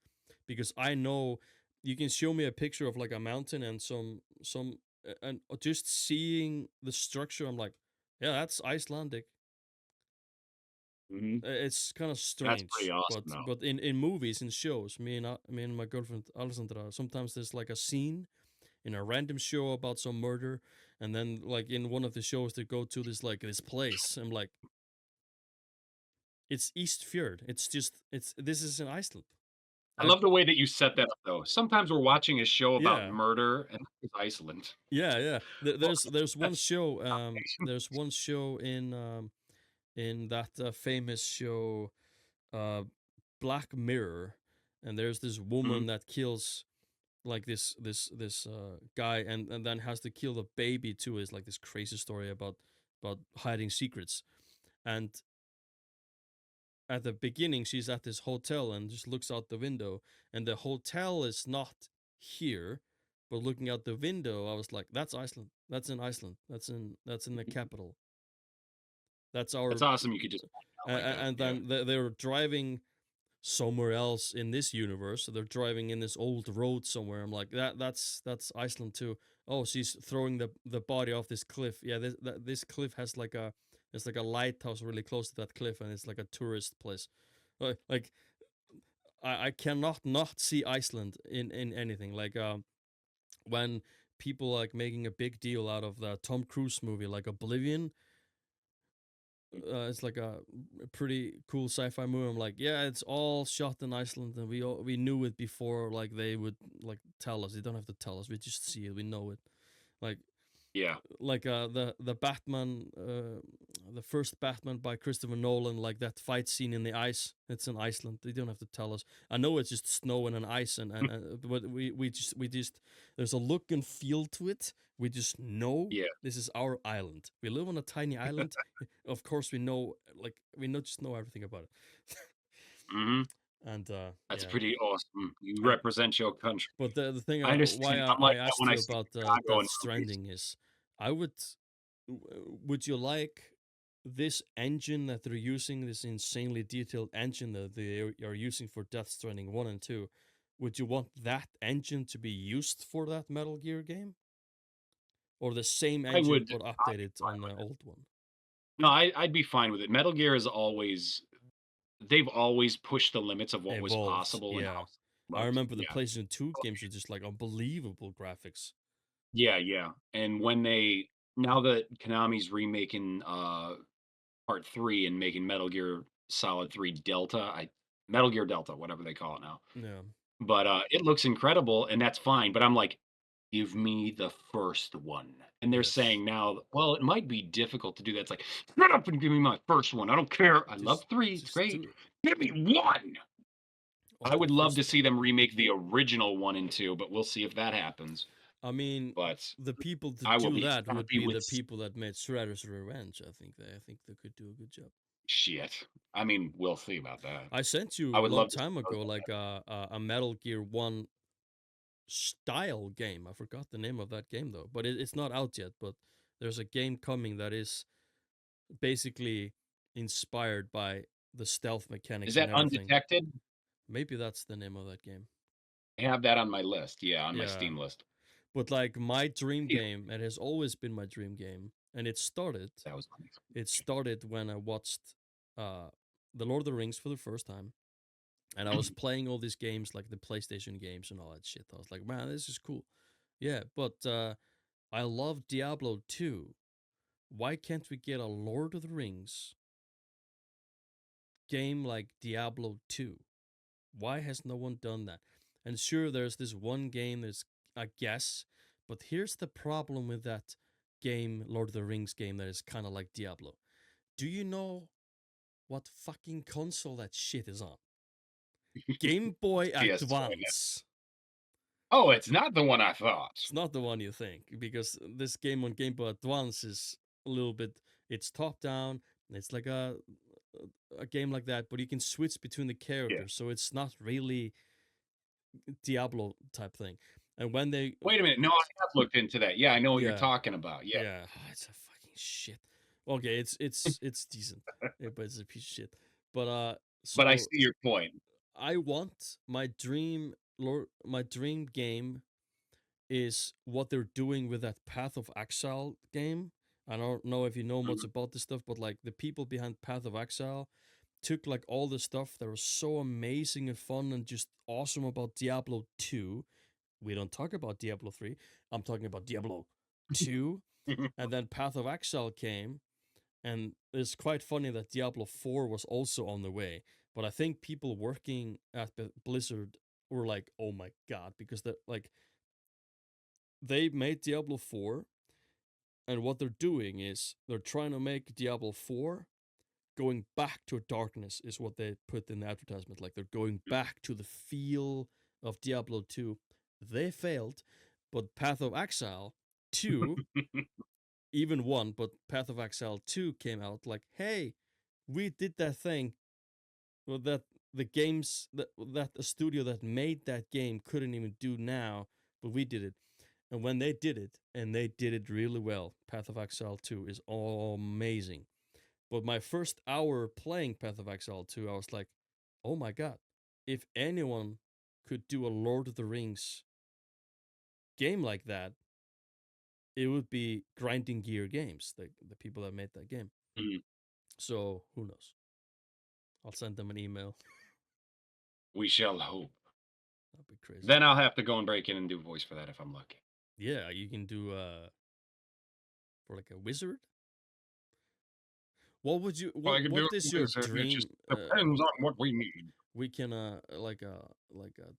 because I know you can show me a picture of like a mountain and some and just seeing the structure, I'm like, yeah, that's Icelandic. Mhm. It's kind of That's pretty strange, awesome, though. but in movies and shows, me and my girlfriend Alessandra, sometimes there's like a scene in a random show about some murder, and then like in one of the shows they go to this place. I'm like, it's East Fjord. It's just it's this is in Iceland. I I love the way that you set that up, though. Sometimes we're watching a show about Yeah, murder, and it's Iceland. yeah. Well, There's one that's show. combination. There's one show in that famous show, uh, Black Mirror, and there's this Mhm. woman that kills like this guy and then has to kill the baby too. Is like this crazy story about hiding secrets. And at the beginning she's at this hotel and just looks out the window, and the hotel is not here, but looking out the window I was like, that's Iceland, that's in Iceland, that's in the capital, that's That's our awesome. You could just point it out like that. and Yeah. then they're driving somewhere else in this universe, so they're driving in this old road somewhere. I'm like, that's Iceland too. Oh, she's throwing the body off this cliff. Yeah, this cliff has like a, it's like a lighthouse really close to that cliff, and it's like a tourist place. Like I cannot not see Iceland in anything. Like when people like making a big deal out of the Tom Cruise movie like Oblivion. It's like a pretty cool sci-fi movie. I'm like, yeah, it's all shot in Iceland, and we knew it before. Like they would like tell us. They don't have to tell us. We just see it. We know it. Like Yeah. the Batman, the first Batman by Christopher Nolan, like that fight scene in the ice. It's in Iceland. They don't have to tell us. I know it's just snow and an ice, and but we just there's a look and feel to it. We just know Yeah. this is our island. We live on a tiny island. Of course, we know, like we know just know everything about it. Mhm. And That's yeah, pretty awesome. You and represent your country. but the thing I why understand. I'm I like that asked when I you see about Chicago Death in movies. Stranding is, I would you like this engine that they're using, this insanely detailed engine that they are using for Death Stranding 1 and 2? Would you want that engine to be used for that Metal Gear game, or the same I engine would but I'd be updated fine on the with it. old one? No, I'd be fine with it. Metal Gear is always they've always pushed the limits of what was Evolved, possible and yeah. how I much remember the yeah. PlayStation 2 games were just like unbelievable graphics. Yeah, yeah, and when they now that Konami's remaking, Part 3 and making Metal Gear Solid 3 Delta, I Metal Gear Delta, whatever they call it now. Yeah. But, it looks incredible, and that's fine, but I'm like, "Give me the first one." And they're Yes. saying now, "Well, it might be difficult to do that." It's like, "Shut up and give me my first one. I don't care. I love Just 3, it's just great. do it. Give me 1." Oh, I the would love to first see them remake the original 1 and 2, but we'll see if that happens. I mean, But the people to I will do be that would happy be with the people that made Shredder's Revenge. I think they could do a good job. shit. I mean, we'll see about that. I sent I you a would long love to see time those ago go like back. a Metal Gear 1 style game. I forgot the name of that game though, but it's not out yet, but there's a game coming that is basically inspired by the stealth Is mechanics and that everything. Undetected? Maybe that's the name of that game. I have that on my list. Yeah, on my Yeah. Steam list. But like my dream Yeah, game, it has always been my dream game, and that was funny. it started when I watched uh The Lord of the Rings for the first time, and I was playing all these games like the PlayStation games and all that shit. I was like, man, this is cool. Yeah, but I love Diablo 2. Why can't we get a Lord of the Rings game like Diablo 2? Why has no one done that? And sure, there's this one game that's I guess, but here's the problem with that game, Lord of the Rings game, that is kind of like Diablo. Do you know what fucking console that shit is on? Game Boy PS2 in it. Advance. Oh, it's not the one I thought. It's not the one you think, because this game on Game Boy Advance is a little bit. It's top down. It's like a game like that, but you can switch between the Yeah. characters, so it's not really Diablo type thing. And when they, Wait a minute. No, I have looked into that. Yeah, I know what you're yeah, talking about. Yeah. yeah, it's a fucking shit. Okay, it's decent, but it's a piece of shit. But But I so see your point. I want my dream game is what they're doing with that Path of Exile game. I don't know if you know much Mhm. about this stuff, but like the people behind Path of Exile took like all the stuff that was so amazing and fun and just awesome about Diablo 2. We don't talk about Diablo 3. I'm talking about Diablo 2. And then Path of Exile came, and it's quite funny that Diablo 4 was also on the way. But I think people working at Blizzard were like, "Oh my god," because they made Diablo 4, and what they're doing is they're trying to make Diablo 4 going back to darkness, is what they put in the advertisement. Like they're going back to the feel of Diablo 2. They failed, but Path of Exile 2, even 1, but Path of Exile 2 came out like, hey, we did that thing that the games that a studio that made that game couldn't even do now, but we did it. And when they did it, and they did it really well, Path of Exile 2 is amazing. But my first hour playing Path of Exile 2, I was like, oh my god, if anyone could do a Lord of the Rings game like that, it would be Grinding Gear Games, the people that made that game. Mhm. So who knows? I'll send them an email. We shall hope. That'd be crazy. Then I'll have to go and break in and do voice for that if I'm lucky. Yeah, you can do for like a wizard. What would you Well, I can do what it is your because it just dream depends on what we need. we can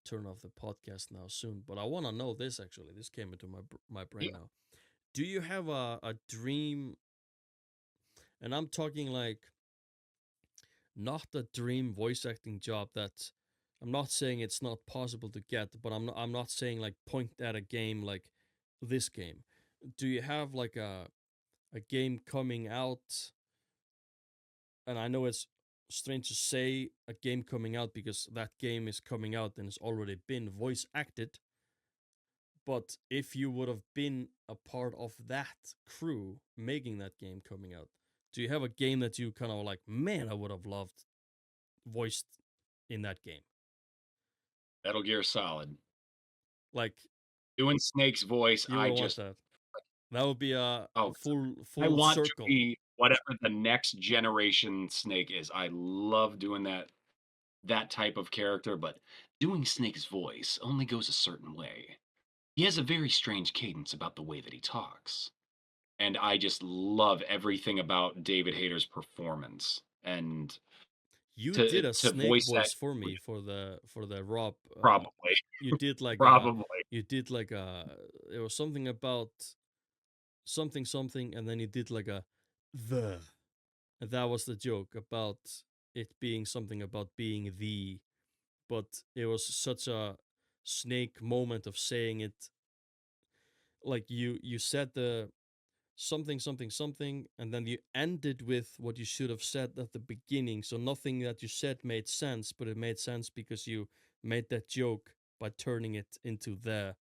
turn off the podcast now soon, but I want to know this actually. This came into my brain Yeah. now. Do you have a dream, and I'm talking like not a dream voice acting job that I'm not saying it's not possible to get, but I'm not saying like point at a game like this game. Do you have like a game coming out, and I know it's strange to say a game coming out because that game is coming out and it's already been voice acted. But if you would have been a part of that crew making that game coming out, do you have a game that you kind of like, man, I would have loved voiced in that game? Metal Gear Solid. Like Doing Snake's voice, you would want that. That would be a oh, I full want to circle. be whatever the next generation Snake is. I love doing that type of character, but doing Snake's voice only goes a certain way. He has a very strange cadence about the way that he talks. And I just love everything about David Hayter's performance. And You did to a to snake voice that voice for me for the Rob. probably, You did like a probably. you did like a it was something about something something, and then you did like a the, and that was the joke about it being something about being the, but it was such a snake moment of saying it like you said the something something something and then you ended with what you should have said at the beginning, so nothing that you said made sense, but it made sense because you made that joke by turning it into the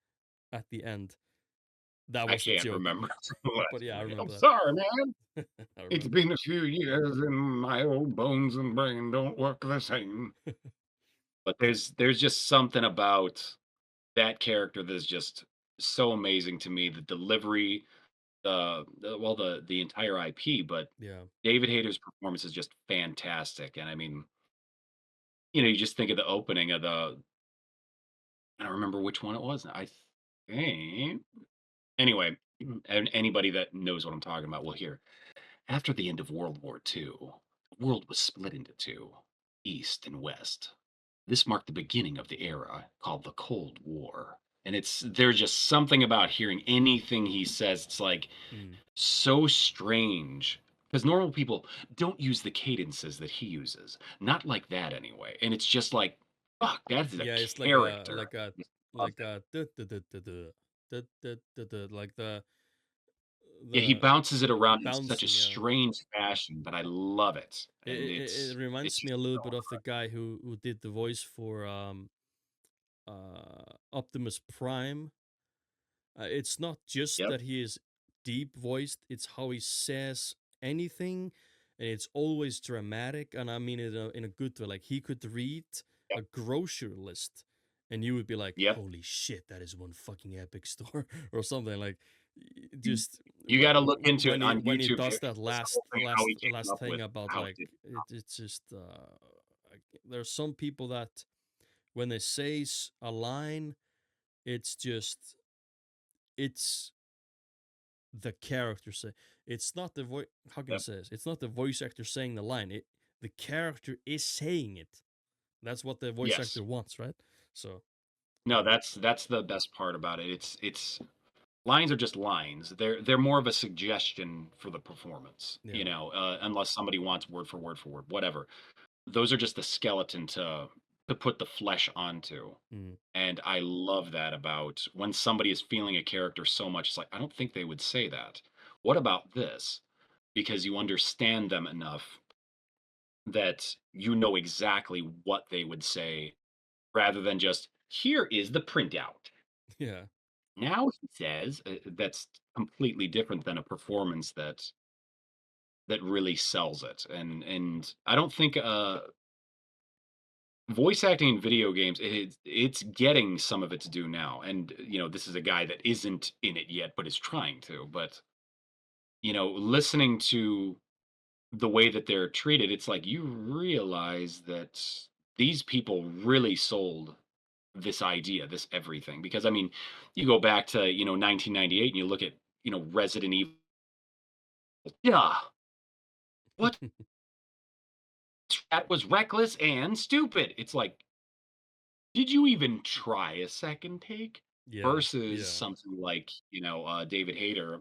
at the end. That I was the can't joke. remember what But yeah, I I'm remember sorry, man. that. I It's remember been a few years and my old bones and brain don't work the same. that. But there's just something about that character that's just so amazing to me. The delivery, the entire IP, but Yeah. David Hayter's performance is just fantastic. And I mean, you just think of the opening of I don't remember which one it was. I think anyway, and anybody that knows what I'm talking about will hear. After the end of World War II, the world was split into two, East and West. This marked the beginning of the era called the Cold War. And there's just something about hearing anything he says. It's like Mm. so strange. Because normal people don't use the cadences that he uses. Not like that anyway. And it's just like, fuck, that's a Yeah, it's character. Just love like a duh, duh, duh, duh, duh, duh, duh, duh, duh, like Yeah, he the bounces it around in such a bouncing. Yeah, strange fashion, but I love it. And it it's reminds me just a little so bit of the guy who did the voice for Optimus Prime. It's not just yep, that he is deep voiced; it's how he says anything, and it's always dramatic. And I mean it in a good way. Like he could read yep, a grocery list, and you would be like, yep. "Holy shit, that is one fucking epic store," or something like. You Just you gotta look into it on when he YouTube. does that It's the whole thing how he came last up thing with about how he like did it's just there's some people that when they say a line, it's just it's the character say. It's not the voice. How can I it. say this? It's not the voice actor saying the line. The character is saying it. That's what the voice Yes. actor wants, right? So No, that's the best part about it. It's lines are just lines. They're more of a suggestion for the performance, yeah. unless somebody wants word for word, whatever. Those are just the skeleton to put the flesh onto. Mm. And I love that about when somebody is feeling a character so much, it's like, I don't think they would say that. What about this? Because you understand them enough that you know exactly what they would say rather than just, here is the printout. Yeah. Now he says that's completely different than a performance that really sells it. And I don't think voice acting in video games it's getting some of its due now. And this is a guy that isn't in it yet but is trying to. But listening to the way that they're treated, it's like you realize that these people really sold this idea, this everything. Because I mean, you go back to 1998 and you look at Resident Evil. Yeah, what, that was reckless and stupid. It's like, did you even try a second take? Yeah. Versus Yeah. something like, David Hayter,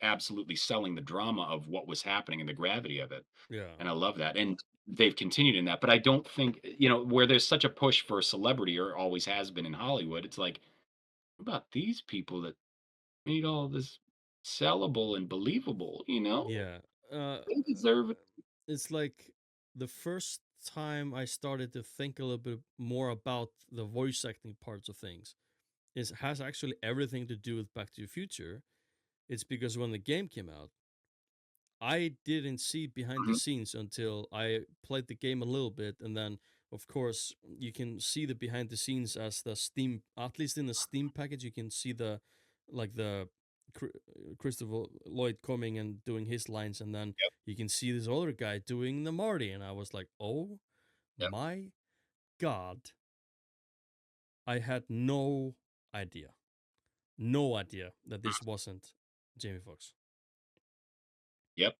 absolutely selling the drama of what was happening and the gravity of it. Yeah. And I love that. And they've continued in that. But I don't think, where there's such a push for celebrity or always has been in Hollywood, it's like, what about these people that made all this sellable and believable, Yeah. They deserve it. It's like the first time I started to think a little bit more about the voice acting parts of things has actually everything to do with Back to the Future. It's because when the game came out, I didn't see behind the Mhm. scenes until I played the game a little bit, and then of course you can see the behind the scenes as the Steam, at least in the Steam package, you can see the like the Christopher Lloyd coming and doing his lines, and then Yep. you can see this other guy doing the Marty, and I was like, oh Yep. my god, I had idea, no idea that this wasn't Jamie Foxx. Yep.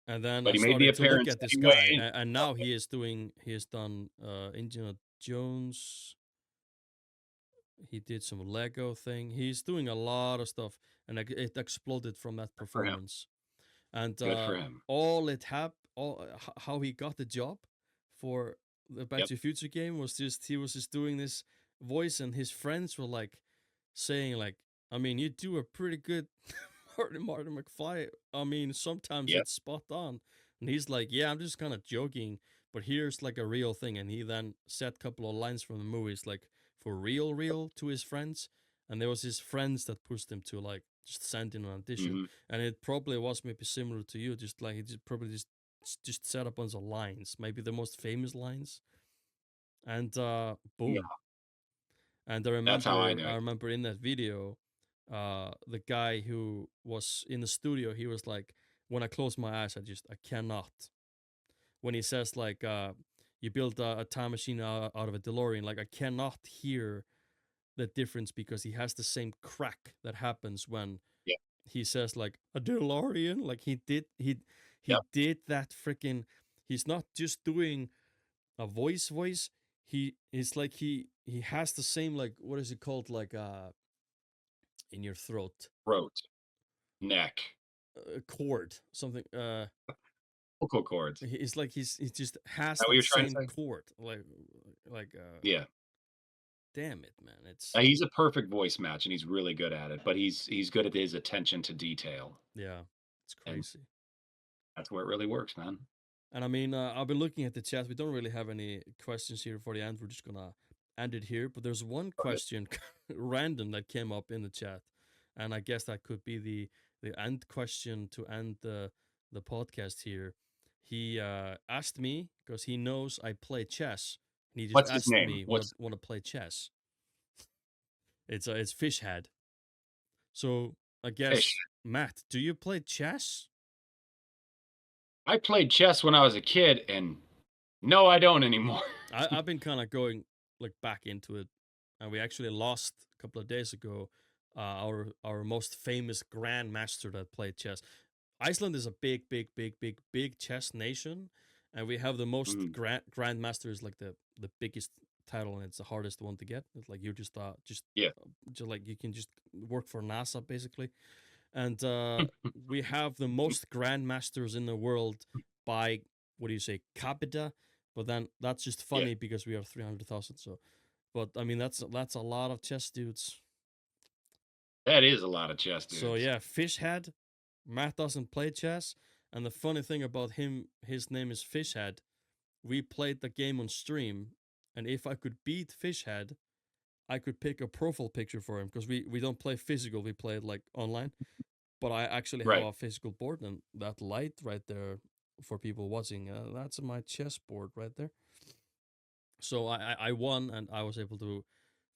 And then But I he made the started to look appearance at this guy, anyway. and now he has done Indiana Jones. He did some Lego thing. He's doing a lot of stuff, and it exploded from that Good for him. performance. And Good for him. how he got the job for the Back Yep. to the Future game was just he was just doing this voice, and his friends were like saying like, I mean, you do a pretty good Martin McFly. I mean, sometimes Yep. it's spot on. And he's like, yeah, I'm just kind of joking, but here's like a real thing. And he then said a couple of lines from the movies, like for real to his friends. And there was his friends that pushed him to like just send in an audition. Mhm. And it probably was maybe similar to you, just like he probably just set up on the lines, maybe the most famous lines. And Yeah. boom. And That's how I knew I it. remember in that video, the guy who was in the studio, he was like, when I close my eyes, I cannot. When he says like, you built a time machine out of a DeLorean, like I cannot hear the difference because he has the same crack that happens when Yep. he says like a DeLorean. Like he Yep. did that freaking. He's not just doing a voice. He is like he has the same like what is it called like in your throat Throat. Neck. chord something Vocal cords. it's like he just Is has that what that you're trying to same say? chord like Yeah. damn it man it's He's a perfect voice match, and he's really good at it, but he's good at his attention to detail, yeah it's and crazy. that's where it really works, man. And I mean I've been looking at the chat. We don't really have any questions here for the end. We're just gonna end it here, but there's one Okay. question random that came up in the chat, and I guess that could be the end question to end the podcast here. He asked me because he knows I play chess, and he just What's his asked name? me What's want to play chess. It's Fishhead. So I Fish? guess Matt, do you play chess? I played chess when I was a kid, and no, I don't anymore. I've been kind of going like back into it, and we actually lost a couple of days ago our most famous grandmaster that played chess. Iceland is a big chess nation, and we have the most Mhm. grandmasters, like the biggest title, and it's the hardest one to get. It's like you Yeah. just like you can just work for NASA basically, and we have the most grandmasters in the world by what do you say capita, but then that's just Yeah. funny because we are 300,000. So, but I mean that's a lot of chess dudes. That is a lot of chess So dudes. yeah, Fishhead. Matt doesn't play chess, and the funny thing about him, his name is Fishhead. We played the game on stream, and if I could beat Fishhead, I could pick a profile picture for him because we don't play physical, we play it like online. But I actually have Right. a physical board, and that light right there for people watching, that's my chessboard right there. So I won, and I was able to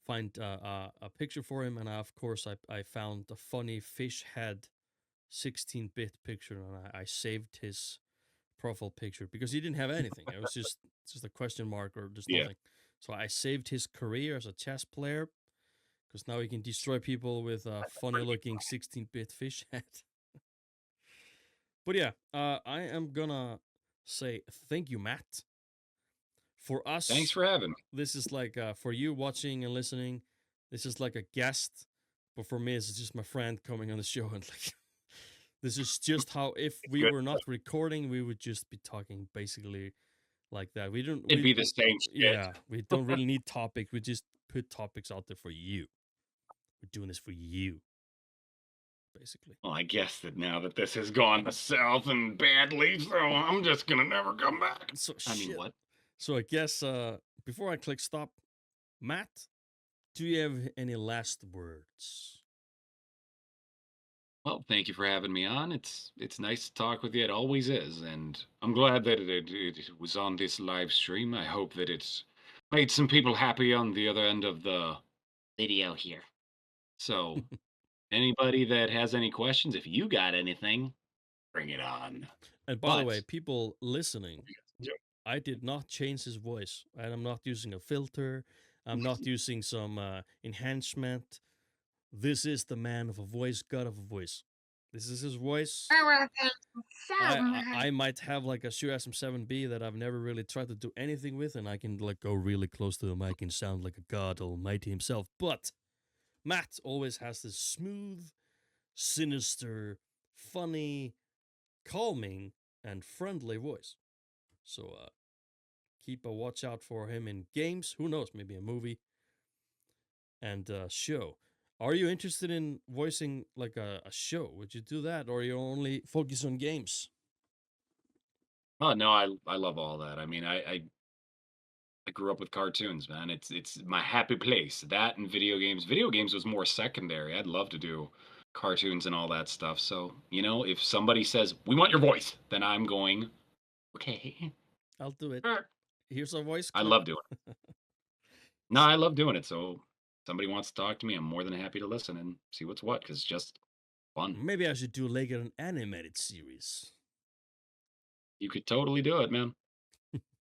find a picture for him, and of course I found a funny fish head 16-bit picture, and I saved his profile picture because he didn't have anything. It was just a question mark or just Yeah. nothing. So I saved his career as a chess player because now he can destroy people with a funny Pretty looking 16-bit fish head. But yeah, I am gonna say thank you, Matt. For Thanks us, for having me. this is like for you watching and listening, this is like a guest. But for me, it's just my friend coming on the show, and like this is just how if It's we good. were not recording, we would just be talking basically like that. We don't It'd be the same shit. yeah, we don't really need topics. We just put topics out there for you. We're doing this for you. basically. Well, I guess that now that this has gone south and badly, so I'm just gonna never come back. So I mean, shit. what? So I guess before I click stop, Matt, do you have any last words? Well, thank you for having me on. It's nice to talk with you. It always is, and I'm glad that it was on this live stream. I hope that it's made some people happy on the other end of the video here. So, anybody that has any questions, if you got anything, bring it on. And by the way, But people listening, I did not change his voice, and I'm not using a filter. I'm not using some enhancement. This is the man of a voice, god of a voice. This is his voice. I might have like a Shure SM7B that I've never really tried to do anything with, and I can like go really close to the mic and sound like a god almighty himself. But Matt always has this smooth, sinister, funny, calming, and friendly voice. So keep a watch out for him in games. Who knows? Maybe a movie and a show. Are you interested in voicing like a show? Would you do that, or you only focus on games? oh no, I love all that. I mean, I grew up with cartoons, man. It's my happy place. That and video games. Video games was more secondary. I'd love to do cartoons and all that stuff. So, if somebody says, "We want your voice," then I'm going, "Okay." I'll do it. Sure. Here's a voice I clip. love doing it. No, I love doing it. So, if somebody wants to talk to me, I'm more than happy to listen and see what's what cuz it's just fun. Maybe I should do like an animated series. You could totally do it, man.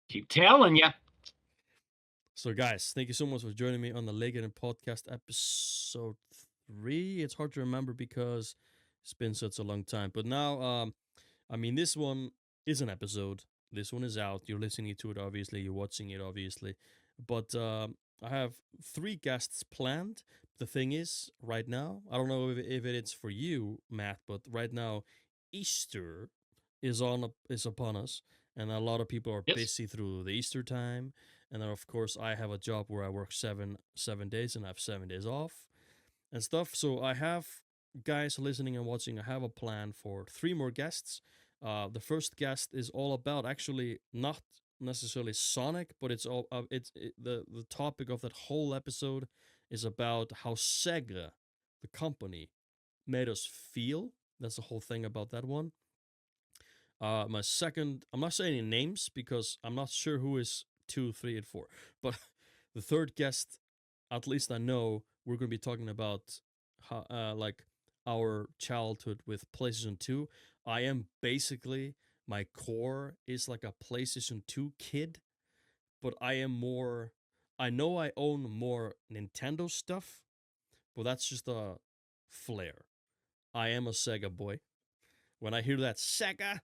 Keep telling you. So, guys, thank you so much for joining me on the Leikjarinn podcast episode 3. It's hard to remember because it's been such a long time. But now, I mean, this one is an episode. This one is out. You're listening to it, obviously. You're watching it, obviously. But I have 3 guests planned. The thing is, right now, I don't know if it's for you, Matt, but right now, Easter is upon us, and a lot of people are Yes. busy through the Easter time. And then, of course, I have a job where I work seven days, and I have 7 days off and stuff. So I have guys listening and watching. I have a plan for 3 more guests. The first guest is all about actually not necessarily Sonic, but the topic of that whole episode is about how Sega, the company, made us feel. That's the whole thing about that one. My second, I'm not saying any names because I'm not sure who is 2, 3, and 4. But the third guest, at least I know, we're going to be talking about how, like our childhood with PlayStation 2. I am basically, my core is like a PlayStation 2 kid, but I know I own more Nintendo stuff, but that's just a flair. I am a Sega boy. When I hear that Sega,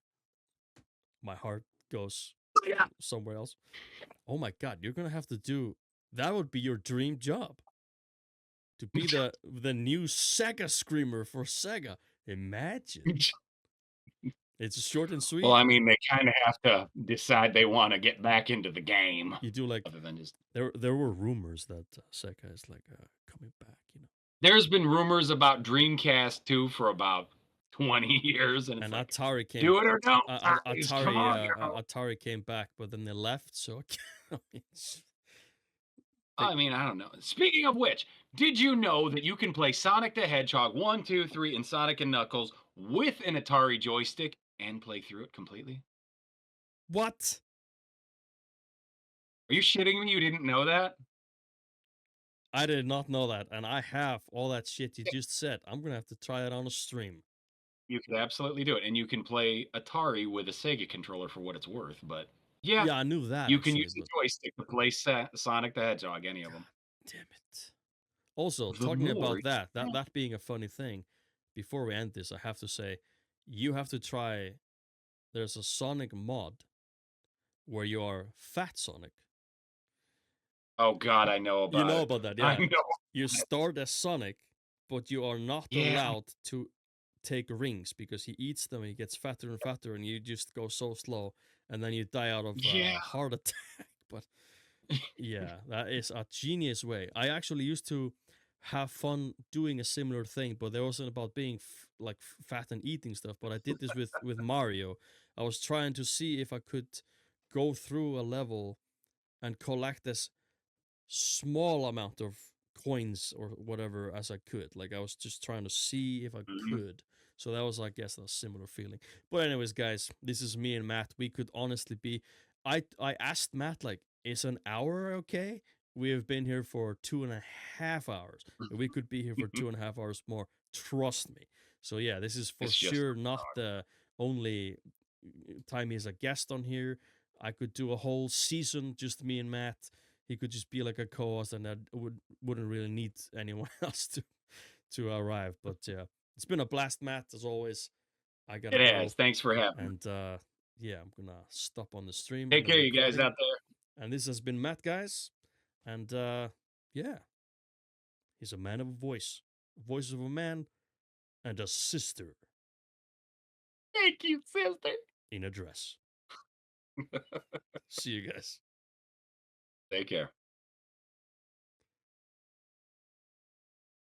my heart goes Yeah. somewhere else. Oh my god, you're gonna have to do that. Would be your dream job to be the new Sega screamer for Sega. Imagine. It's short and Well, sweet. I mean, they kind of have to decide they want to get back into the game, You do like other than just. there were rumors that Sega is like coming back. There's been rumors about Dreamcast 2 for about 20 years, and it's And like, Atari came. do it or don't, guys. Come Atari on, girl. Atari came back, but then they left. So they, I mean, I don't know. Speaking of which, did you know that you can play Sonic the Hedgehog 1, 2, 3, and Sonic and Knuckles with an Atari joystick and play through it completely? what? Are you shitting me? You didn't know that? I did not know that, and I have all that shit you just said. I'm gonna have to try it on a stream. You could absolutely do it, and you can play Atari with a Sega controller for what it's worth. But yeah, Yeah, I knew that you can actually, use the but joystick to play Sonic the Hedgehog, any of them. damn it. Also, The talking more, about that being a funny thing, before we end this, I have to say, you have to try. There's a Sonic mod where you are Fat Sonic. oh God, I know You about know it. about that, I yeah? know. You start as Sonic, but you are not Yeah, allowed to take rings because he eats them and he gets fatter and fatter, and you just go so slow, and then you die out of yeah. heart attack. But yeah, that is a genius way. I actually used to have fun doing a similar thing, but there wasn't about being like fat and eating stuff. But I did this with Mario. I was trying to see if I could go through a level and collect this small amount of coins or whatever as I could. Like I was just trying to see if I Mhm. could. So that was, I guess, a similar feeling. But anyways, guys, this is me and Matt. We could honestly be. I asked Matt like, is an hour okay? We have been here for 2.5 hours. And we could be here for 2.5 hours more. Trust me. So yeah, this is for It's just sure not the only time he's a guest on here. I could do a whole season just me and Matt. He could just be like a co-host, and that wouldn't really need anyone else to arrive. But yeah, it's been a blast, Matt, as always. I gotta it has. go, Thanks for having me. and yeah, I'm gonna stop on the stream Take and the care, you guys recording. out there. And this has been Matt, guys, and yeah, he's a man of a voice of a man, and a sister Thank you, sister. in a dress. See you guys. Take care.